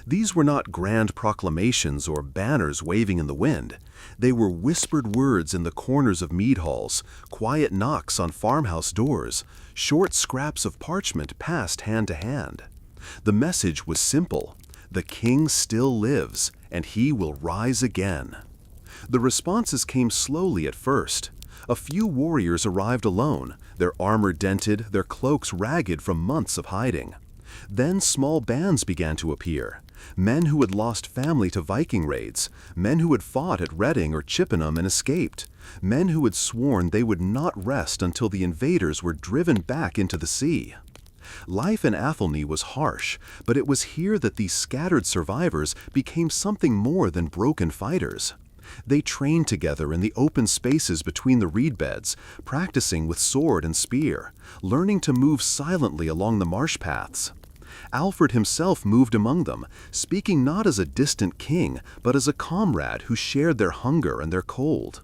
[SPEAKER 1] These were not grand proclamations or banners waving in the wind. They were whispered words in the corners of mead halls, quiet knocks on farmhouse doors, short scraps of parchment passed hand to hand. The message was simple: the king still lives, and he will rise again. The responses came slowly at first. A few warriors arrived alone, their armor dented, their cloaks ragged from months of hiding. Then small bands began to appear. Men who had lost family to Viking raids, men who had fought at Reading or Chippenham and escaped, men who had sworn they would not rest until the invaders were driven back into the sea. Life in Athelney was harsh, but it was here that these scattered survivors became something more than broken fighters. They trained together in the open spaces between the reed beds, practicing with sword and spear, learning to move silently along the marsh paths. Alfred himself moved among them, speaking not as a distant king, but as a comrade who shared their hunger and their cold.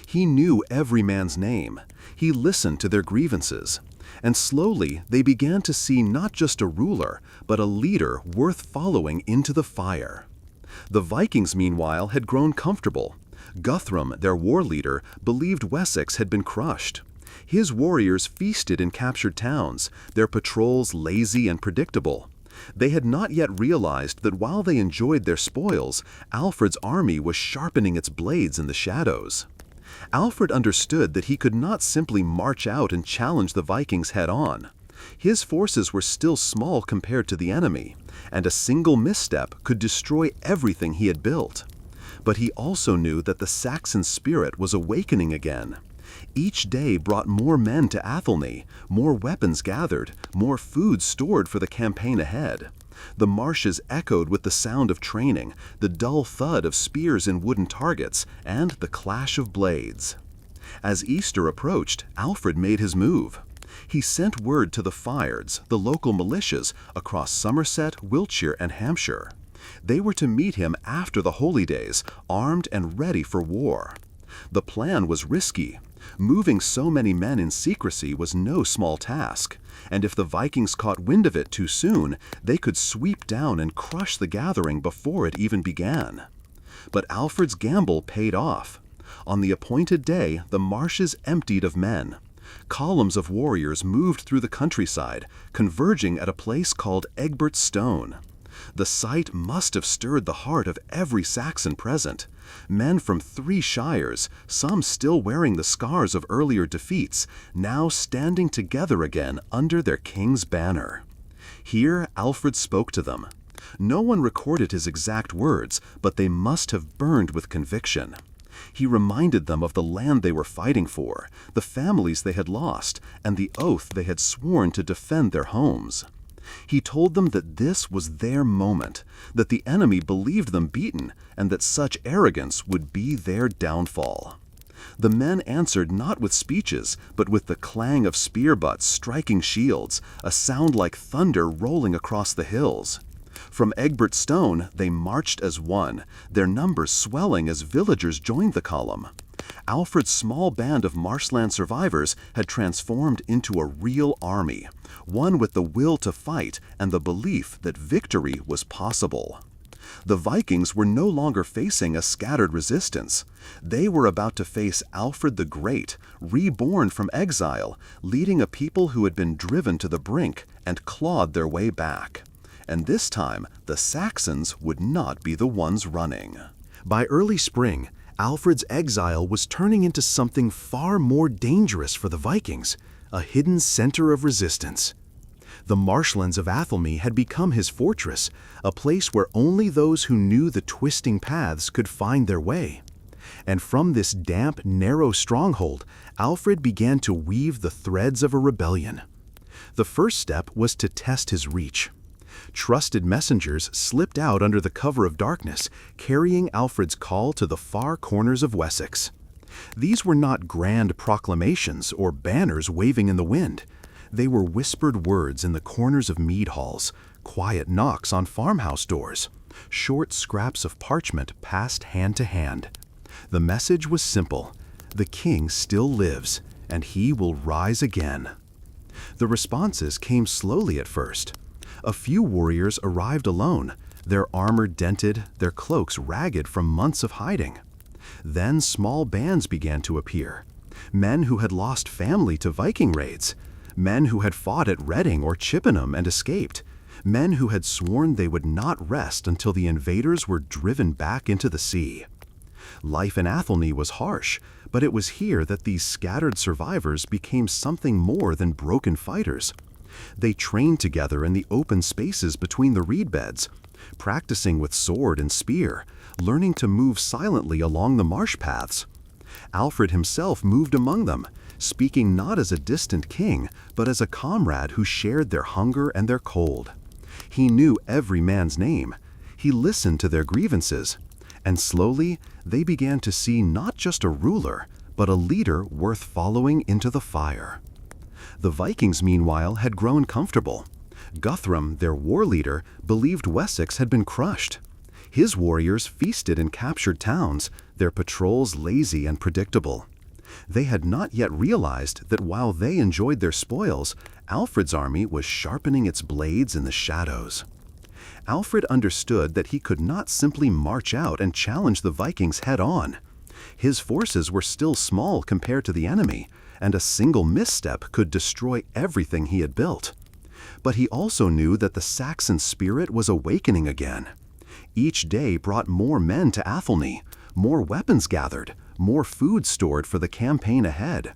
[SPEAKER 1] He knew every man's name. He listened to their grievances. And slowly they began to see not just a ruler, but a leader worth following into the fire. The Vikings, meanwhile, had grown comfortable. Guthrum, their war leader, believed Wessex had been crushed. His warriors feasted in captured towns, their patrols lazy and predictable. They had not yet realized that while they enjoyed their spoils, Alfred's army was sharpening its blades in the shadows. Alfred understood that he could not simply march out and challenge the Vikings head-on. His forces were still small compared to the enemy, and a single misstep could destroy everything he had built. But he also knew that the Saxon spirit was awakening again. Each day brought more men to Athelney, more weapons gathered, more food stored for the campaign ahead. The marshes echoed with the sound of training, the dull thud of spears in wooden targets, and the clash of blades. As Easter approached, Alfred made his move. He sent word to the Fyrds, the local militias, across Somerset, Wiltshire, and Hampshire. They were to meet him after the holy days, armed and ready for war. The plan was risky. Moving so many men in secrecy was no small task, and if the Vikings caught wind of it too soon, they could sweep down and crush the gathering before it even began. But Alfred's gamble paid off. On the appointed day, the marshes emptied of men. Columns of warriors moved through the countryside, converging at a place called Egbert's Stone. The sight must have stirred the heart of every Saxon present. Men from 3 shires, some still wearing the scars of earlier defeats, now standing together again under their king's banner. Here Alfred spoke to them. No one recorded his exact words, but they must have burned with conviction. He reminded them of the land they were fighting for, the families they had lost, and the oath they had sworn to defend their homes. He told them that this was their moment, that the enemy believed them beaten, and that such arrogance would be their downfall. The men answered not with speeches, but with the clang of spear butts striking shields, a sound like thunder rolling across the hills. From Egbert's Stone they marched as one, their numbers swelling as villagers joined the column. Alfred's small band of marshland survivors had transformed into a real army, one with the will to fight and the belief that victory was possible. The Vikings were no longer facing a scattered resistance. They were about to face Alfred the Great, reborn from exile, leading a people who had been driven to the brink and clawed their way back. And this time, the Saxons would not be the ones running. By early spring, Alfred's exile was turning into something far more dangerous for the Vikings, a hidden center of resistance. The marshlands of Athelney had become his fortress, a place where only those who knew the twisting paths could find their way. And from this damp, narrow stronghold, Alfred began to weave the threads of a rebellion. The first step was to test his reach. Trusted messengers slipped out under the cover of darkness, carrying Alfred's call to the far corners of Wessex.
[SPEAKER 2] These were not grand proclamations or banners waving in the wind. They were whispered words in the corners of mead halls, quiet knocks on farmhouse doors, short scraps of parchment passed hand to hand. The message was simple: the king still lives, and he will rise again. The responses came slowly at first. A few warriors arrived alone, their armor dented, their cloaks ragged from months of hiding. Then small bands began to appear. Men who had lost family to Viking raids, men who had fought at Reading or Chippenham and escaped, men who had sworn they would not rest until the invaders were driven back into the sea. Life in Athelney was harsh, but it was here that these scattered survivors became something more than broken fighters. They trained together in the open spaces between the reed beds, practicing with sword and spear, learning to move silently along the marsh paths. Alfred himself moved among them, speaking not as a distant king, but as a comrade who shared their hunger and their cold. He knew every man's name. He listened to their grievances. And slowly, they began to see not just a ruler, but a leader worth following into the fire. The Vikings, meanwhile, had grown comfortable. Guthrum, their war leader, believed Wessex had been crushed. His warriors feasted in captured towns, their patrols lazy and predictable. They had not yet realized that while they enjoyed their spoils, Alfred's army was sharpening its blades in the shadows. Alfred understood that he could not simply march out and challenge the Vikings head-on. His forces were still small compared to the enemy, and a single misstep could destroy everything he had built. But he also knew that the Saxon spirit was awakening again. Each day brought more men to Athelney, more weapons gathered, more food stored for the campaign ahead.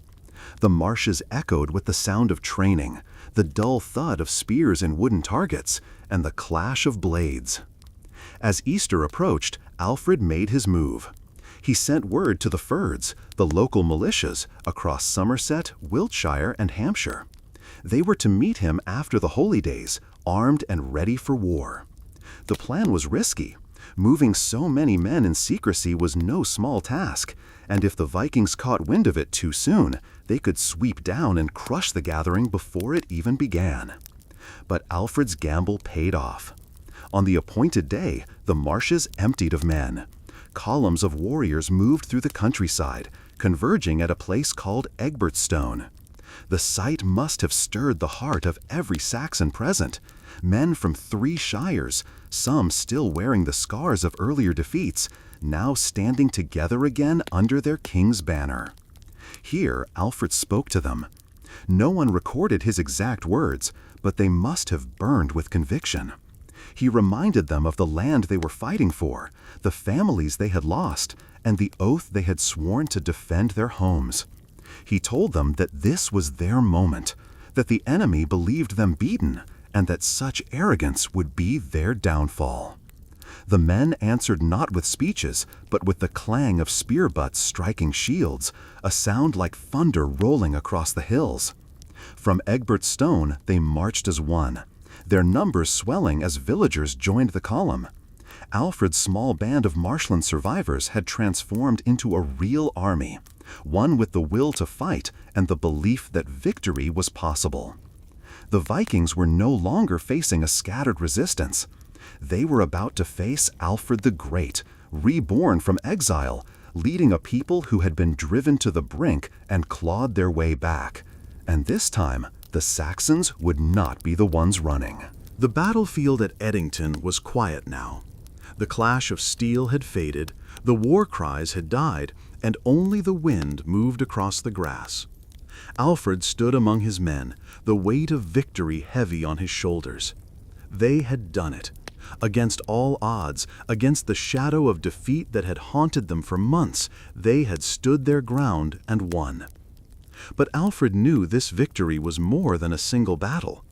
[SPEAKER 2] The marshes echoed with the sound of training, the dull thud of spears and wooden targets, and the clash of blades. As Easter approached, Alfred made his move. He sent word to the Fyrds, the local militias, across Somerset, Wiltshire, and Hampshire. They were to meet him after the holy days, armed and ready for war. The plan was risky. Moving so many men in secrecy was no small task, and if the Vikings caught wind of it too soon, they could sweep down and crush the gathering before it even began. But Alfred's gamble paid off. On the appointed day, the marshes emptied of men. Columns of warriors moved through the countryside, converging at a place called Egbertstone. The sight must have stirred the heart of every Saxon present. Men from 3 shires, some still wearing the scars of earlier defeats, now standing together again under their king's banner. Here, Alfred spoke to them. No one recorded his exact words, but they must have burned with conviction. He reminded them of the land they were fighting for, the families they had lost, and the oath they had sworn to defend their homes. He told them that this was their moment, that the enemy believed them beaten, and that such arrogance would be their downfall. The men answered not with speeches, but with the clang of spear butts striking shields, a sound like thunder rolling across the hills. From Egbertstone they marched as one, their numbers swelling as villagers joined the column. Alfred's small band of marshland survivors had transformed into a real army, one with the will to fight and the belief that victory was possible. The Vikings were no longer facing a scattered resistance. They were about to face Alfred the Great, reborn from exile, leading a people who had been driven to the brink and clawed their way back. And this time, the Saxons would not be the ones running.
[SPEAKER 1] The battlefield at Edington was quiet now. The clash of steel had faded, the war cries had died, and only the wind moved across the grass. Alfred stood among his men, the weight of victory heavy on his shoulders. They had done it. Against all odds, against the shadow of defeat that had haunted them for months, they had stood their ground and won. But Alfred knew this victory was more than a single battle.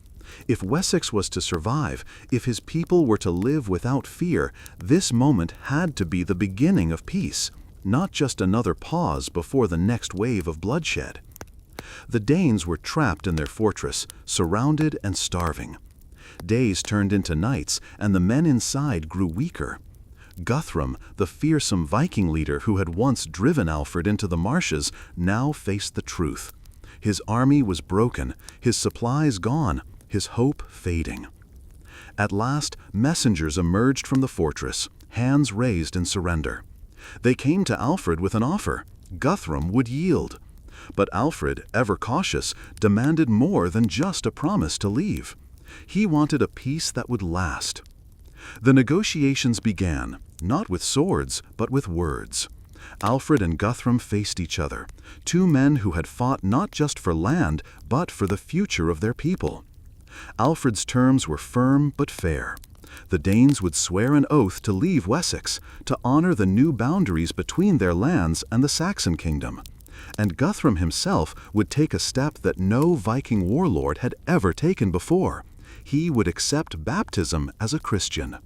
[SPEAKER 1] If Wessex was to survive, if his people were to live without fear, this moment had to be the beginning of peace, not just another pause before the next wave of bloodshed. The Danes were trapped in their fortress, surrounded and starving. Days turned into nights, and the men inside grew weaker. Guthrum, the fearsome Viking leader who had once driven Alfred into the marshes, now faced the truth. His army was broken, his supplies gone, his hope fading. At last, messengers emerged from the fortress, hands raised in surrender. They came to Alfred with an offer. Guthrum would yield. But Alfred, ever cautious, demanded more than just a promise to leave. He wanted a peace that would last. The negotiations began, not with swords, but with words. Alfred and Guthrum faced each other, two men who had fought not just for land, but for the future of their people. Alfred's terms were firm but fair. The Danes would swear an oath to leave Wessex, to honor the new boundaries between their lands and the Saxon kingdom. And Guthrum himself would take a step that no Viking warlord had ever taken before. He would accept baptism as a Christian.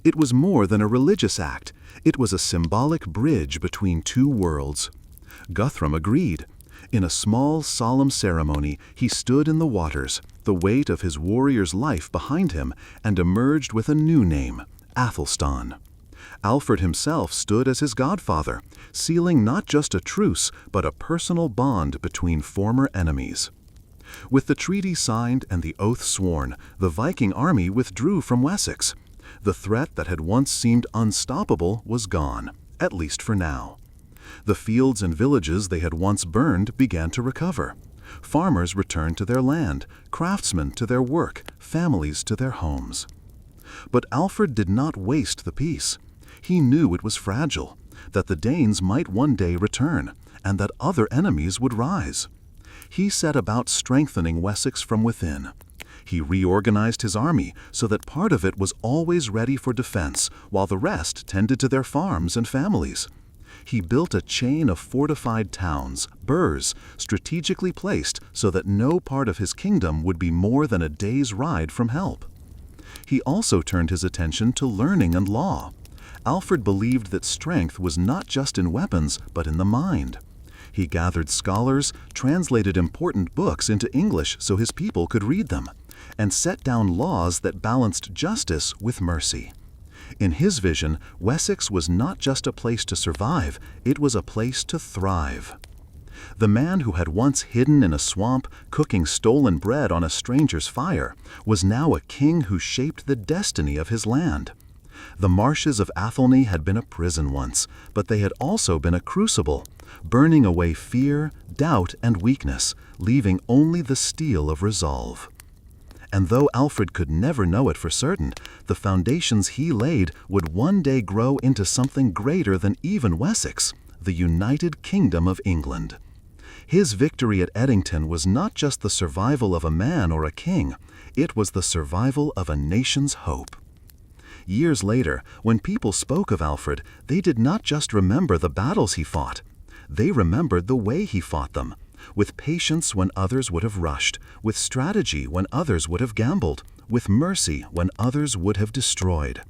[SPEAKER 1] It was more than a religious act. It was a symbolic bridge between two worlds. Guthrum agreed. In a small, solemn ceremony, he stood in the waters, the weight of his warrior's life behind him, and emerged with a new name, Athelstan. Alfred himself stood as his godfather, sealing not just a truce, but a personal bond between former enemies. With the treaty signed and the oath sworn, the Viking army withdrew from Wessex. The threat that had once seemed unstoppable was gone, at least for now. The fields and villages they had once burned began to recover. Farmers returned to their land, craftsmen to their work, families to their homes. But Alfred did not waste the peace. He knew it was fragile, that the Danes might one day return, and that other enemies would rise. He set about strengthening Wessex from within. He reorganized his army so that part of it was always ready for defense, while the rest tended to their farms and families. He built a chain of fortified towns, burhs, strategically placed so that no part of his kingdom would be more than a day's ride from help. He also turned his attention to learning and law. Alfred believed that strength was not just in weapons, but in the mind. He gathered scholars, translated important books into English so his people could read them, and set down laws that balanced justice with mercy. In his vision, Wessex was not just a place to survive, it was a place to thrive. The man who had once hidden in a swamp, cooking stolen bread on a stranger's fire, was now a king who shaped the destiny of his land. The marshes of Athelney had been a prison once, but they had also been a crucible, burning away fear, doubt, and weakness, leaving only the steel of resolve. And though Alfred could never know it for certain, the foundations he laid would one day grow into something greater than even Wessex, the United Kingdom of England. His victory at Edington was not just the survival of a man or a king, it was the survival of a nation's hope. Years later, when people spoke of Alfred, they did not just remember the battles he fought. They remembered the way he fought them, with patience when others would have rushed, with strategy when others would have gambled, with mercy when others would have destroyed.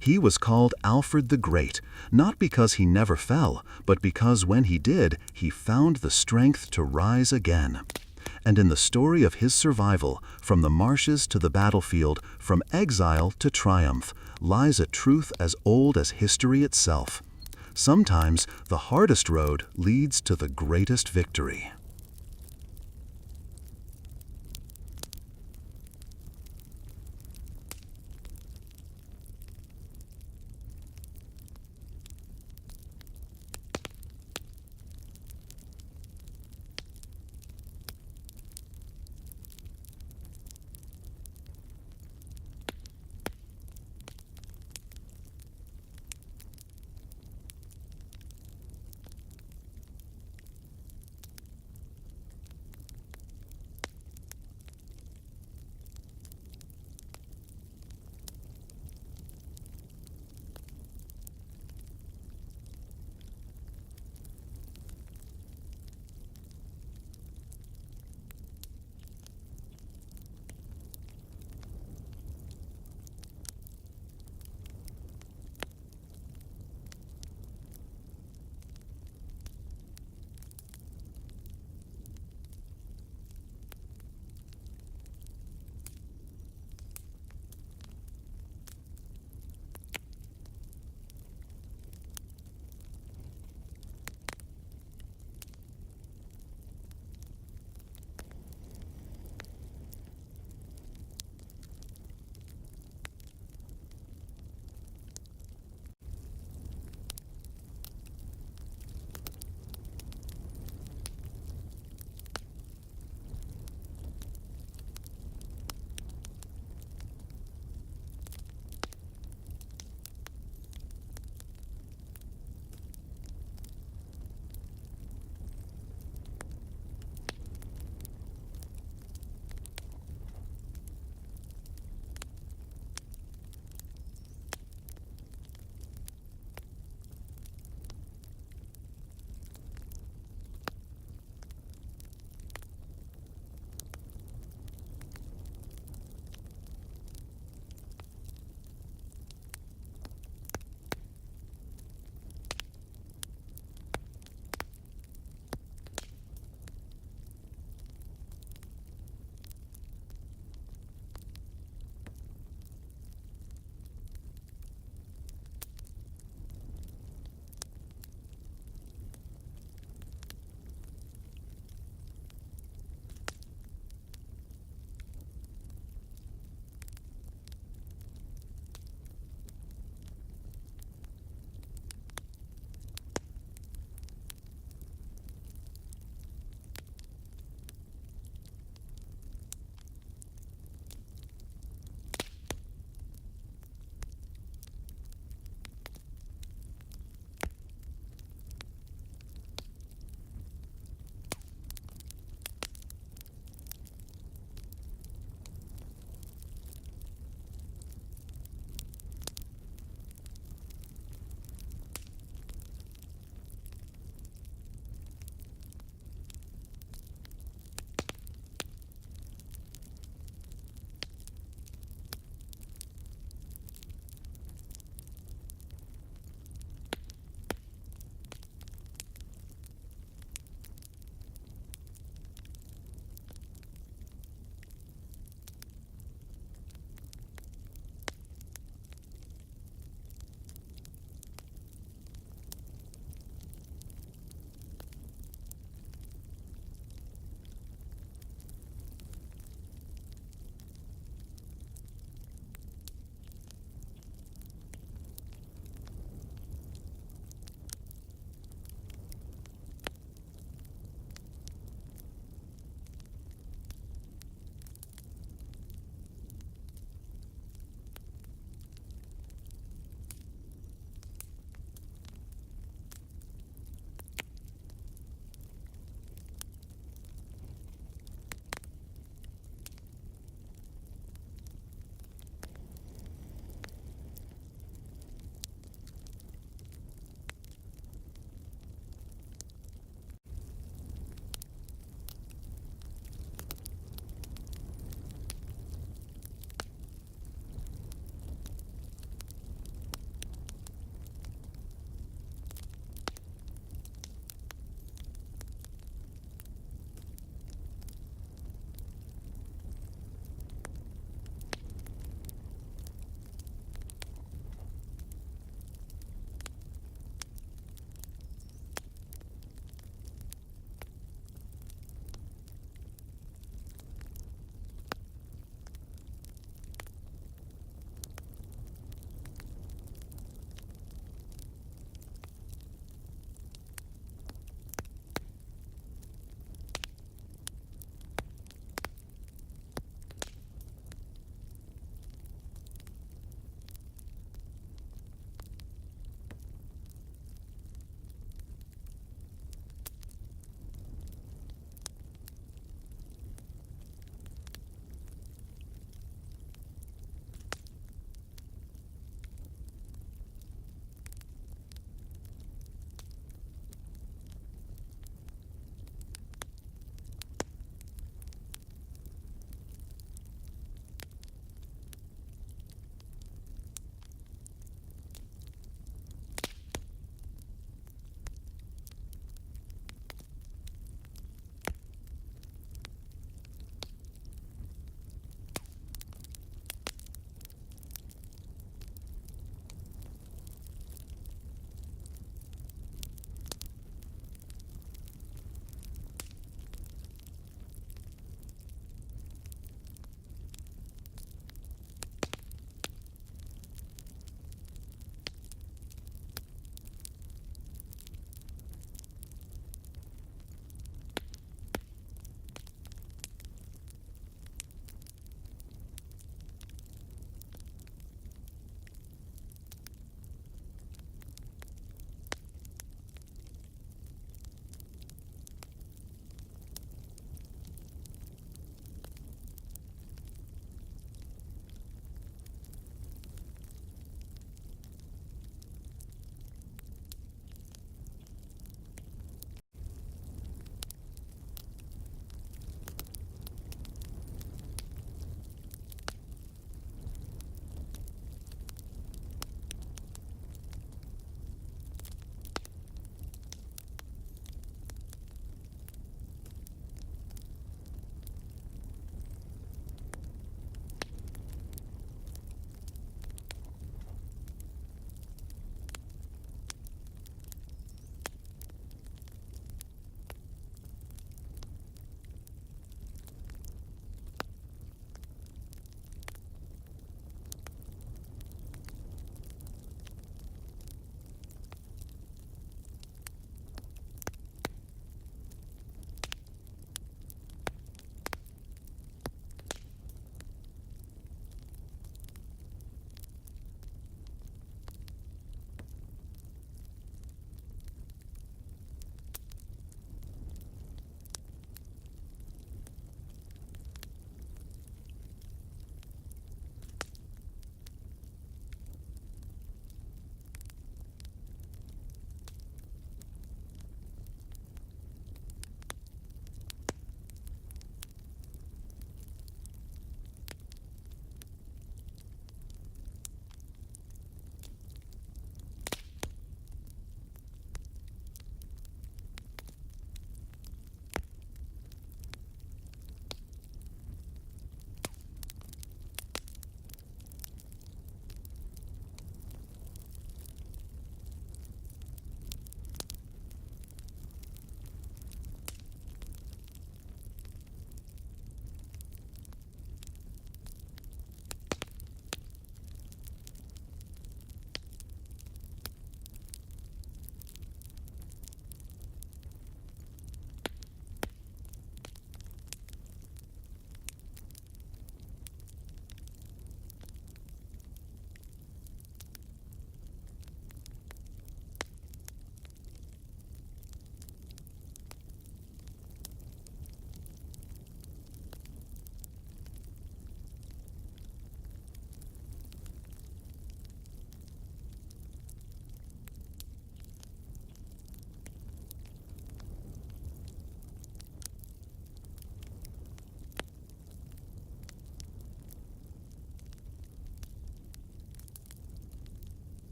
[SPEAKER 1] He was called Alfred the Great, not because he never fell, but because when he did, he found the strength to rise again. And in the story of his survival, from the marshes to the battlefield, from exile to triumph, lies a truth as old as history itself. Sometimes the hardest road leads to the greatest victory.